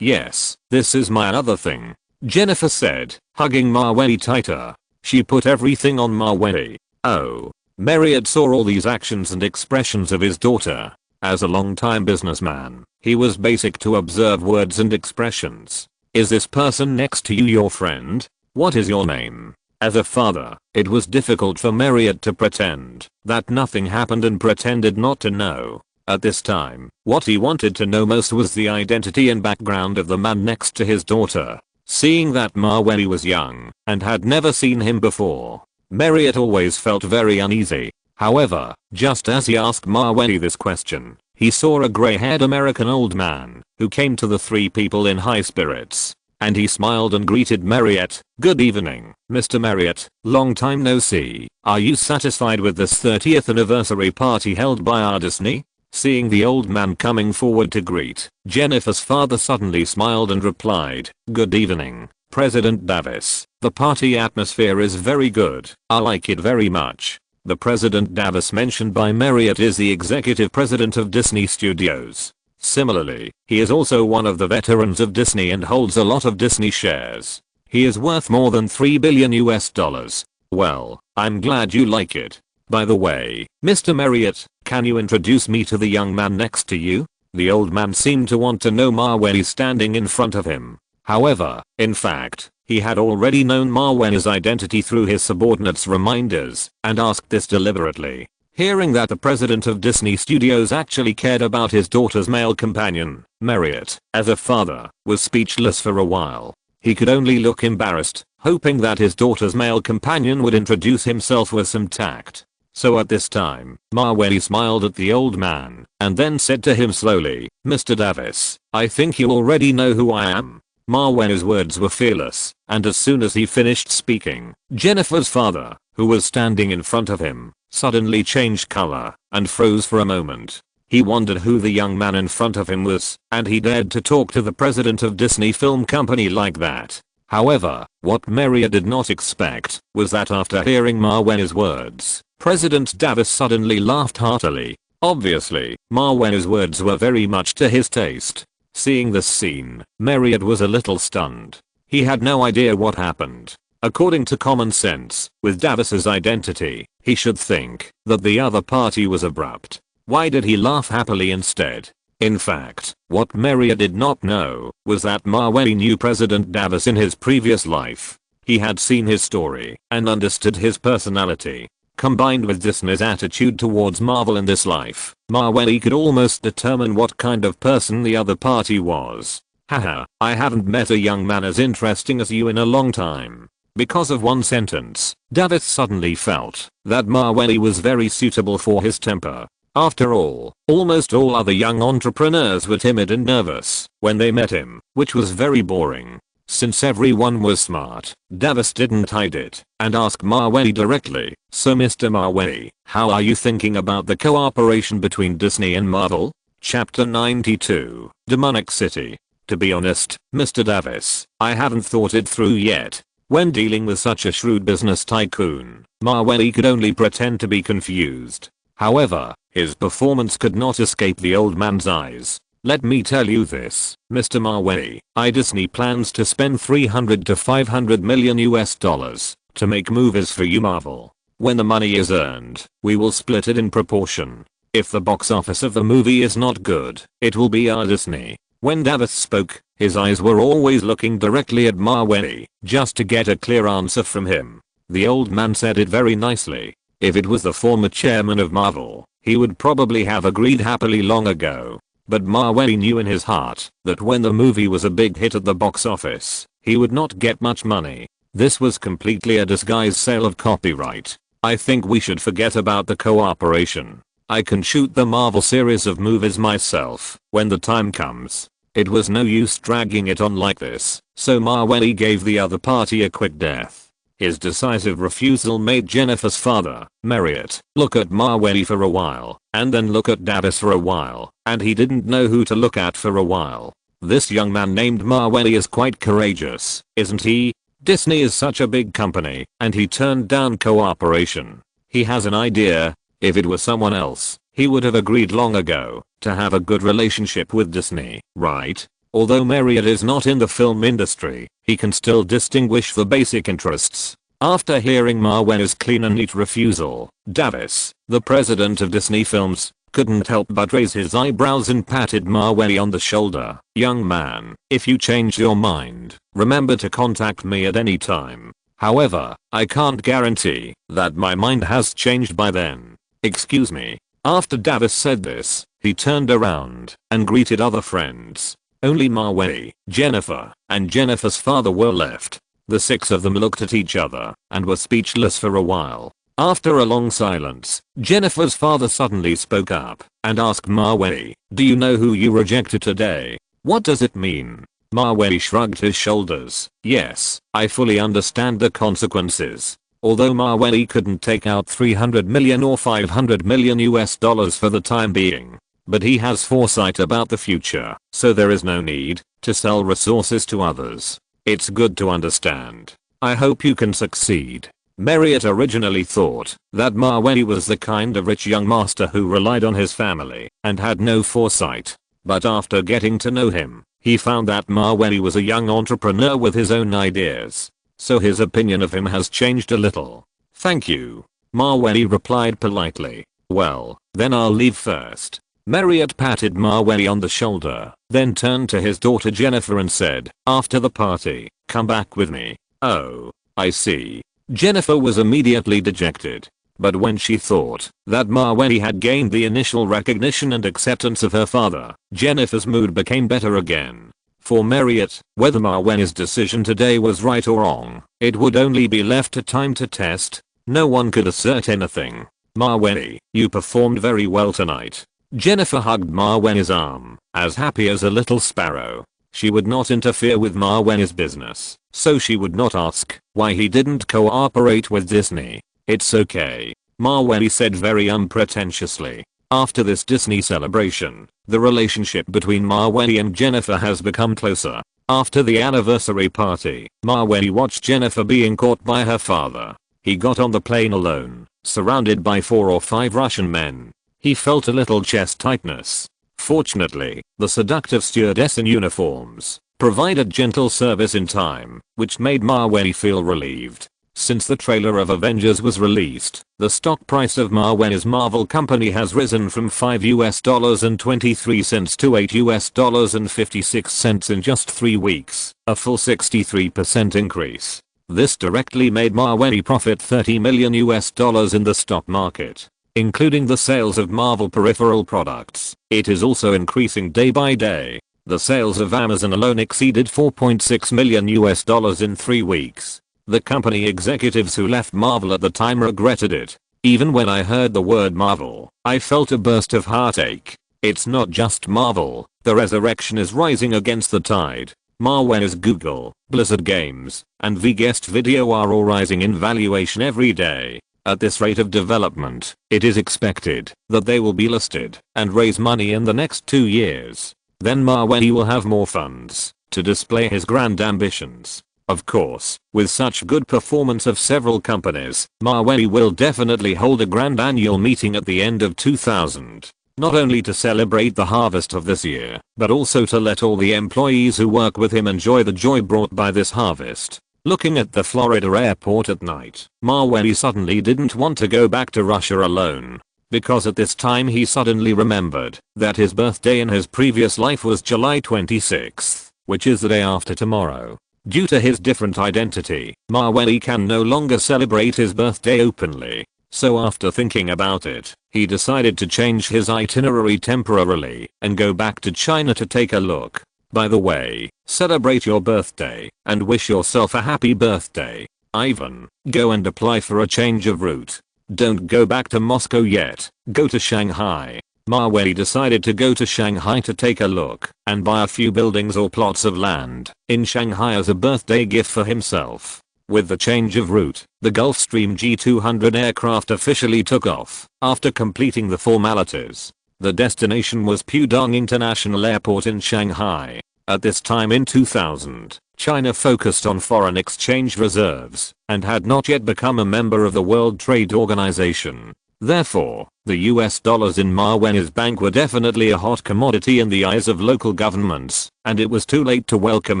Yes, this is my other thing, Jennifer said, hugging Maweli tighter. She put everything on Maweli. Oh. Marriott saw all these actions and expressions of his daughter. As a long-time businessman, he was basic to observe words and expressions. Is this person next to you your friend? What is your name? As a father, it was difficult for Marriott to pretend that nothing happened and pretended not to know. At this time, what he wanted to know most was the identity and background of the man next to his daughter. Seeing that Maweli was young and had never seen him before, Marriott always felt very uneasy. However, just as he asked Maweli this question, he saw a grey-haired American old man who came to the three people in high spirits. And he smiled and greeted Marriott. Good evening, Mr. Marriott, long time no see. Are you satisfied with this 30th anniversary party held by our Disney? Seeing the old man coming forward to greet, Jennifer's father suddenly smiled and replied, Good evening, President Davis. The party atmosphere is very good. I like it very much. The President Davis mentioned by Marriott is the executive president of Disney Studios. Similarly, he is also one of the veterans of Disney and holds a lot of Disney shares. He is worth more than $3 billion US. Well, I'm glad you like it. By the way, Mr. Marriott, can you introduce me to the young man next to you? The old man seemed to want to know Maweli standing in front of him. However, in fact, he had already known Maweli's identity through his subordinates' reminders and asked this deliberately. Hearing that the president of Disney Studios actually cared about his daughter's male companion, Marriott, as a father, was speechless for a while. He could only look embarrassed, hoping that his daughter's male companion would introduce himself with some tact. So at this time, Maweli smiled at the old man and then said to him slowly, Mr. Davis, I think you already know who I am. Maweli's words were fearless, and as soon as he finished speaking, Jennifer's father, who was standing in front of him, suddenly changed color and froze for a moment. He wondered who the young man in front of him was, and he dared to talk to the president of Disney Film Company like that. However, what Marriott did not expect was that after hearing Maweli's words, President Davis suddenly laughed heartily. Obviously, Maweli's words were very much to his taste. Seeing this scene, Marriott was a little stunned. He had no idea what happened. According to common sense, with Davis's identity, he should think that the other party was abrupt. Why did he laugh happily instead? In fact, what Marriott did not know was that Maweli knew President Davis in his previous life. He had seen his story and understood his personality. Combined with Disney's attitude towards Marvel in this life, Maweli could almost determine what kind of person the other party was. Haha, I haven't met a young man as interesting as you in a long time. Because of one sentence, Davis suddenly felt that Maweli was very suitable for his temper. After all, almost all other young entrepreneurs were timid and nervous when they met him, which was very boring. Since everyone was smart, Davis didn't hide it and asked Maweli directly, So Mr. Maweli, how are you thinking about the cooperation between Disney and Marvel? Chapter 92, Demonic City. To be honest, Mr. Davis, I haven't thought it through yet. When dealing with such a shrewd business tycoon, Maweli could only pretend to be confused. However, his performance could not escape the old man's eyes. Let me tell you this, Mr. Maweli, Disney plans to spend $300 to $500 million US to make movies for you Marvel. When the money is earned, we will split it in proportion. If the box office of the movie is not good, it will be our Disney. When Davis spoke, his eyes were always looking directly at Maweli, just to get a clear answer from him. The old man said it very nicely. If it was the former chairman of Marvel, he would probably have agreed happily long ago. But Maweli knew in his heart that when the movie was a big hit at the box office, he would not get much money. This was completely a disguised sale of copyright. I think we should forget about the cooperation. I can shoot the Marvel series of movies myself when the time comes. It was no use dragging it on like this, so Maweli gave the other party a quick death. His decisive refusal made Jennifer's father, Marriott, look at Maweli for a while, and then look at Davis for a while, and he didn't know who to look at for a while. This young man named Maweli is quite courageous, isn't he? Disney is such a big company, and he turned down cooperation. He has an idea. If it was someone else, he would have agreed long ago to have a good relationship with Disney, right? Although Marriott is not in the film industry, he can still distinguish the basic interests. After hearing Maweli's clean and neat refusal, Davis, the president of Disney Films, couldn't help but raise his eyebrows and patted Maweli on the shoulder. "Young man, if you change your mind, remember to contact me at any time. However, I can't guarantee that my mind has changed by then." "Excuse me." After Davis said this, he turned around and greeted other friends. Only Maweli, Jennifer, and Jennifer's father were left. The six of them looked at each other and were speechless for a while. After a long silence, Jennifer's father suddenly spoke up and asked Maweli, "Do you know who you rejected today? What does it mean?" Maweli shrugged his shoulders. "Yes, I fully understand the consequences." Although Maweli couldn't take out 300 million or 500 million US dollars for the time being, but he has foresight about the future, so there is no need to sell resources to others. It's good to understand. I hope you can succeed. Marriott originally thought that Maweli was the kind of rich young master who relied on his family and had no foresight. But after getting to know him, he found that Maweli was a young entrepreneur with his own ideas. So his opinion of him has changed a little. "Thank you," Maweli replied politely. "Well, then I'll leave first." Marriott patted Maweli on the shoulder, then turned to his daughter Jennifer and said, "After the party, come back with me." "Oh, I see." Jennifer was immediately dejected. But when she thought that Maweli had gained the initial recognition and acceptance of her father, Jennifer's mood became better again. For Marriott, whether Maweli's decision today was right or wrong, it would only be left to time to test. No one could assert anything. "Maweli, you performed very well tonight." Jennifer hugged Maweli's arm, as happy as a little sparrow. She would not interfere with Maweli's business, so she would not ask why he didn't cooperate with Disney. "It's okay," Maweli said very unpretentiously. After this Disney celebration, the relationship between Maweli and Jennifer has become closer. After the anniversary party, Maweli watched Jennifer being caught by her father. He got on the plane alone, surrounded by 4 or 5 Russian men. He felt a little chest tightness. Fortunately, the seductive stewardess in uniforms provided gentle service in time, which made Maweli feel relieved. Since the trailer of Avengers was released, the stock price of Maweli's Marvel company has risen from $5.23 to $8.56 in just 3 weeks, a full 63% increase. This directly made Maweli profit $30 million in the stock market, including the sales of Marvel peripheral products. It is also increasing day by day. The sales of Amazon alone exceeded $4.6 million in 3 weeks. The company executives who left Marvel at the time regretted it. "Even when I heard the word Marvel, I felt a burst of heartache. It's not just Marvel, the resurrection is rising against the tide." Maweli's Google, Blizzard Games, and VGuest Video are all rising in valuation every day. At this rate of development, it is expected that they will be listed and raise money in the next 2 years. Then Maweli will have more funds to display his grand ambitions. Of course, with such good performance of several companies, Maweli will definitely hold a grand annual meeting at the end of 2000. Not only to celebrate the harvest of this year, but also to let all the employees who work with him enjoy the joy brought by this harvest. Looking at the Florida airport at night, Maweli suddenly didn't want to go back to Russia alone. Because at this time he suddenly remembered that his birthday in his previous life was July 26th, which is the day after tomorrow. Due to his different identity, Maweli can no longer celebrate his birthday openly. So after thinking about it, he decided to change his itinerary temporarily and go back to China to take a look. By the way, celebrate your birthday and wish yourself a happy birthday. Ivan, go and apply for a change of route. Don't go back to Moscow yet, go to Shanghai. Maweli decided to go to Shanghai to take a look and buy a few buildings or plots of land in Shanghai as a birthday gift for himself. With the change of route, the Gulfstream G200 aircraft officially took off. After completing the formalities, the destination was Pudong International Airport in Shanghai. At this time in 2000, China focused on foreign exchange reserves and had not yet become a member of the World Trade Organization. Therefore, the US dollars in Mawey's bank were definitely a hot commodity in the eyes of local governments, and it was too late to welcome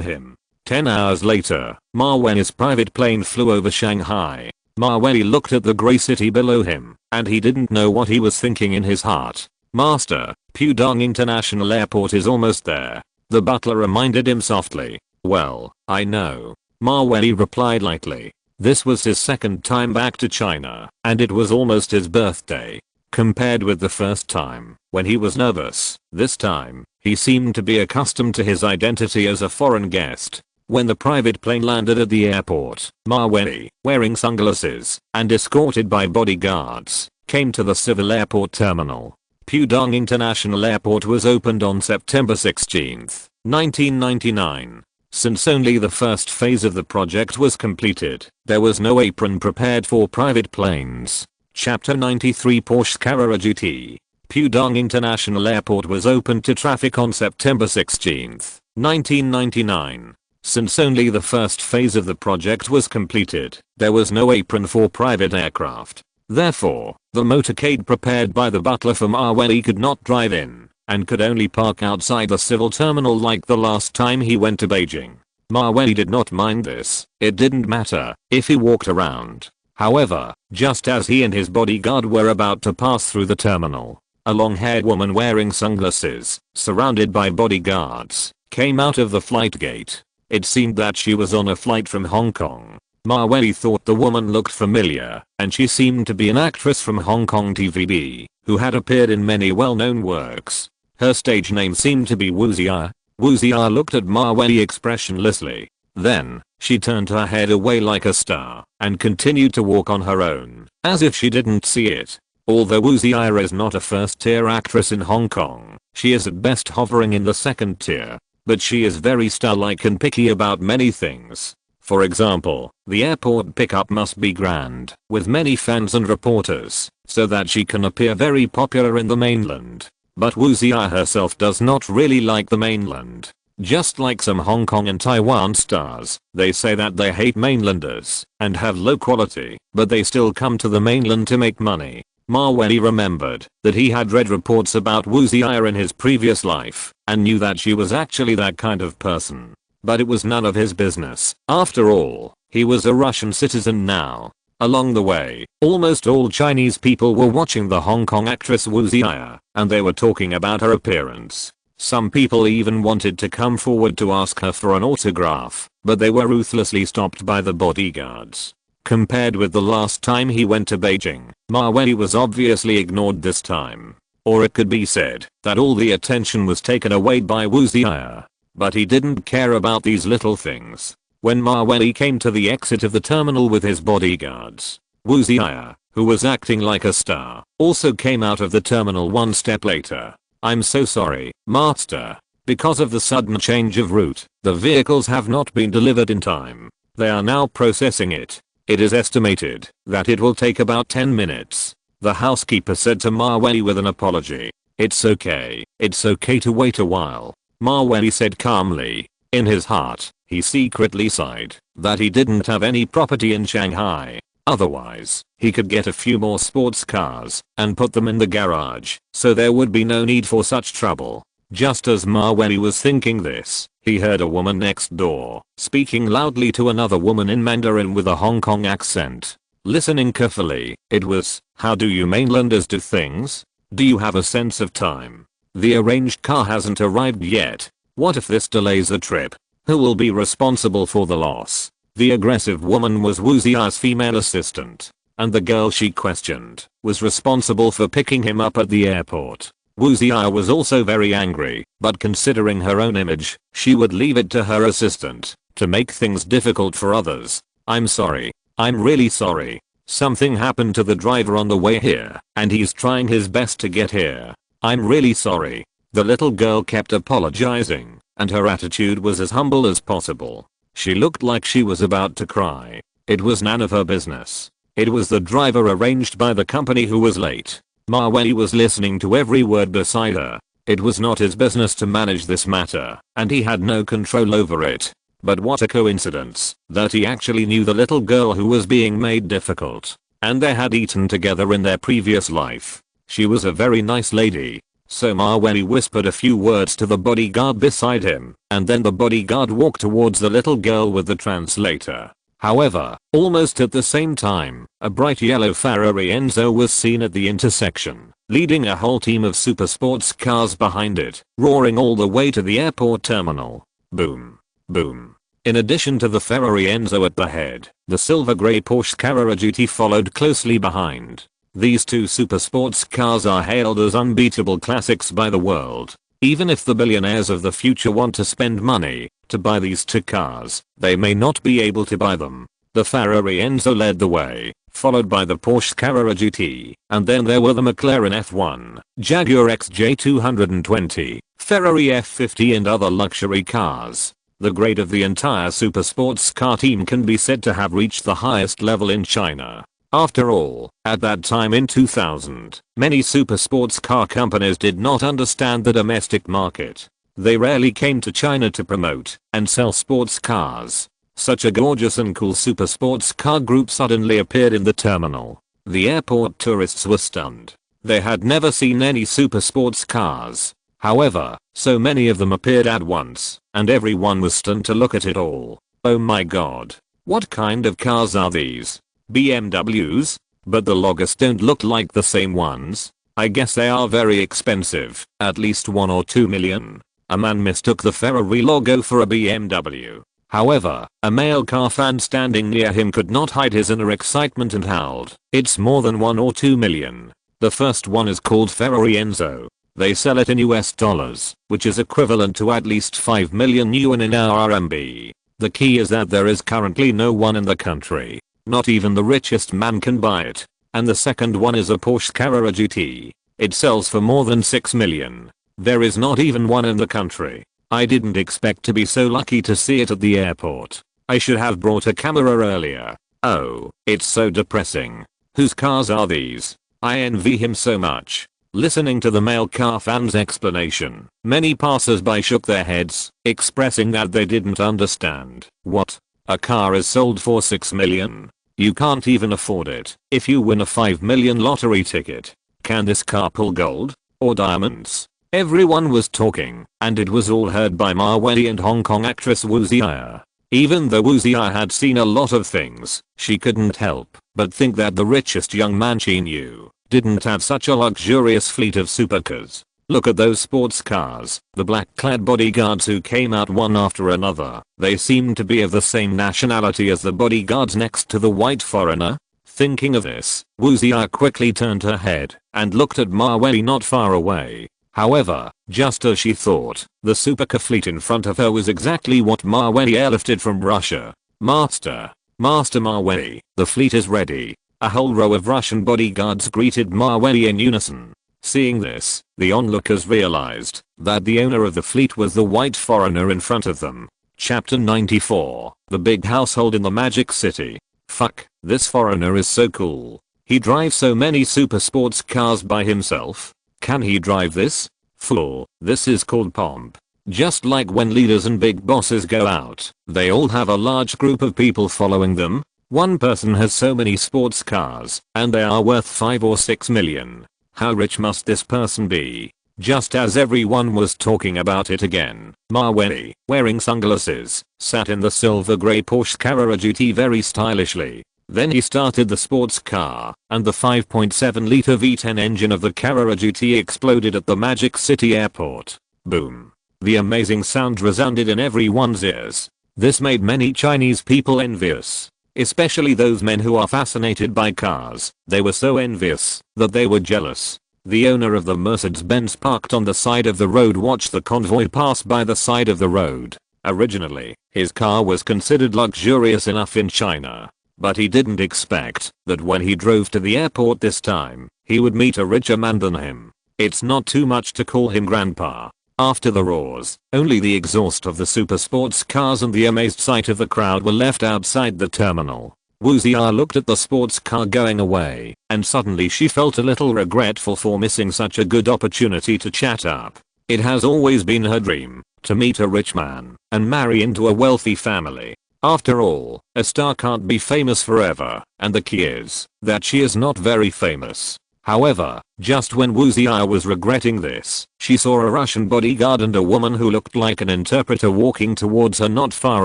him. 10 hours later, Mawey's private plane flew over Shanghai. Mawey looked at the grey city below him, and he didn't know what he was thinking in his heart. "Master, Pudong International Airport is almost there," the butler reminded him softly. "Well, I know," Mawey replied lightly. This was his second time back to China, and it was almost his birthday. Compared with the first time, when he was nervous, this time, he seemed to be accustomed to his identity as a foreign guest. When the private plane landed at the airport, Mawey, wearing sunglasses and escorted by bodyguards, came to the civil airport terminal. Pudong International Airport was opened on September 16, 1999. Since only the first phase of the project was completed, there was no apron prepared for private planes. Chapter 93 Porsche Carrera GT. Pudong International Airport was opened to traffic on September 16, 1999. Since only the first phase of the project was completed, there was no apron for private aircraft. Therefore, the motorcade prepared by the butler for Mawey could not drive in, and could only park outside the civil terminal like the last time he went to Beijing. Mawey did not mind this, it didn't matter if he walked around. However, just as he and his bodyguard were about to pass through the terminal, a long-haired woman wearing sunglasses, surrounded by bodyguards, came out of the flight gate. It seemed that she was on a flight from Hong Kong. Mawey thought the woman looked familiar, and she seemed to be an actress from Hong Kong TVB, who had appeared in many well-known works. Her stage name seemed to be Wu Xia. Wu Xia looked at Mawey expressionlessly. Then, she turned her head away like a star, and continued to walk on her own, as if she didn't see it. Although Wu Xia is not a first-tier actress in Hong Kong, she is at best hovering in the second tier. But she is very star-like and picky about many things. For example, the airport pickup must be grand, with many fans and reporters, so that she can appear very popular in the mainland. But Wu Xia herself does not really like the mainland. Just like some Hong Kong and Taiwan stars, they say that they hate mainlanders and have low quality, but they still come to the mainland to make money. Mawey remembered that he had read reports about Wu Xia in his previous life and knew that she was actually that kind of person. But it was none of his business. After all, he was a Russian citizen now. Along the way, almost all Chinese people were watching the Hong Kong actress Wu Xia, and they were talking about her appearance. Some people even wanted to come forward to ask her for an autograph, but they were ruthlessly stopped by the bodyguards. Compared with the last time he went to Beijing, Mawey was obviously ignored this time. Or it could be said that all the attention was taken away by Wu Xia. But he didn't care about these little things. When Mawey came to the exit of the terminal with his bodyguards, Wu Xia, who was acting like a star, also came out of the terminal one step later. "I'm so sorry, master. Because of the sudden change of route, the vehicles have not been delivered in time. They are now processing it. It is estimated that it will take about 10 minutes. The housekeeper said to Mawey with an apology. "It's okay to wait a while," Mawey said calmly. In his heart, he secretly sighed that he didn't have any property in Shanghai. Otherwise, he could get a few more sports cars and put them in the garage, so there would be no need for such trouble. Just as Mawey was thinking this, he heard a woman next door speaking loudly to another woman in Mandarin with a Hong Kong accent. Listening carefully, it was, "How do you mainlanders do things? Do you have a sense of time? The arranged car hasn't arrived yet. What if this delays the trip? Who will be responsible for the loss?" The aggressive woman was Wu Xia's female assistant, and the girl she questioned was responsible for picking him up at the airport. Wu Xia was also very angry, but considering her own image, she would leave it to her assistant to make things difficult for others. "I'm sorry. I'm really sorry. Something happened to the driver on the way here, and he's trying his best to get here. I'm really sorry." The little girl kept apologizing, and her attitude was as humble as possible. She looked like she was about to cry. It was none of her business. It was the driver arranged by the company who was late. Mawey was listening to every word beside her. It was not his business to manage this matter, and he had no control over it. But what a coincidence that he actually knew the little girl who was being made difficult. and they had eaten together in their previous life. She was a very nice lady. So Maweli whispered a few words to the bodyguard beside him, and then the bodyguard walked towards the little girl with the translator. However, almost at the same time, a bright yellow Ferrari Enzo was seen at the intersection, leading a whole team of super sports cars behind it, roaring all the way to the airport terminal. Boom. Boom. In addition to the Ferrari Enzo at the head, the silver grey Porsche Carrera GT followed closely behind. These two super sports cars are hailed as unbeatable classics by the world. Even if the billionaires of the future want to spend money to buy these two cars, they may not be able to buy them. The Ferrari Enzo led the way, followed by the Porsche Carrera GT, and then there were the McLaren F1, Jaguar XJ220, Ferrari F50 and other luxury cars. The grade of the entire super sports car team can be said to have reached the highest level in China. After all, at that time in 2000, many super sports car companies did not understand the domestic market. They rarely came to China to promote and sell sports cars. Such a gorgeous and cool super sports car group suddenly appeared in the terminal. The airport tourists were stunned. They had never seen any super sports cars. However, so many of them appeared at once, and everyone was stunned to look at it all. Oh my god. What kind of cars are these? BMWs? But the logos don't look like the same ones. I guess they are very expensive, at least 1 or 2 million. A man mistook the Ferrari logo for a BMW. However, a male car fan standing near him could not hide his inner excitement and howled, "It's more than 1 or 2 million. The first one is called Ferrari Enzo. They sell it in US dollars, which is equivalent to at least 5 million yuan in our RMB. The key is that there is currently no one in the country. Not even the richest man can buy it. And the second one is a Porsche Carrera GT. It sells for more than 6 million. There is not even one in the country. I didn't expect to be so lucky to see it at the airport. I should have brought a camera earlier. Oh, it's so depressing. Whose cars are these? I envy him so much." Listening to the male car fan's explanation, many passers-by shook their heads, expressing that they didn't understand. What? A car is sold for 6 million? You can't even afford it. If you win a 5 million lottery ticket, can this car pull gold? Or diamonds? Everyone was talking, and it was all heard by Ma Wendy and Hong Kong actress Wu Zia. Even though Wu Zia had seen a lot of things, she couldn't help but think that the richest young man she knew didn't have such a luxurious fleet of supercars. Look at those sports cars, the black-clad bodyguards who came out one after another. They seemed to be of the same nationality as the bodyguards next to the white foreigner. Thinking of this, Wu Zia quickly turned her head and looked at Ma Wendy not far away. However, just as she thought, the supercar fleet in front of her was exactly what Ma Wendy airlifted from Russia. Master Ma Wendy, the fleet is ready. A whole row of Russian bodyguards greeted Ma Wendy in unison. Seeing this, the onlookers realized that the owner of the fleet was the white foreigner in front of them. Chapter 94, The Big Household in the Magic City. Fuck, this foreigner is so cool. He drives so many super sports cars by himself. Can he drive this? Fool, this is called pomp. Just like when leaders and big bosses go out, they all have a large group of people following them. One person has so many sports cars, and they are worth 5 or 6 million. How rich must this person be? Just as everyone was talking about it again, Ma Wendy, wearing sunglasses, sat in the silver grey Porsche Carrera GT very stylishly. Then he started the sports car, and the 5.7 litre V10 engine of the Carrera GT exploded at the Magic City airport. Boom. The amazing sound resounded in everyone's ears. This made many Chinese people envious. Especially those men who are fascinated by cars. They were so envious that they were jealous. The owner of the Mercedes-Benz parked on the side of the road watched the convoy pass by the side of the road. Originally, his car was considered luxurious enough in China. But he didn't expect that when he drove to the airport this time, he would meet a richer man than him. It's not too much to call him grandpa. After the roars, only the exhaust of the super sports cars and the amazed sight of the crowd were left outside the terminal. Wu Zia looked at the sports car going away, and suddenly she felt a little regretful for missing such a good opportunity to chat up. It has always been her dream to meet a rich man and marry into a wealthy family. After all, a star can't be famous forever, and the key is that she is not very famous. However, just when Wu Ziya was regretting this, she saw a Russian bodyguard and a woman who looked like an interpreter walking towards her not far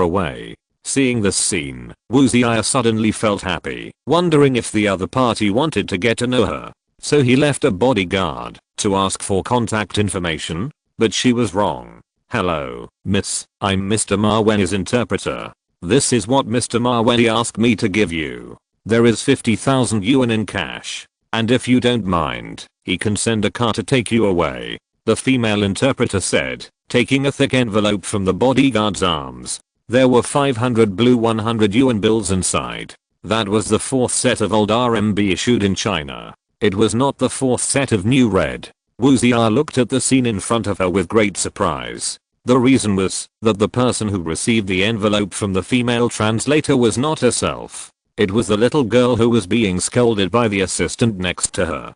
away. Seeing this scene, Wu Ziya suddenly felt happy, wondering if the other party wanted to get to know her. So he left a bodyguard to ask for contact information, but she was wrong. "Hello, miss, I'm Mr. Mawei's interpreter. This is what Mr. Mawei asked me to give you. There is 50,000 yuan in cash. And if you don't mind, he can send a car to take you away," the female interpreter said, taking a thick envelope from the bodyguard's arms. There were 500 blue 100 yuan bills inside. That was the fourth set of old RMB issued in China. It was not the fourth set of new red. Wu Ziya looked at the scene in front of her with great surprise. The reason was that the person who received the envelope from the female translator was not herself. It was the little girl who was being scolded by the assistant next to her.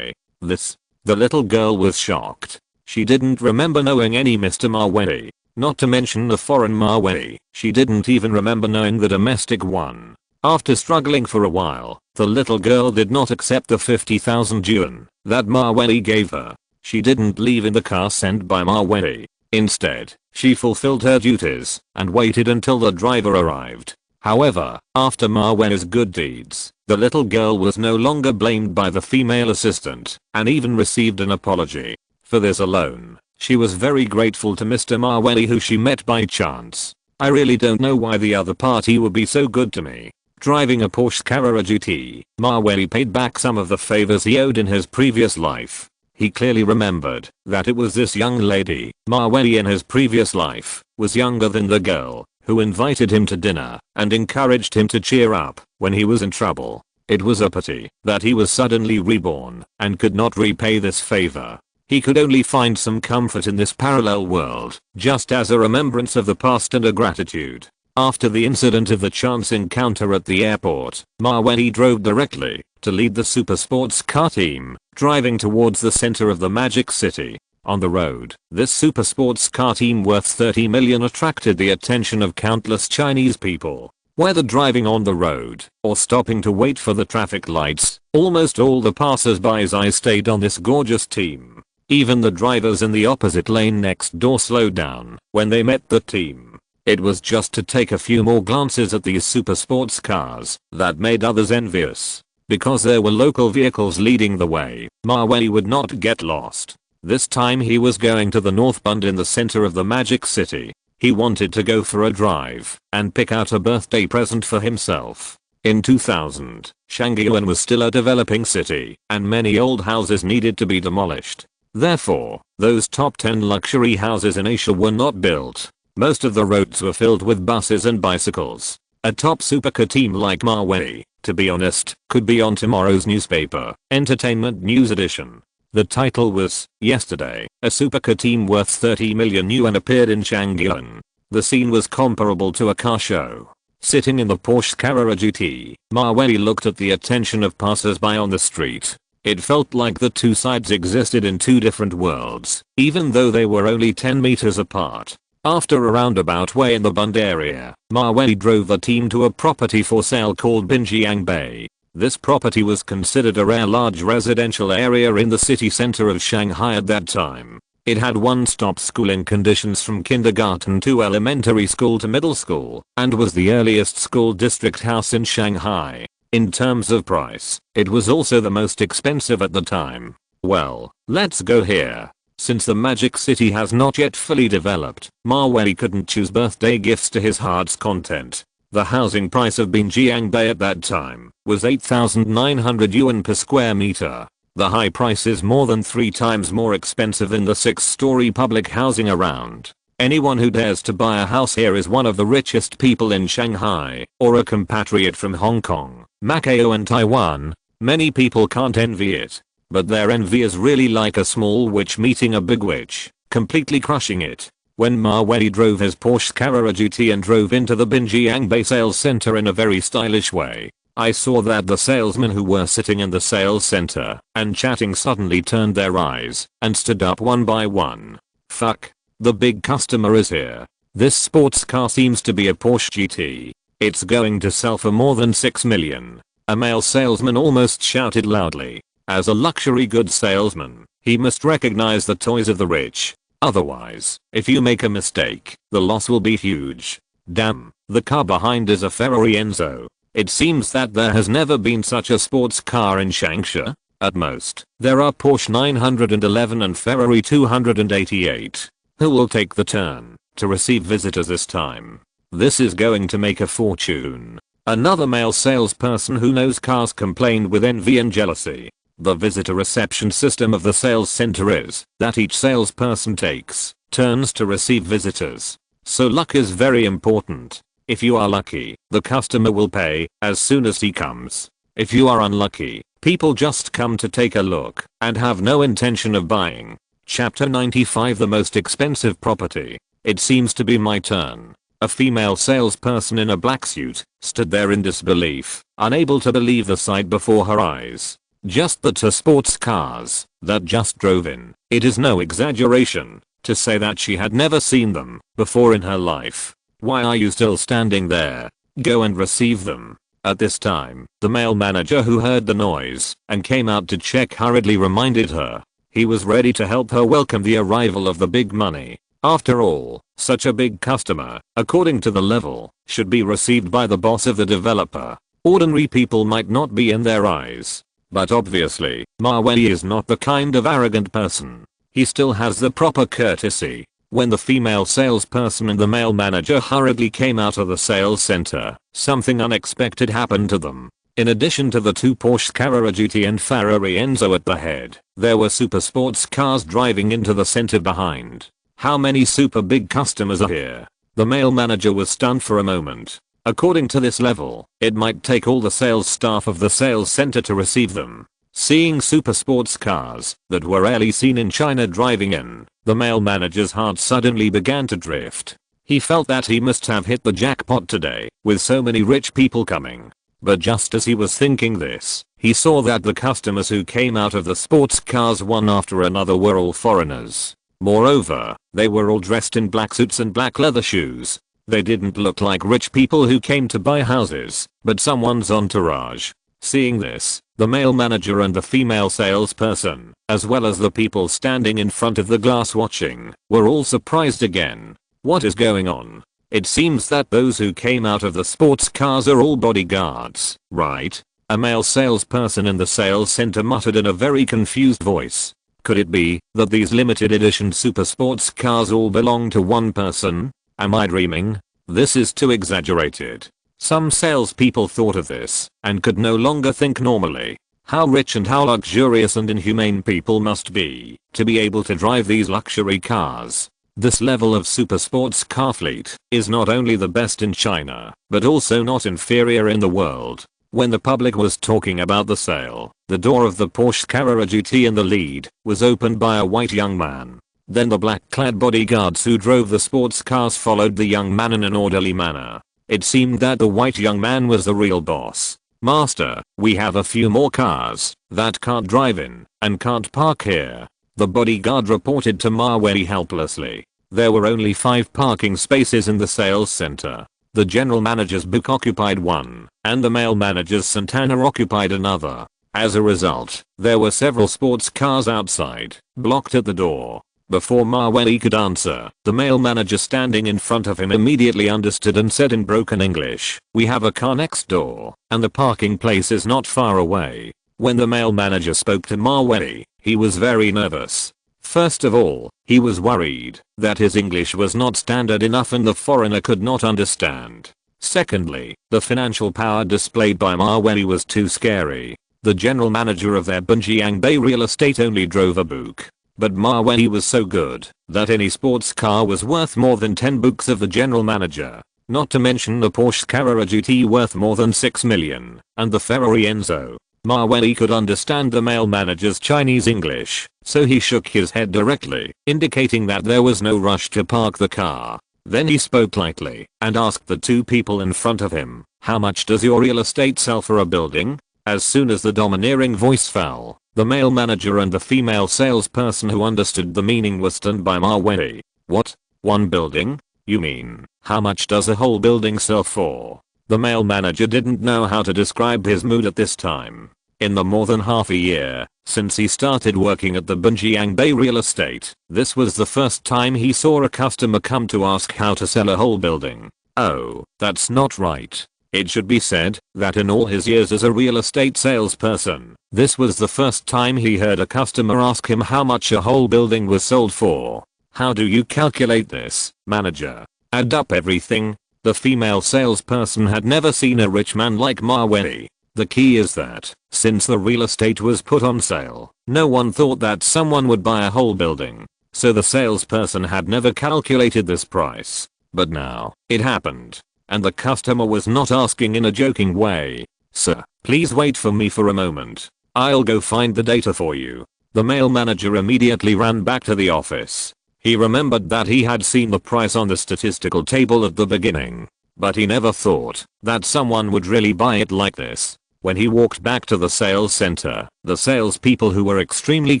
The little girl was shocked. She didn't remember knowing any Mr. Mawei, not to mention the foreign Mawei. She didn't even remember knowing the domestic one. After struggling for a while, the little girl did not accept the 50,000 yuan that Mawei gave her. She didn't leave in the car sent by Mawei. Instead, she fulfilled her duties and waited until the driver arrived. However, after Mawei's good deeds, the little girl was no longer blamed by the female assistant and even received an apology. For this alone, she was very grateful to Mr. Mawei, who she met by chance. "I really don't know why the other party would be so good to me." Driving a Porsche Carrera GT, Mawei paid back some of the favors he owed in his previous life. He clearly remembered that it was this young lady, Mawei, in his previous life, was younger than the girl, who invited him to dinner and encouraged him to cheer up when he was in trouble. It was a pity that he was suddenly reborn and could not repay this favor. He could only find some comfort in this parallel world, just as a remembrance of the past and a gratitude. After the incident of the chance encounter at the airport, Mawei drove directly to lead the super sports car team, driving towards the center of the Magic City. On the road, this super sports car team worth 30 million attracted the attention of countless Chinese people. Whether driving on the road or stopping to wait for the traffic lights, almost all the passers-by's eyes stayed on this gorgeous team. Even the drivers in the opposite lane next door slowed down when they met the team. It was just to take a few more glances at these super sports cars that made others envious. Because there were local vehicles leading the way, Mawei would not get lost. This time he was going to the North Bund in the center of the Magic City. He wanted to go for a drive and pick out a birthday present for himself. In 2000, Shangyuan was still a developing city, and many old houses needed to be demolished. Therefore, those top 10 luxury houses in Asia were not built. Most of the roads were filled with buses and bicycles. A top supercar team like Mawei, to be honest, could be on tomorrow's newspaper, Entertainment News Edition. The title was, "Yesterday, a supercar team worth 30 million yuan appeared in Shangyuan." The scene was comparable to a car show. Sitting in the Porsche Carrera GT, Mawei looked at the attention of passers-by on the street. It felt like the two sides existed in two different worlds, even though they were only 10 meters apart. After a roundabout way in the Bund area, Mawei drove the team to a property for sale called Binjiang Bay. This property was considered a rare large residential area in the city center of Shanghai at that time. It had one-stop schooling conditions from kindergarten to elementary school to middle school, and was the earliest school district house in Shanghai. In terms of price, it was also the most expensive at the time. Well, let's go here. Since the Magic City has not yet fully developed, Mawei couldn't choose birthday gifts to his heart's content. The housing price of Binjiang Bay at that time was 8,900 yuan per square meter. The high price is more than 3 times more expensive than the 6-story public housing around. Anyone who dares to buy a house here is one of the richest people in Shanghai, or a compatriot from Hong Kong, Macau and Taiwan. Many people can't envy it. But their envy is really like a small witch meeting a big witch, completely crushing it. When Mawei drove his Porsche Carrera GT and drove into the Binjiang Bay sales center in a very stylish way, I saw that the salesmen who were sitting in the sales center and chatting suddenly turned their eyes and stood up one by one. Fuck, the big customer is here. This sports car seems to be a Porsche GT. It's going to sell for more than 6 million. A male salesman almost shouted loudly. As a luxury goods salesman, he must recognize the toys of the rich. Otherwise, if you make a mistake, the loss will be huge. Damn, the car behind is a Ferrari Enzo. It seems that there has never been such a sports car in Shanxia. At most, there are Porsche 911 and Ferrari 288. Who will take the turn to receive visitors this time? This is going to make a fortune. Another male salesperson who knows cars complained with envy and jealousy. The visitor reception system of the sales center is that each salesperson takes turns to receive visitors. So luck is very important. If you are lucky, the customer will pay as soon as he comes. If you are unlucky, people just come to take a look and have no intention of buying. Chapter 95, the most expensive property. It seems to be my turn. A female salesperson in a black suit stood there in disbelief, unable to believe the sight before her eyes. Just the two sports cars that just drove in. It is no exaggeration to say that she had never seen them before in her life. Why are you still standing there? Go and receive them. At this time, the male manager who heard the noise and came out to check hurriedly reminded her. He was ready to help her welcome the arrival of the big money. After all, such a big customer, according to the level, should be received by the boss of the developer. Ordinary people might not be in their eyes. But obviously, Mawei is not the kind of arrogant person. He still has the proper courtesy. When the female salesperson and the male manager hurriedly came out of the sales center, something unexpected happened to them. In addition to the two Porsche Carrera GT and Ferrari Enzo at the head, there were super sports cars driving into the center behind. How many super big customers are here? The male manager was stunned for a moment. According to this level, it might take all the sales staff of the sales center to receive them. Seeing super sports cars that were rarely seen in China driving in, the male manager's heart suddenly began to drift. He felt that he must have hit the jackpot today, with so many rich people coming. But just as he was thinking this, he saw that the customers who came out of the sports cars one after another were all foreigners. Moreover, they were all dressed in black suits and black leather shoes. They didn't look like rich people who came to buy houses, but someone's entourage. Seeing this, the male manager and the female salesperson, as well as the people standing in front of the glass watching, were all surprised again. What is going on? It seems that those who came out of the sports cars are all bodyguards, right? A male salesperson in the sales center muttered in a very confused voice. Could it be that these limited edition super sports cars all belong to one person? Am I dreaming? This is too exaggerated. Some salespeople thought of this and could no longer think normally. How rich and how luxurious and inhumane people must be to be able to drive these luxury cars. This level of super sports car fleet is not only the best in China, but also not inferior in the world. When the public was talking about the sale, the door of the Porsche Carrera GT in the lead was opened by a white young man. Then the black-clad bodyguards who drove the sports cars followed the young man in an orderly manner. It seemed that the white young man was the real boss. Master, we have a few more cars that can't drive in and can't park here. The bodyguard reported to Mawei helplessly. There were only 5 parking spaces in the sales center. The general manager's book occupied one, and the male manager's Santana occupied another. As a result, there were several sports cars outside, blocked at the door. Before Mawei could answer, the male manager standing in front of him immediately understood and said in broken English, "We have a car next door, and the parking place is not far away." When the male manager spoke to Mawei, he was very nervous. First of all, he was worried that his English was not standard enough and the foreigner could not understand. Secondly, the financial power displayed by Mawei was too scary. The general manager of their Bunjiang Bay real estate only drove a book. But Mawei was so good that any sports car was worth more than 10 books of the general manager. Not to mention the Porsche Carrera GT worth more than 6 million, and the Ferrari Enzo. Mawei could understand the male manager's Chinese English, so he shook his head directly, indicating that there was no rush to park the car. Then he spoke lightly and asked the two people in front of him, "How much does your real estate sell for a building?" As soon as the domineering voice fell, the male manager and the female salesperson who understood the meaning were stunned by Mawei. "What? One building? You mean, how much does a whole building sell for? The male manager didn't know how to describe his mood at this time. In the more than half a year since he started working at the Bunjiang Bay real estate, this was the first time he saw a customer come to ask how to sell a whole building. Oh, that's not right. It should be said that in all his years as a real estate salesperson, this was the first time he heard a customer ask him how much a whole building was sold for. How do you calculate this, manager? Add up everything. The female salesperson had never seen a rich man like Mawei. The key is that, since the real estate was put on sale, no one thought that someone would buy a whole building. So the salesperson had never calculated this price. But now, it happened. And the customer was not asking in a joking way. Sir, please wait for me for a moment. I'll go find the data for you. The male manager immediately ran back to the office. He remembered that he had seen the price on the statistical table at the beginning. But he never thought that someone would really buy it like this. When he walked back to the sales center, the salespeople who were extremely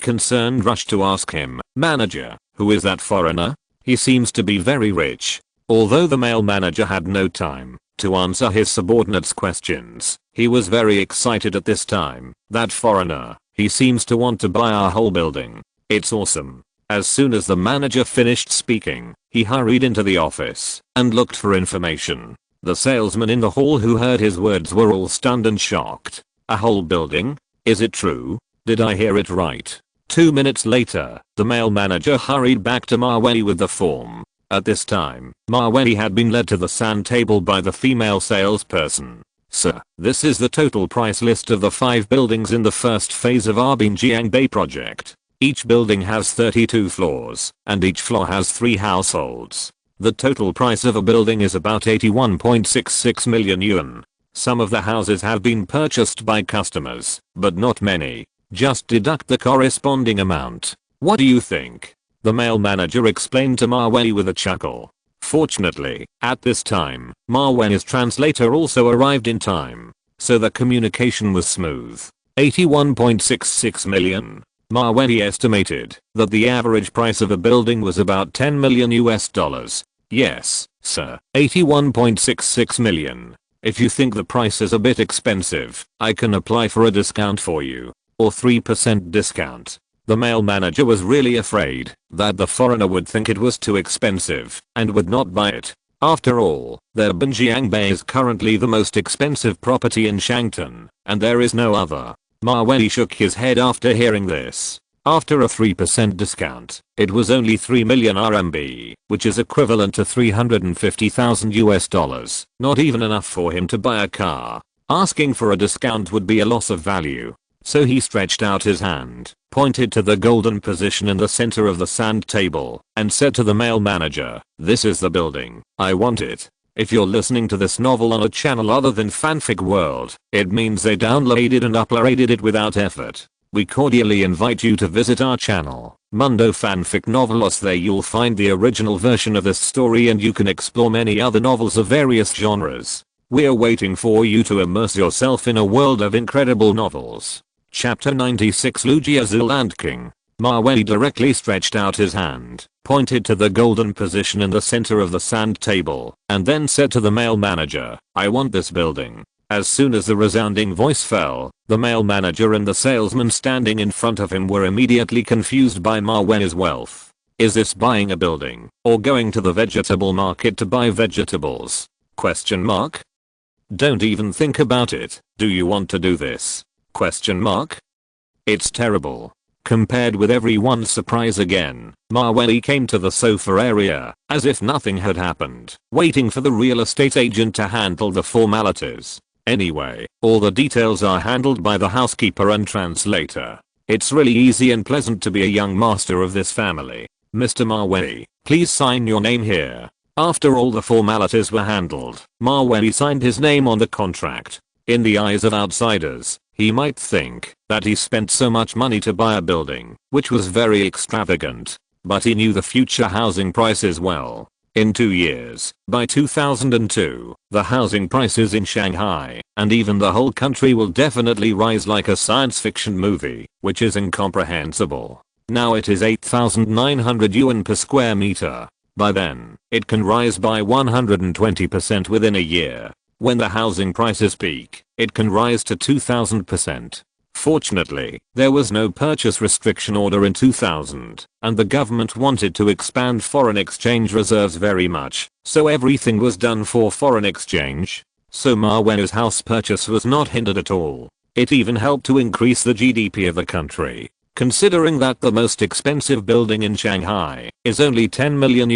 concerned rushed to ask him, "Manager, who is that foreigner? He seems to be very rich." Although the male manager had no time to answer his subordinates' questions, he was very excited at this time. "That foreigner, he seems to want to buy our whole building. It's awesome." As soon as the manager finished speaking, he hurried into the office and looked for information. The salesmen in the hall who heard his words were all stunned and shocked. "A whole building? Is it true? Did I hear it right?" 2 minutes later, the male manager hurried back to Mawei with the form. At this time, Mawei had been led to the sand table by the female salesperson. "Sir, this is the total price list of the 5 buildings in the first phase of our Bunjiang Bay project. Each building has 32 floors, and each floor has 3 households. The total price of a building is about 81.66 million yuan. Some of the houses have been purchased by customers, but not many. Just deduct the corresponding amount. What do you think?" The male manager explained to Mawei with a chuckle. Fortunately, at this time, Mawei's translator also arrived in time, so the communication was smooth. 81.66 million. Mawei estimated that the average price of a building was about 10 million US dollars. "Yes, sir, 81.66 million. If you think the price is a bit expensive, I can apply for a discount for you, or 3% discount." The male manager was really afraid that the foreigner would think it was too expensive and would not buy it. After all, their Bunjiang Bay is currently the most expensive property in Shangton, and there is no other. Mawei shook his head after hearing this. After a 3% discount, it was only 3 million RMB, which is equivalent to 350,000 US dollars, not even enough for him to buy a car. Asking for a discount would be a loss of value. So he stretched out his hand, pointed to the golden position in the center of the sand table, and said to the male manager, "This is the building. I want it." If you're listening to this novel on a channel other than Fanfic World, it means they downloaded and uploaded it without effort. We cordially invite you to visit our channel, Mundo Fanfic Novelos. There you'll find the original version of this story and you can explore many other novels of various genres. We're waiting for you to immerse yourself in a world of incredible novels. Chapter 96 Lugia Zhu Land King. Mawei directly stretched out his hand, pointed to the golden position in the center of the sand table, and then said to the male manager, "I want this building." As soon as the resounding voice fell, the male manager and the salesman standing in front of him were immediately confused by Mawei's wealth. Is this buying a building, or going to the vegetable market to buy vegetables? Question mark. Don't even think about it. Do you want to do this? Question mark. It's terrible. Compared with everyone's surprise again, Mawei came to the sofa area, as if nothing had happened, waiting for the real estate agent to handle the formalities. Anyway, all the details are handled by the housekeeper and translator. It's really easy and pleasant to be a young master of this family. Mr. Mawei, please sign your name here. After all the formalities were handled, Mawei signed his name on the contract. In the eyes of outsiders, he might think that he spent so much money to buy a building, which was very extravagant. But he knew the future housing prices well. In 2 years, by 2002, the housing prices in Shanghai, and even the whole country will definitely rise like a science fiction movie, which is incomprehensible. Now it is 8,900 yuan per square meter. By then, it can rise by 120% within a year. When the housing prices peak, it can rise to 2000%. Fortunately, there was no purchase restriction order in 2000, and the government wanted to expand foreign exchange reserves very much, so everything was done for foreign exchange. So Mawei's house purchase was not hindered at all. It even helped to increase the GDP of the country. Considering that the most expensive building in Shanghai is only $10 million,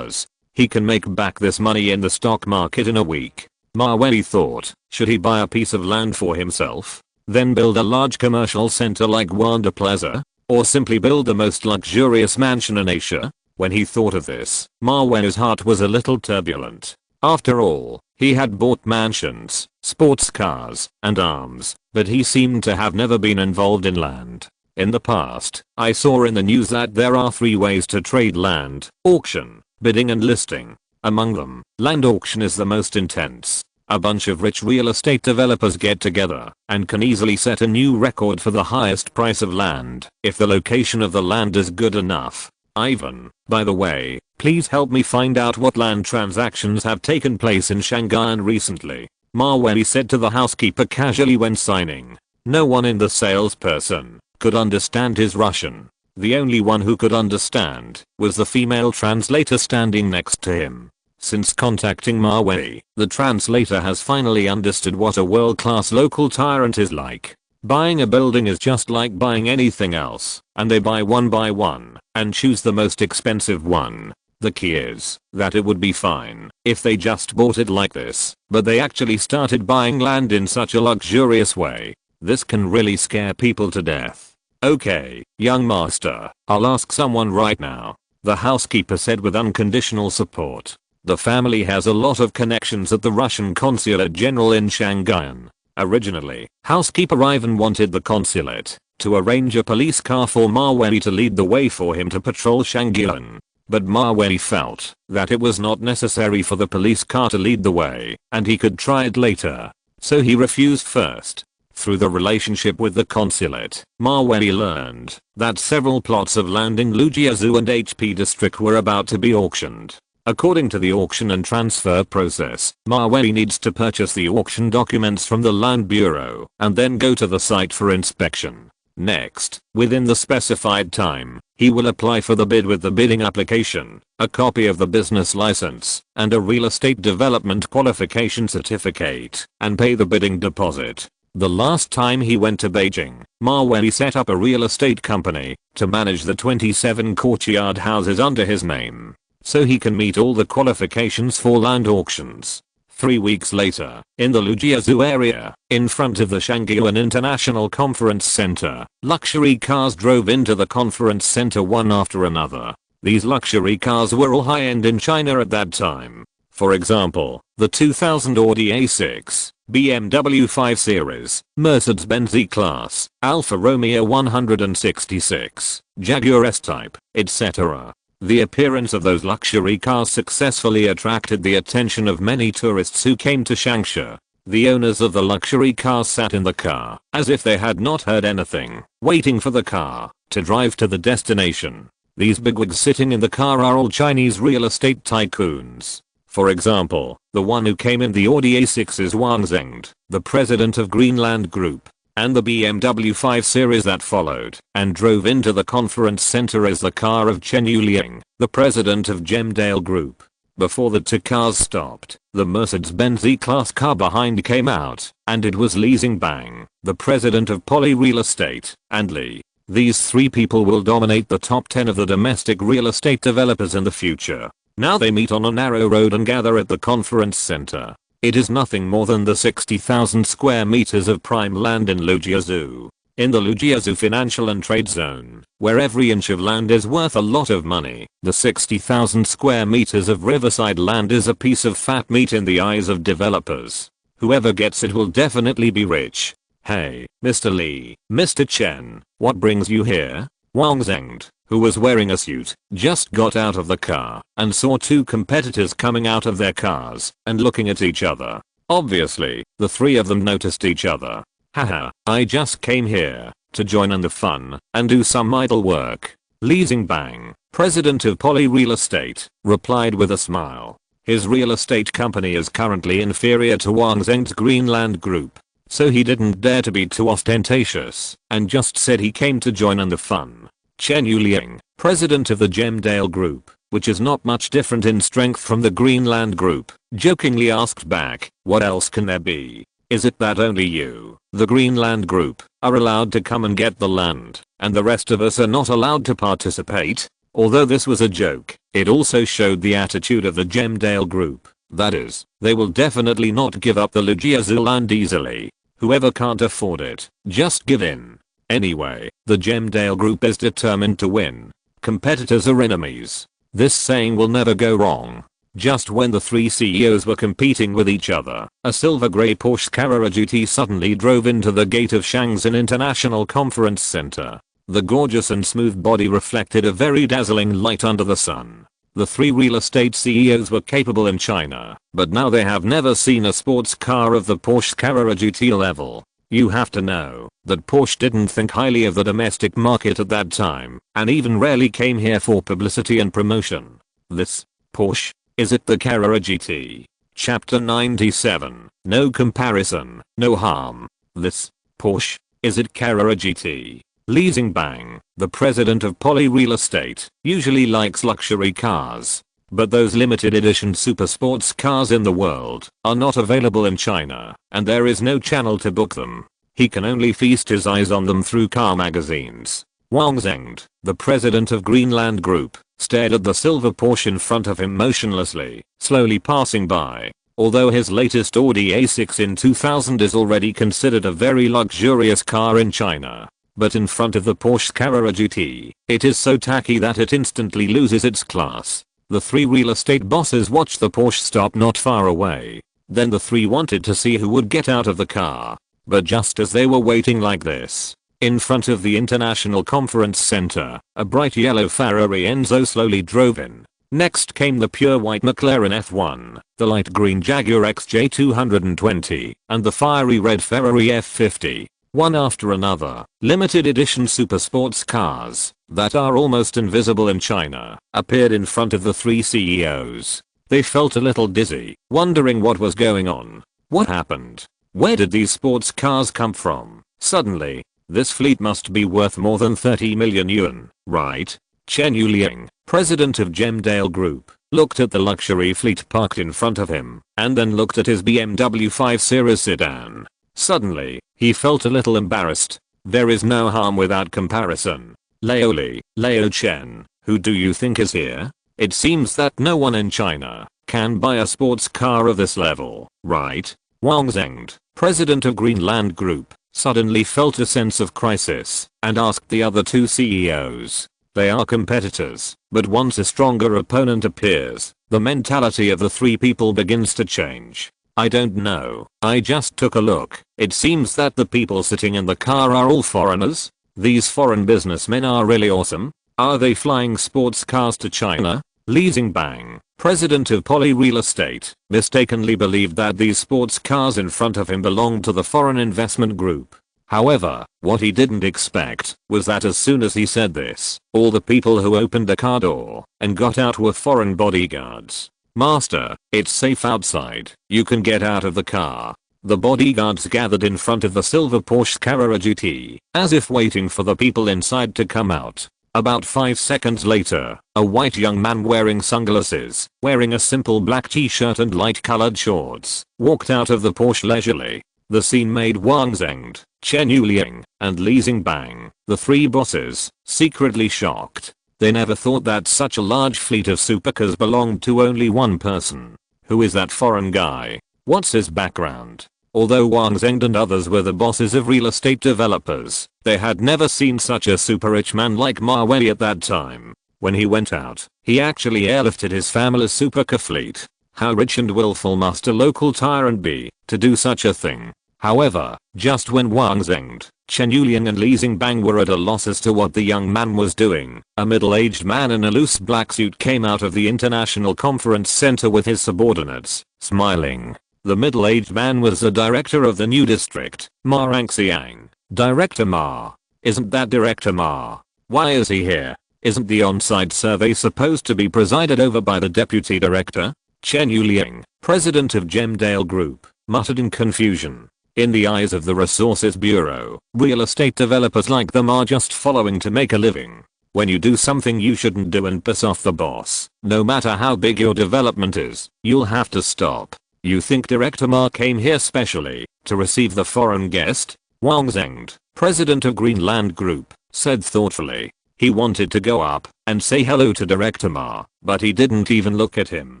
he can make back this money in the stock market in a week. Mawei thought, should he buy a piece of land for himself? Then build a large commercial center like Wanda Plaza? Or simply build the most luxurious mansion in Asia? When he thought of this, Mawei's heart was a little turbulent. After all, he had bought mansions, sports cars, and arms, but he seemed to have never been involved in land. In the past, I saw in the news that there are 3 ways to trade land: auction, bidding and listing. Among them, land auction is the most intense. A bunch of rich real estate developers get together and can easily set a new record for the highest price of land if the location of the land is good enough. Ivan, by the way, please help me find out what land transactions have taken place in Shanghai recently, Mawei said to the housekeeper casually when signing. No one in the salesperson could understand his Russian. The only one who could understand was the female translator standing next to him. Since contacting Mawei, the translator has finally understood what a world-class local tyrant is like. Buying a building is just like buying anything else, and they buy one by one and choose the most expensive one. The key is that it would be fine if they just bought it like this, but they actually started buying land in such a luxurious way. This can really scare people to death. Okay, young master, I'll ask someone right now, the housekeeper said with unconditional support. The family has a lot of connections at the Russian Consulate General in Shanghai. Originally, housekeeper Ivan wanted the consulate to arrange a police car for Mawei to lead the way for him to patrol Shanghai. But Mawei felt that it was not necessary for the police car to lead the way, and he could try it later. So he refused first. Through the relationship with the consulate, Mawei learned that several plots of land in Lujiazhu and HP district were about to be auctioned. According to the auction and transfer process, Mawei needs to purchase the auction documents from the Land Bureau and then go to the site for inspection. Next, within the specified time, he will apply for the bid with the bidding application, a copy of the business license, and a real estate development qualification certificate, and pay the bidding deposit. The last time he went to Beijing, Mawei set up a real estate company to manage the 27 courtyard houses under his name, so he can meet all the qualifications for land auctions. 3 weeks later, in the Lujiazhu area, in front of the Shanghai International Conference Center, luxury cars drove into the conference center one after another. These luxury cars were all high-end in China at that time. For example, the 2000 Audi A6, BMW 5 Series, Mercedes-Benz E-Class, Alfa Romeo 166, Jaguar S-Type, etc. The appearance of those luxury cars successfully attracted the attention of many tourists who came to Changsha. The owners of the luxury cars sat in the car, as if they had not heard anything, waiting for the car to drive to the destination. These bigwigs sitting in the car are all Chinese real estate tycoons. For example, the one who came in the Audi A6 is Wang Zhengde, the president of Greenland Group. And the BMW 5 Series that followed and drove into the conference center is the car of Chen Yuliang, the president of Gemdale Group. Before the two cars stopped, the Mercedes-Benz E-Class car behind came out, and it was Li Xingbang, the president of Poly Real Estate, and Li. These 3 people will dominate the top 10 of the domestic real estate developers in the future. Now they meet on a narrow road and gather at the conference center. It is nothing more than the 60,000 square meters of prime land in Lujiazhu. In the Lujiazhu financial and trade zone, where every inch of land is worth a lot of money, the 60,000 square meters of riverside land is a piece of fat meat in the eyes of developers. Whoever gets it will definitely be rich. Hey, Mr. Li, Mr. Chen, what brings you here? Wang Zhengde, who was wearing a suit, just got out of the car and saw 2 competitors coming out of their cars and looking at each other. Obviously, the 3 of them noticed each other. Haha, I just came here to join in the fun and do some idle work. Li Xingbang, president of Poly Real Estate, replied with a smile. His real estate company is currently inferior to Wang Zheng's Greenland Group, so he didn't dare to be too ostentatious and just said he came to join in the fun. Chen Yuliang, president of the Gemdale Group, which is not much different in strength from the Greenland Group, jokingly asked back, what else can there be? Is it that only you, the Greenland Group, are allowed to come and get the land, and the rest of us are not allowed to participate? Although this was a joke, it also showed the attitude of the Gemdale Group. That is, they will definitely not give up the Lujiazul land easily. Whoever can't afford it, just give in. Anyway, the Gemdale Group is determined to win. Competitors are enemies. This saying will never go wrong. Just when the three CEOs were competing with each other, a silver grey Porsche Carrera GT suddenly drove into the gate of Shenzhen International Conference Center. The gorgeous and smooth body reflected a very dazzling light under the sun. The three real estate CEOs were capable in China, but now they have never seen a sports car of the Porsche Carrera GT level. You have to know that Porsche didn't think highly of the domestic market at that time, and even rarely came here for publicity and promotion. This Porsche, is it the Carrera GT? Chapter 97, no comparison, no harm. This Porsche, is it Carrera GT? Li Xingbang, the president of Poly Real Estate, usually likes luxury cars. But those limited edition super sports cars in the world are not available in China, and there is no channel to book them. He can only feast his eyes on them through car magazines. Wang Zheng, the president of Greenland Group, stared at the silver Porsche in front of him motionlessly, slowly passing by. Although his latest Audi A6 in 2000 is already considered a very luxurious car in China. But in front of the Porsche Carrera GT, it is so tacky that it instantly loses its class. The three real estate bosses watched the Porsche stop not far away. Then the three wanted to see who would get out of the car. But just as they were waiting like this, in front of the International Conference Center, a bright yellow Ferrari Enzo slowly drove in. Next came the pure white McLaren F1, the light green Jaguar XJ220, and the fiery red Ferrari F50. One after another, limited edition super sports cars that are almost invisible in China appeared in front of the three CEOs. They felt a little dizzy, wondering what was going on. What happened? Where did these sports cars come from? Suddenly, this fleet must be worth more than 30 million yuan, right? Chen Yuliang, president of Gemdale Group, looked at the luxury fleet parked in front of him, and then looked at his BMW 5 Series sedan. Suddenly, he felt a little embarrassed. There is no harm without comparison. Leo Chen, who do you think is here? It seems that no one in China can buy a sports car of this level, right? Wang Zheng, president of Greenland Group, suddenly felt a sense of crisis and asked the other two CEOs. They are competitors, but once a stronger opponent appears, the mentality of the three people begins to change. I don't know, I just took a look. It seems that the people sitting in the car are all foreigners. These foreign businessmen are really awesome. Are they flying sports cars to China? Li Xingbang, president of Poly Real Estate, mistakenly believed that these sports cars in front of him belonged to the foreign investment group. However, what he didn't expect was that as soon as he said this, all the people who opened the car door and got out were foreign bodyguards. Master, it's safe outside. You can get out of the car. The bodyguards gathered in front of the silver Porsche Carrera GT, as if waiting for the people inside to come out. About 5 seconds later, a white young man wearing sunglasses, wearing a simple black t-shirt and light-colored shorts, walked out of the Porsche leisurely. The scene made Wang Zheng, Chen Yuliang, and Li Xingbang, the three bosses, secretly shocked. They never thought that such a large fleet of supercars belonged to only one person. Who is that foreign guy? What's his background? Although Wang Zheng and others were the bosses of real estate developers, they had never seen such a super rich man like Mavey at that time. When he went out, he actually airlifted his family's supercar fleet. How rich and willful must a local tyrant be to do such a thing? However, just when Wang Zheng, Chen Yuliang and Li Xingbang were at a loss as to what the young man was doing, a middle-aged man in a loose black suit came out of the International Conference Center with his subordinates, smiling. The middle-aged man was the director of the new district, Ma Rangxiang. Director Ma. Isn't that Director Ma? Why is he here? Isn't the on-site survey supposed to be presided over by the deputy director? Chen Yuliang, president of Gemdale Group, muttered in confusion. In the eyes of the Resources Bureau, real estate developers like them are just following to make a living. When you do something you shouldn't do and piss off the boss, no matter how big your development is, you'll have to stop. You think Director Ma came here specially to receive the foreign guest? Wang Zhengd, president of Greenland Group, said thoughtfully. He wanted to go up and say hello to Director Ma, but he didn't even look at him.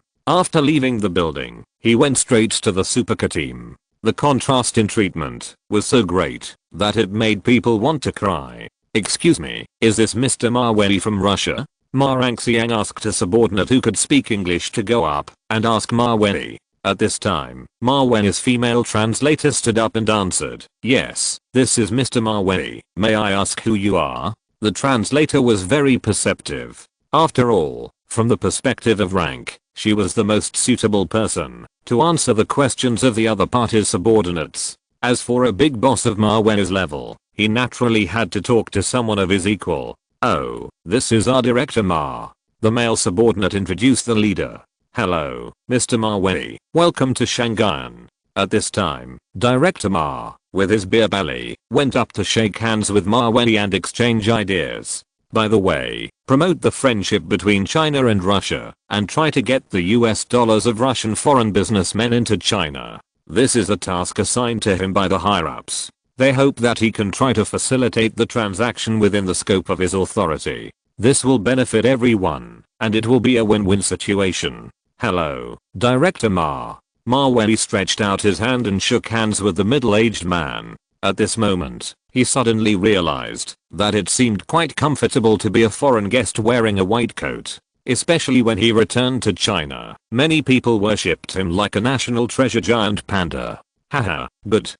After leaving the building, he went straight to the Supercar team. The contrast in treatment was so great that it made people want to cry. Excuse me, is this Mr. Ma Wei from Russia? Ma Rangxiang asked a subordinate who could speak English to go up and ask Ma Wei. At this time, Ma Wei's female translator stood up and answered, yes, this is Mr. Ma Wei. May I ask who you are? The translator was very perceptive. After all, from the perspective of rank, she was the most suitable person to answer the questions of the other party's subordinates. As for a big boss of Ma Wei's level, he naturally had to talk to someone of his equal. Oh, this is our director Ma. The male subordinate introduced the leader. Hello, Mr. Ma Wei, welcome to Shanghai. At this time, Director Ma, with his beer belly, went up to shake hands with Ma Wei and exchange ideas. By the way, promote the friendship between China and Russia, and try to get the US dollars of Russian foreign businessmen into China. This is a task assigned to him by the higher-ups. They hope that he can try to facilitate the transaction within the scope of his authority. This will benefit everyone, and it will be a win-win situation. Hello, Director Ma. Ma Wei stretched out his hand and shook hands with the middle-aged man. At this moment, he suddenly realized that it seemed quite comfortable to be a foreign guest wearing a white coat. Especially when he returned to China, many people worshipped him like a national treasure giant panda. Haha, good.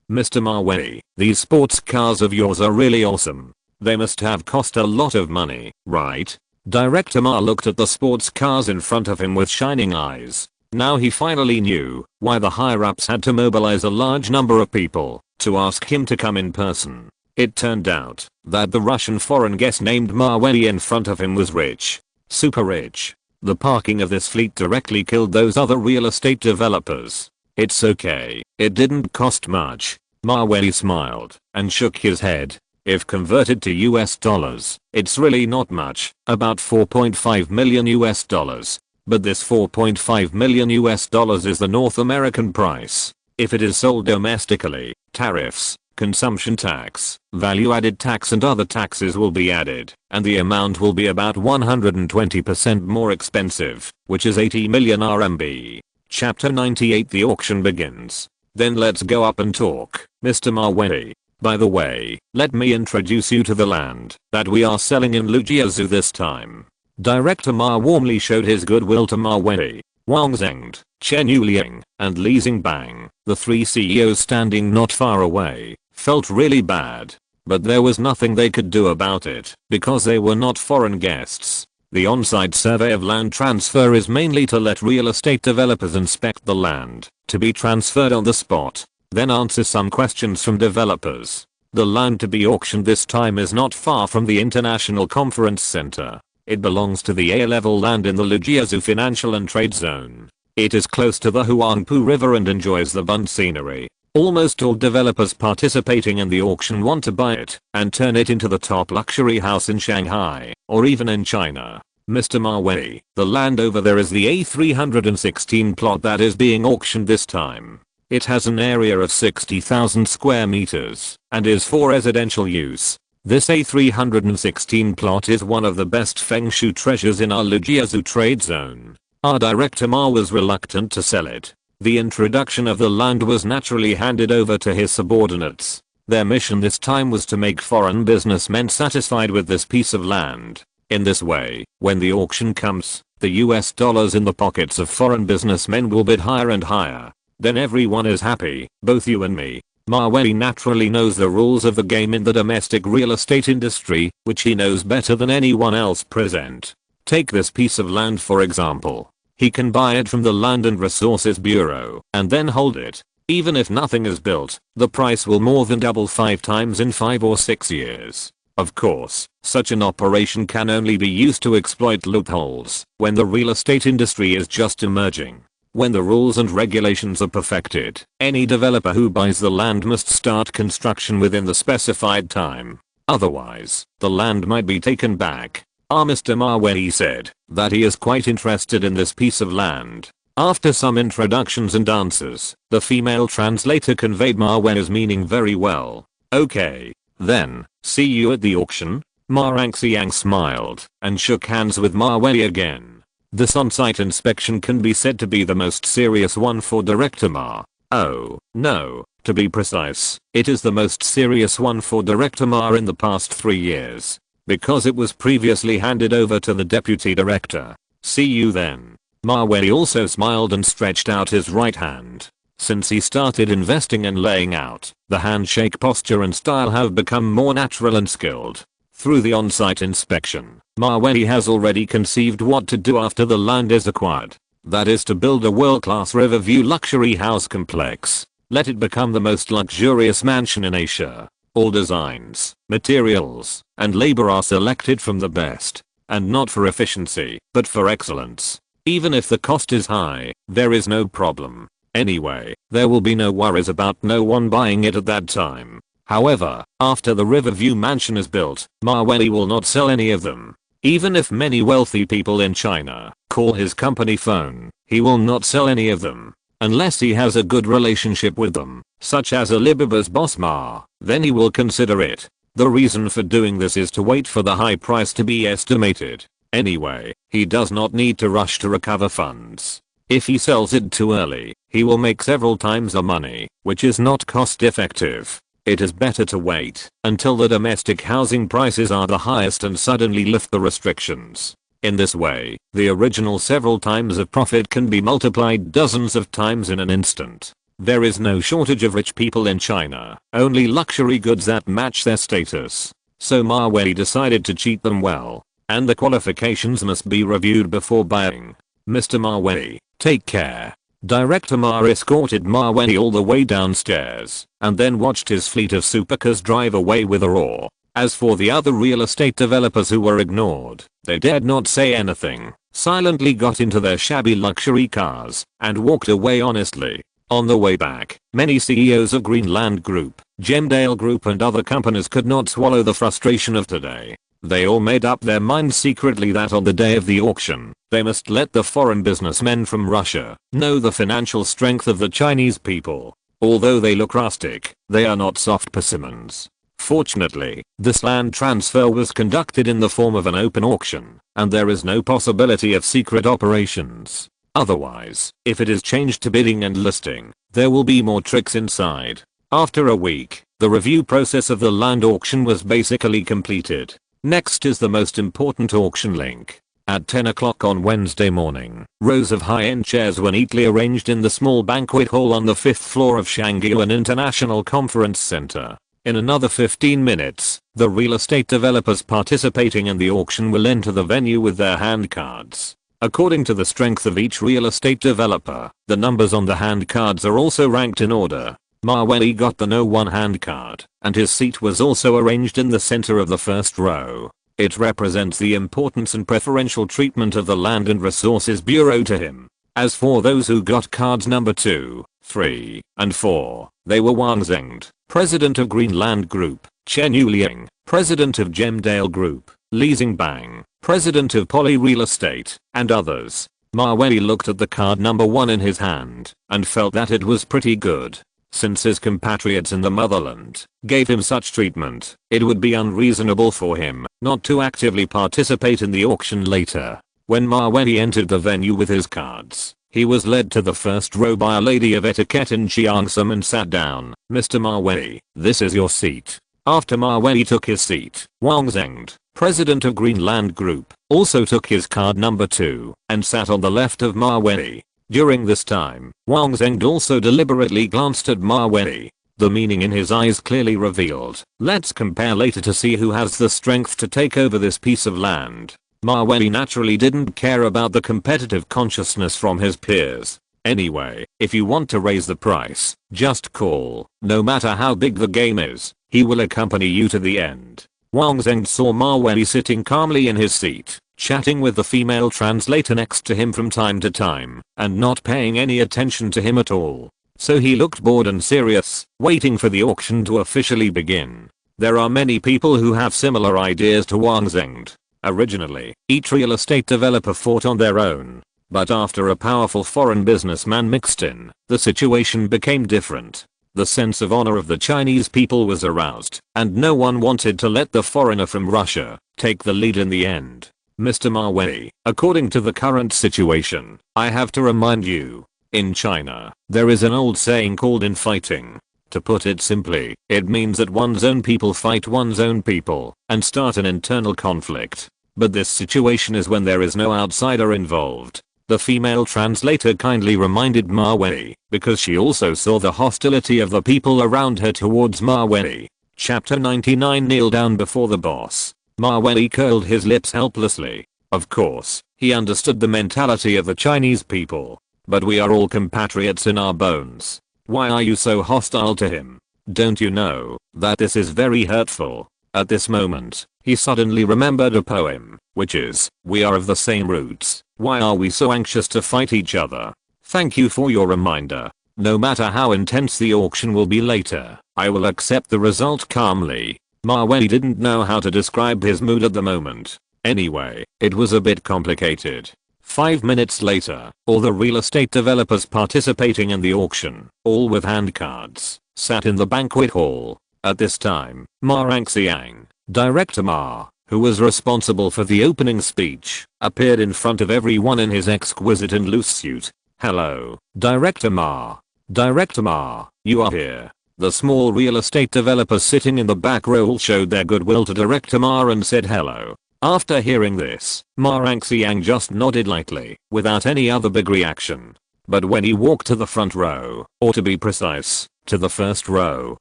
Mr. Ma Wei, these sports cars of yours are really awesome. They must have cost a lot of money, right? Director Ma looked at the sports cars in front of him with shining eyes. Now he finally knew why the higher-ups had to mobilize a large number of people to ask him to come in person. It turned out that the Russian foreign guest named Ma Wei in front of him was rich. Super rich. The parking of this fleet directly killed those other real estate developers. It's okay, it didn't cost much. Ma Wei smiled and shook his head. If converted to US dollars, it's really not much, about 4.5 million US dollars. But this 4.5 million US dollars is the North American price. If it is sold domestically, tariffs, consumption tax, value-added tax and other taxes will be added, and the amount will be about 120% more expensive, which is 80 million RMB. Chapter 98. The auction begins. Then let's go up and talk, Mr. Ma Wei. By the way, let me introduce you to the land that we are selling in Lujiazhu this time. Director Ma warmly showed his goodwill to Ma Wei, Wang Zhengd, Chen Yuliang, and Li Xingbang. The three CEOs standing not far away felt really bad. But there was nothing they could do about it because they were not foreign guests. The on-site survey of land transfer is mainly to let real estate developers inspect the land to be transferred on the spot, then answer some questions from developers. The land to be auctioned this time is not far from the International Conference Center. It belongs to the A-level land in the Lujiazhu Financial and Trade Zone. It is close to the Huangpu River and enjoys the abundant scenery. Almost all developers participating in the auction want to buy it and turn it into the top luxury house in Shanghai or even in China. Mr. Ma Wei, the land over there is the A316 plot that is being auctioned this time. It has an area of 60,000 square meters and is for residential use. This A316 plot is one of the best feng shui treasures in our Lujiazhu trade zone. Our director Ma was reluctant to sell it. The introduction of the land was naturally handed over to his subordinates. Their mission this time was to make foreign businessmen satisfied with this piece of land. In this way, when the auction comes, the US dollars in the pockets of foreign businessmen will bid higher and higher. Then everyone is happy, both you and me. Ma Wei naturally knows the rules of the game in the domestic real estate industry, which he knows better than anyone else present. Take this piece of land for example. He can buy it from the Land and Resources Bureau and then hold it. Even if nothing is built, the price will more than double 5 times in 5 or 6 years. Of course, such an operation can only be used to exploit loopholes when the real estate industry is just emerging. When the rules and regulations are perfected, any developer who buys the land must start construction within the specified time. Otherwise, the land might be taken back. Mr. Mawei said that he is quite interested in this piece of land. After some introductions and answers, the female translator conveyed Mawei's meaning very well. Okay. Then, see you at the auction? Ma Rangxiang smiled and shook hands with Mawei again. This on-site inspection can be said to be the most serious one for Director Ma. Oh, no, to be precise, it is the most serious one for Director Ma in the past 3 years. Because it was previously handed over to the Deputy Director. See you then. Mawei also smiled and stretched out his right hand. Since he started investing and laying out, the handshake posture and style have become more natural and skilled. Through the on-site inspection, Mawei has already conceived what to do after the land is acquired. That is to build a world-class Riverview luxury house complex. Let it become the most luxurious mansion in Asia. All designs, materials, and labor are selected from the best. And not for efficiency, but for excellence. Even if the cost is high, there is no problem. Anyway, there will be no worries about no one buying it at that time. However, after the Riverview mansion is built, Mawei will not sell any of them. Even if many wealthy people in China call his company phone, he will not sell any of them. Unless he has a good relationship with them, such as Alibaba's boss Ma, then he will consider it. The reason for doing this is to wait for the high price to be estimated. Anyway, he does not need to rush to recover funds. If he sells it too early, he will make several times the money, which is not cost effective. It is better to wait until the domestic housing prices are the highest and suddenly lift the restrictions. In this way, the original several times of profit can be multiplied dozens of times in an instant. There is no shortage of rich people in China, only luxury goods that match their status. So Mawei decided to cheat them well, and the qualifications must be reviewed before buying. Mr. Mawei, take care. Director Ma escorted Mawei all the way downstairs, and then watched his fleet of supercars drive away with a roar. As for the other real estate developers who were ignored, they dared not say anything, silently got into their shabby luxury cars, and walked away honestly. On the way back, many CEOs of Greenland Group, Gemdale Group and other companies could not swallow the frustration of today. They all made up their minds secretly that on the day of the auction, they must let the foreign businessmen from Russia know the financial strength of the Chinese people. Although they look rustic, they are not soft persimmons. Fortunately, this land transfer was conducted in the form of an open auction, and there is no possibility of secret operations. Otherwise, if it is changed to bidding and listing, there will be more tricks inside. After a week, the review process of the land auction was basically completed. Next is the most important auction link. At 10 o'clock on Wednesday morning, rows of high-end chairs were neatly arranged in the small banquet hall on the 5th floor of Shangyuan International Conference Center. In another 15 minutes, the real estate developers participating in the auction will enter the venue with their hand cards. According to the strength of each real estate developer, the numbers on the hand cards are also ranked in order. Mawei got the No 1 hand card, and his seat was also arranged in the center of the first row. It represents the importance and preferential treatment of the Land and Resources Bureau to him. As for those who got cards number 2, 3, and 4, they were Wang Zengd, President of Greenland Group, Chen Yuliang, President of Gemdale Group, Li Xingbang, President of Poly Real Estate, and others. Mawei looked at the card number 1 in his hand, and felt that it was pretty good. Since his compatriots in the motherland gave him such treatment, it would be unreasonable for him not to actively participate in the auction later. When Mawei entered the venue with his cards, he was led to the first row by a lady of etiquette in Cheongsam and sat down. Mr. Mawei, this is your seat. After Mawei took his seat, Wang Zengd, President of Greenland Group, also took his card number 2 and sat on the left of Mawei. During this time, Wang Zengd also deliberately glanced at Mawei. The meaning in his eyes clearly revealed, let's compare later to see who has the strength to take over this piece of land. Mawei naturally didn't care about the competitive consciousness from his peers. Anyway, if you want to raise the price, just call. No matter how big the game is, he will accompany you to the end. Wang Zheng saw Ma Wei sitting calmly in his seat, chatting with the female translator next to him from time to time, and not paying any attention to him at all. So he looked bored and serious, waiting for the auction to officially begin. There are many people who have similar ideas to Wang Zheng. Originally, each real estate developer fought on their own. But after a powerful foreign businessman mixed in, the situation became different. The sense of honor of the Chinese people was aroused, and no one wanted to let the foreigner from Russia take the lead in the end. Mr. Ma Wei, according to the current situation, I have to remind you, in China, there is an old saying called in fighting. To put it simply, it means that one's own people fight one's own people and start an internal conflict. But this situation is when there is no outsider involved. The female translator kindly reminded Ma Wei, because she also saw the hostility of the people around her towards Ma Wei. Chapter 99. Kneel down before the boss. Ma Wei curled his lips helplessly. Of course, he understood the mentality of the Chinese people. But we are all compatriots in our bones. Why are you so hostile to him? Don't you know that this is very hurtful? At this moment, he suddenly remembered a poem, which is, we are of the same roots. Why are we so anxious to fight each other? Thank you for your reminder. No matter how intense the auction will be later, I will accept the result calmly. Ma Wei didn't know how to describe his mood at the moment. Anyway, it was a bit complicated. 5 minutes later, all the real estate developers participating in the auction, all with handcards, sat in the banquet hall. At this time, Ma Rangxiang, Director Ma, who was responsible for the opening speech, appeared in front of everyone in his exquisite and loose suit. Hello, Director Ma. Director Ma, you are here. The small real estate developers sitting in the back row all showed their goodwill to Director Ma and said hello. After hearing this, Ma Rangxiang just nodded lightly, without any other big reaction. But when he walked to the front row, or to be precise, to the first row,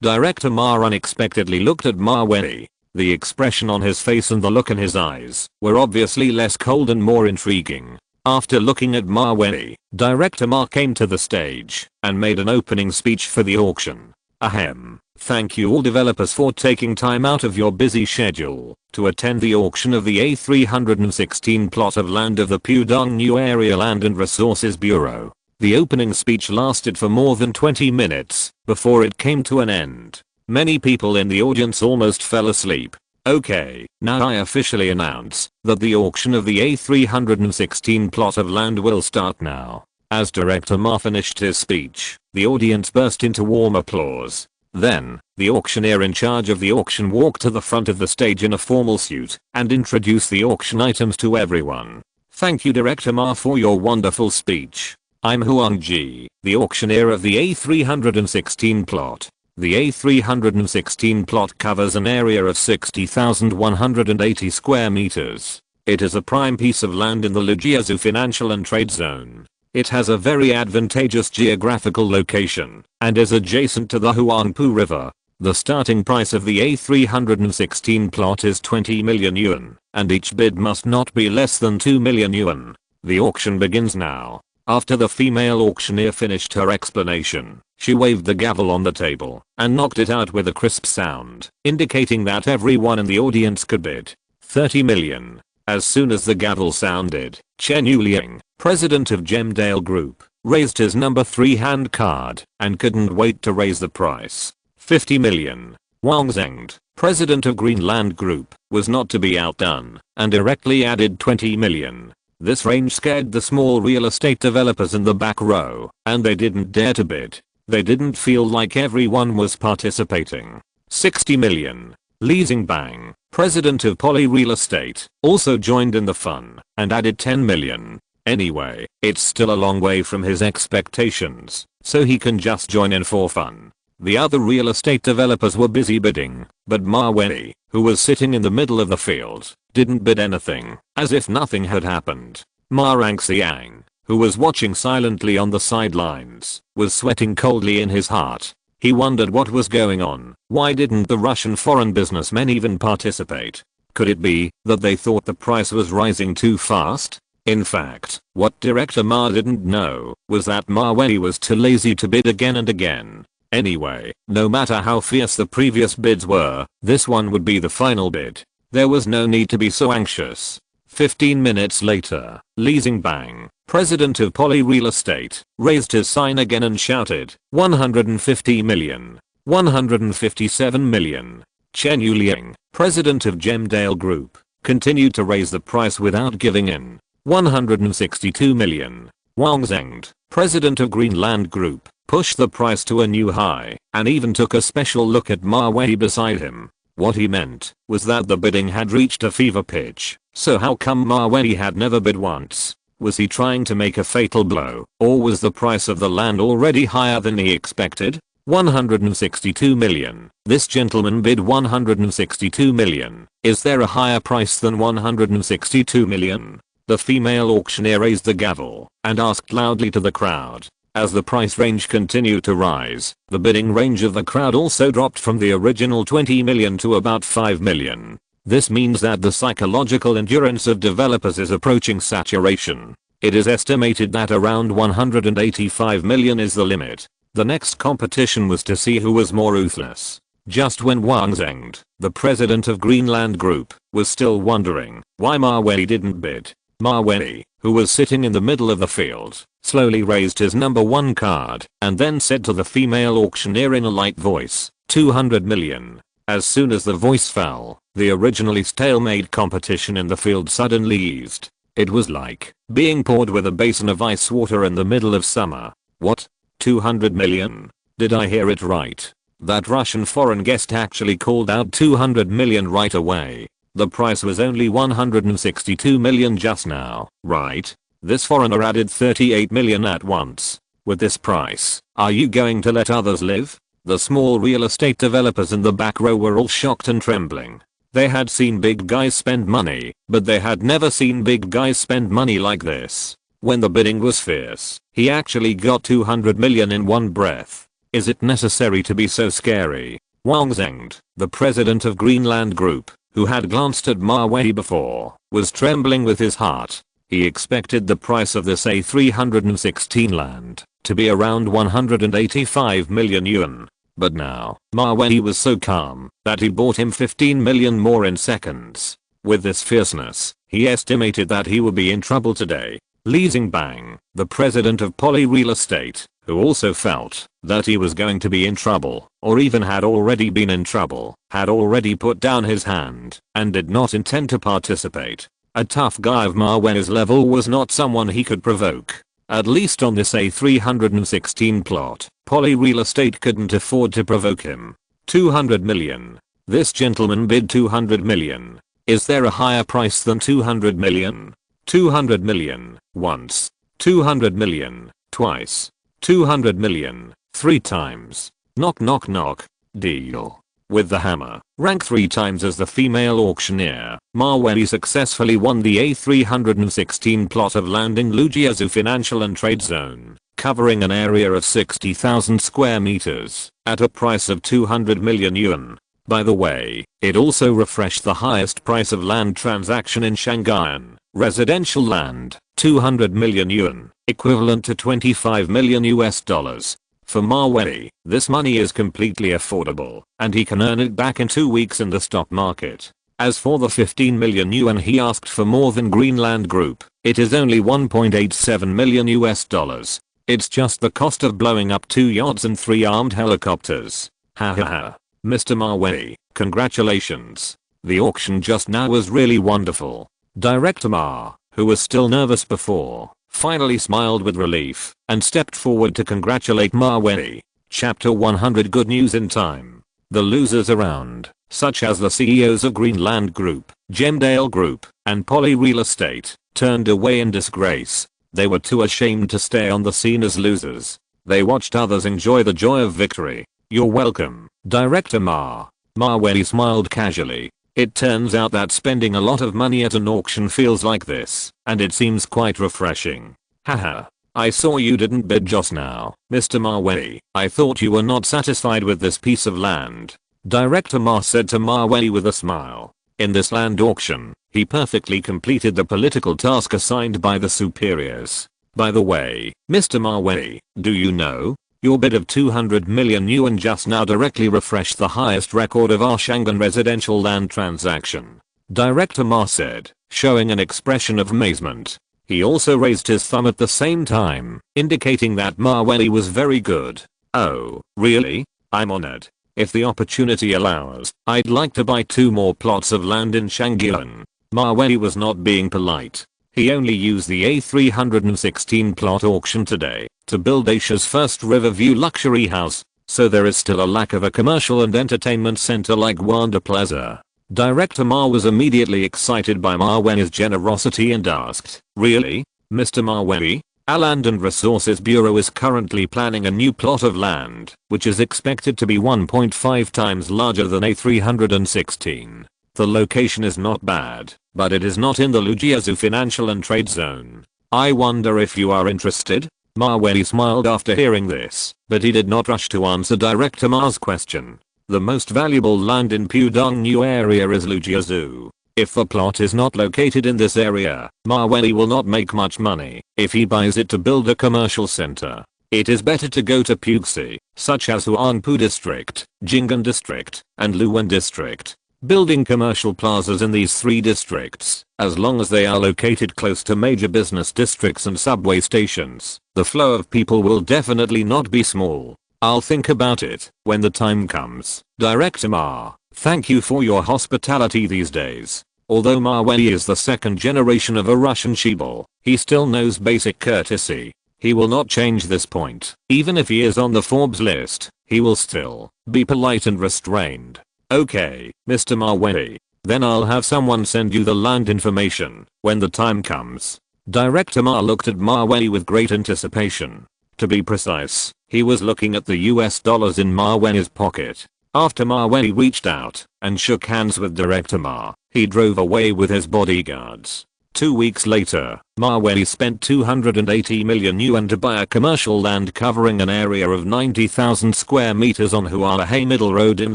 Director Ma unexpectedly looked at Ma Wei. The expression on his face and the look in his eyes were obviously less cold and more intriguing. After looking at Ma Wei, Director Ma came to the stage and made an opening speech for the auction. Ahem. Thank you all developers for taking time out of your busy schedule to attend the auction of the A316 plot of land of the Pudong New Area Land and Resources Bureau. The opening speech lasted for more than 20 minutes before it came to an end. Many people in the audience almost fell asleep. Okay, now I officially announce that the auction of the A316 plot of land will start now. As Director Ma finished his speech, the audience burst into warm applause. Then, the auctioneer in charge of the auction walked to the front of the stage in a formal suit and introduced the auction items to everyone. Thank you Director Ma for your wonderful speech. I'm Huang Ji, the auctioneer of the A316 plot. The A316 plot covers an area of 60,180 square meters. It is a prime piece of land in the Lijiazhu Financial and Trade Zone. It has a very advantageous geographical location and is adjacent to the Huangpu River. The starting price of the A316 plot is 20 million yuan, and each bid must not be less than 2 million yuan. The auction begins now. After the female auctioneer finished her explanation, she waved the gavel on the table and knocked it out with a crisp sound, indicating that everyone in the audience could bid 30 million. As soon as the gavel sounded, Chen Yuliang, president of Gemdale Group, raised his number 3 hand card and couldn't wait to raise the price. 50 million. Wang Zheng, president of Greenland Group, was not to be outdone and directly added 20 million. This range scared the small real estate developers in the back row, and they didn't dare to bid. They didn't feel like everyone was participating. 60 million. Li Xingbang, president of Poly Real Estate, also joined in the fun and added 10 million. Anyway, it's still a long way from his expectations, so he can just join in for fun. The other real estate developers were busy bidding, but Ma Wei, who was sitting in the middle of the field, didn't bid anything, as if nothing had happened. Ma Rangxiang, who was watching silently on the sidelines, was sweating coldly in his heart. He wondered what was going on. Why didn't the Russian foreign businessmen even participate? Could it be that they thought the price was rising too fast? In fact, what Director Ma didn't know was that Ma Wei was too lazy to bid again and again. Anyway, no matter how fierce the previous bids were, this one would be the final bid. There was no need to be so anxious. 15 minutes later, Li Xingbang, president of Poly Real Estate, raised his sign again and shouted, 150 million. 157 million. Chen Yuliang, president of Gemdale Group, continued to raise the price without giving in. 162 million. Wang Zhengde, president of Greenland Group, pushed the price to a new high and even took a special look at Ma Wei beside him. What he meant was that the bidding had reached a fever pitch, so how come Ma Wei had never bid once? Was he trying to make a fatal blow, or was the price of the land already higher than he expected? 162 million. This gentleman bid 162 million. Is there a higher price than 162 million? The female auctioneer raised the gavel and asked loudly to the crowd. As the price range continued to rise, the bidding range of the crowd also dropped from the original 20 million to about 5 million. This means that the psychological endurance of developers is approaching saturation. It is estimated that around 185 million is the limit. The next competition was to see who was more ruthless. Just when Wang Zhengde, the president of Greenland Group, was still wondering why Ma Wei didn't bid, Ma Wei, who was sitting in the middle of the field, slowly raised his number 1 card and then said to the female auctioneer in a light voice, 200 million. As soon as the voice fell, the originally stalemate competition in the field suddenly eased. It was like being poured with a basin of ice water in the middle of summer. What? 200 million? Did I hear it right? That Russian foreign guest actually called out 200 million right away. The price was only 162 million just now, right? This foreigner added 38 million at once. With this price, are you going to let others live? The small real estate developers in the back row were all shocked and trembling. They had seen big guys spend money, but they had never seen big guys spend money like this. When the bidding was fierce, he actually got 200 million in one breath. Is it necessary to be so scary? Wang Zhengde, the president of Greenland Group, who had glanced at Ma Wei before, was trembling with his heart. He expected the price of this A316 land to be around 185 million yuan. But now, Ma Wei was so calm that he bought him 15 million more in seconds. With this fierceness, he estimated that he would be in trouble today. Li Xingbang, the president of Poly Real Estate, who also felt that he was going to be in trouble, or even had already been in trouble, had already put down his hand and did not intend to participate. A tough guy of Ma Wei's level was not someone he could provoke. At least on this A316 plot, Poly Real Estate couldn't afford to provoke him. 200 million. This gentleman bid 200 million. Is there a higher price than 200 million? 200 million, once. 200 million, twice. 200 million, 3 times. Knock knock knock. Deal. With the hammer, rank 3 times as the female auctioneer, Ma Wei successfully won the A316 plot of land in Lujiazhu Financial and Trade Zone, covering an area of 60,000 square meters, at a price of 200 million yuan. By the way, it also refreshed the highest price of land transaction in Shanghai. Residential land, 200 million yuan, equivalent to 25 million US dollars. For Ma Wei, this money is completely affordable, and he can earn it back in 2 weeks in the stock market. As for the 15 million yuan he asked for more than Greenland Group, it is only 1.87 million US dollars. It's just the cost of blowing up 2 yachts and 3 armed helicopters. Ha ha ha. Mr. Ma Wei, congratulations. The auction just now was really wonderful. Director Ma, who was still nervous before, finally smiled with relief and stepped forward to congratulate Ma Wei. Chapter 100. Good news in time. The losers around, such as the CEOs of Greenland Group, Gemdale Group, and Poly Real Estate, turned away in disgrace. They were too ashamed to stay on the scene as losers. They watched others enjoy the joy of victory. You're welcome, Director Ma. Ma Wei smiled casually. It turns out that spending a lot of money at an auction feels like this, and it seems quite refreshing. Haha. I saw you didn't bid just now, Mr. Ma Wei. I thought you were not satisfied with this piece of land. Director Ma said to Ma Wei with a smile. In this land auction, he perfectly completed the political task assigned by the superiors. By the way, Mr. Ma Wei, do you know? Your bid of 200 million yuan just now directly refreshed the highest record of our Shanghai residential land transaction. Director Ma said, showing an expression of amazement. He also raised his thumb at the same time, indicating that Ma Wenli was very good. Oh, really? I'm honored. If the opportunity allows, I'd like to buy 2 more plots of land in Shangyuan. Ma Wenli was not being polite. He only used the A316 plot auction today to build Asia's first Riverview luxury house, so there is still a lack of a commercial and entertainment center like Wanda Plaza. Director Ma was immediately excited by Ma Wenli's generosity and asked, "Really, Mr. Ma Wenli? Our Land and Resources Bureau is currently planning a new plot of land, which is expected to be 1.5 times larger than A316. The location is not bad, but it is not in the Lujiazhu financial and trade zone. I wonder if you are interested?" Ma Wenli smiled after hearing this, but he did not rush to answer Director Ma's question. The most valuable land in Pudong New area is Lujiazhu. If the plot is not located in this area, Ma Wenli will not make much money if he buys it to build a commercial center. It is better to go to Puxi, such as Huangpu District, Jinggan District, and Luwen District. Building commercial plazas in these 3 districts, as long as they are located close to major business districts and subway stations, the flow of people will definitely not be small. I'll think about it when the time comes. Director Ma, thank you for your hospitality these days. Although Ma Wenli is the 2nd generation of a Russian Shibal, he still knows basic courtesy. He will not change this point. Even if he is on the Forbes list, he will still be polite and restrained. Okay, Mr. Ma Wenli. Then I'll have someone send you the land information when the time comes. Director Ma looked at Ma Wenli with great anticipation. To be precise, he was looking at the US dollars in Ma Wenli's pocket. After Ma Wenli reached out and shook hands with Director Ma, he drove away with his bodyguards. 2 weeks later, Ma Wenli spent 280 million yuan to buy a commercial land covering an area of 90,000 square meters on Hualahei Middle Road in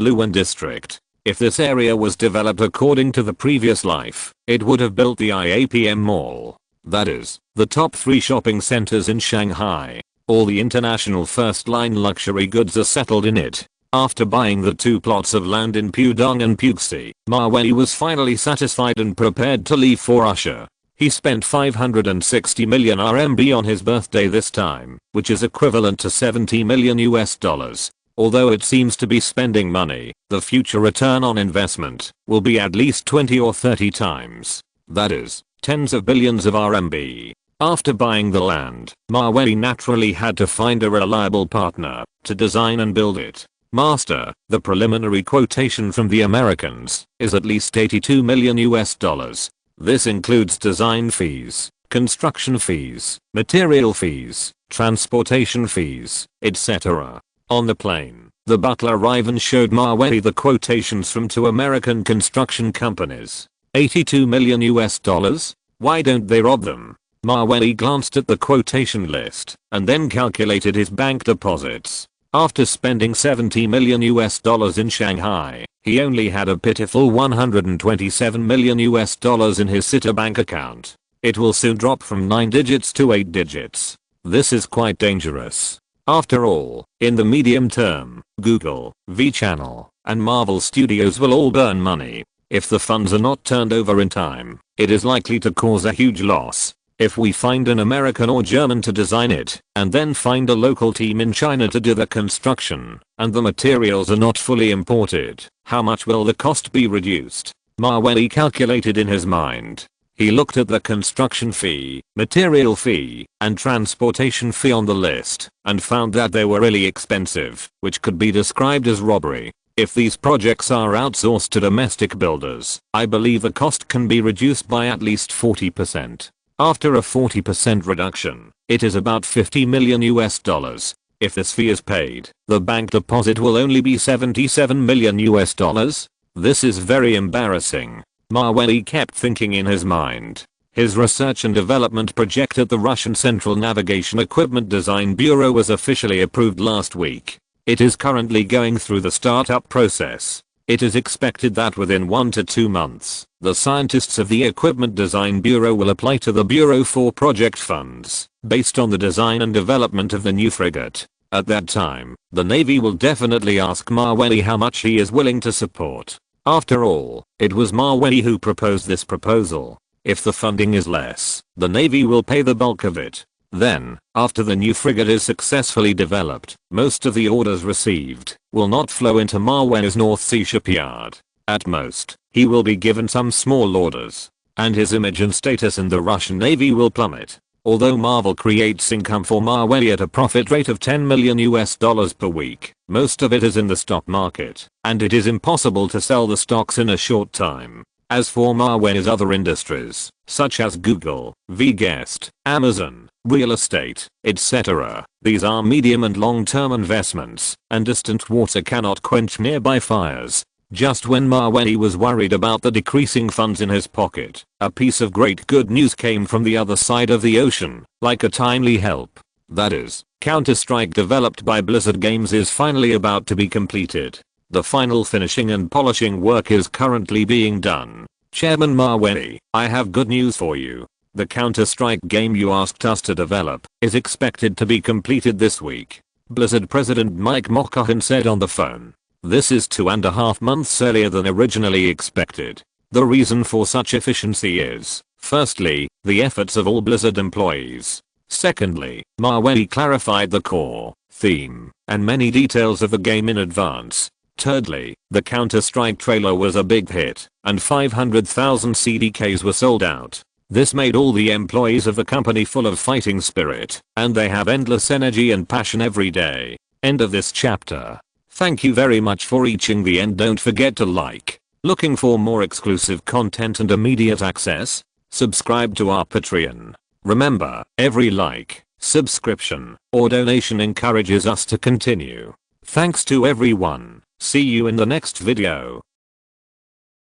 Luwen District. If this area was developed according to the previous life, it would have built the IAPM Mall. That is, the top 3 shopping centers in Shanghai. All the international first-line luxury goods are settled in it. After buying the 2 plots of land in Pudong and Puxi, Ma Wenli was finally satisfied and prepared to leave for Russia. He spent 560 million RMB on his birthday this time, which is equivalent to 70 million US dollars. Although it seems to be spending money, the future return on investment will be at least 20 or 30 times. That is, tens of billions of RMB. After buying the land, Ma Wenli naturally had to find a reliable partner to design and build it. Master, the preliminary quotation from the Americans is at least 82 million US dollars. This includes design fees, construction fees, material fees, transportation fees, etc. On the plane, the butler Ivan showed Ma Wenli the quotations from 2 American construction companies. 82 million US dollars? Why don't they rob them? Ma Wenli glanced at the quotation list and then calculated his bank deposits. After spending 70 million US dollars in Shanghai, he only had a pitiful 127 million US dollars in his Citibank account. It will soon drop from 9 digits to 8 digits. This is quite dangerous. After all, in the medium term, Google, V-Channel, and Marvel Studios will all burn money. If the funds are not turned over in time, it is likely to cause a huge loss. If we find an American or German to design it, and then find a local team in China to do the construction, and the materials are not fully imported, how much will the cost be reduced? Ma Wenli calculated in his mind. He looked at the construction fee, material fee, and transportation fee on the list, and found that they were really expensive, which could be described as robbery. If these projects are outsourced to domestic builders, I believe the cost can be reduced by at least 40%. After a 40% reduction, it is about 50 million US dollars. If this fee is paid, the bank deposit will only be 77 million US dollars. This is very embarrassing. Ma Wenli kept thinking in his mind. His research and development project at the Russian Central Navigation Equipment Design Bureau was officially approved last week. It is currently going through the startup process. It is expected that within 1 to 2 months, the scientists of the Equipment Design Bureau will apply to the Bureau for project funds, based on the design and development of the new frigate. At that time, the Navy will definitely ask Maweli how much he is willing to support. After all, it was Maweli who proposed this proposal. If the funding is less, the Navy will pay the bulk of it. Then, after the new frigate is successfully developed, most of the orders received will not flow into Maweli's North Sea shipyard. At most, he will be given some small orders, and his image and status in the Russian Navy will plummet. Although Marvel creates income for Maweli at a profit rate of $10 million per week, most of it is in the stock market, and it is impossible to sell the stocks in a short time. As for Maweli's other industries, such as Google, VGuest, Amazon, real estate, etc., these are medium and long-term investments, and distant water cannot quench nearby fires. Just when Maweli was worried about the decreasing funds in his pocket, a piece of great good news came from the other side of the ocean, like a timely help. That is, Counter-Strike developed by Blizzard Games is finally about to be completed. The final finishing and polishing work is currently being done. Chairman Maweli, I have good news for you. The Counter-Strike game you asked us to develop is expected to be completed this week. Blizzard President Mike Mikoyan said on the phone. This is 2.5 months earlier than originally expected. The reason for such efficiency is, firstly, the efforts of all Blizzard employees. Secondly, Maweli clarified the core, theme, and many details of the game in advance. Thirdly, the Counter-Strike trailer was a big hit, and 500,000 CDKs were sold out. This made all the employees of the company full of fighting spirit, and they have endless energy and passion every day. End of this chapter. Thank you very much for reaching the end. Don't forget to like. Looking for more exclusive content and immediate access? Subscribe to our Patreon. Remember, every like, subscription, or donation encourages us to continue. Thanks to everyone. See you in the next video.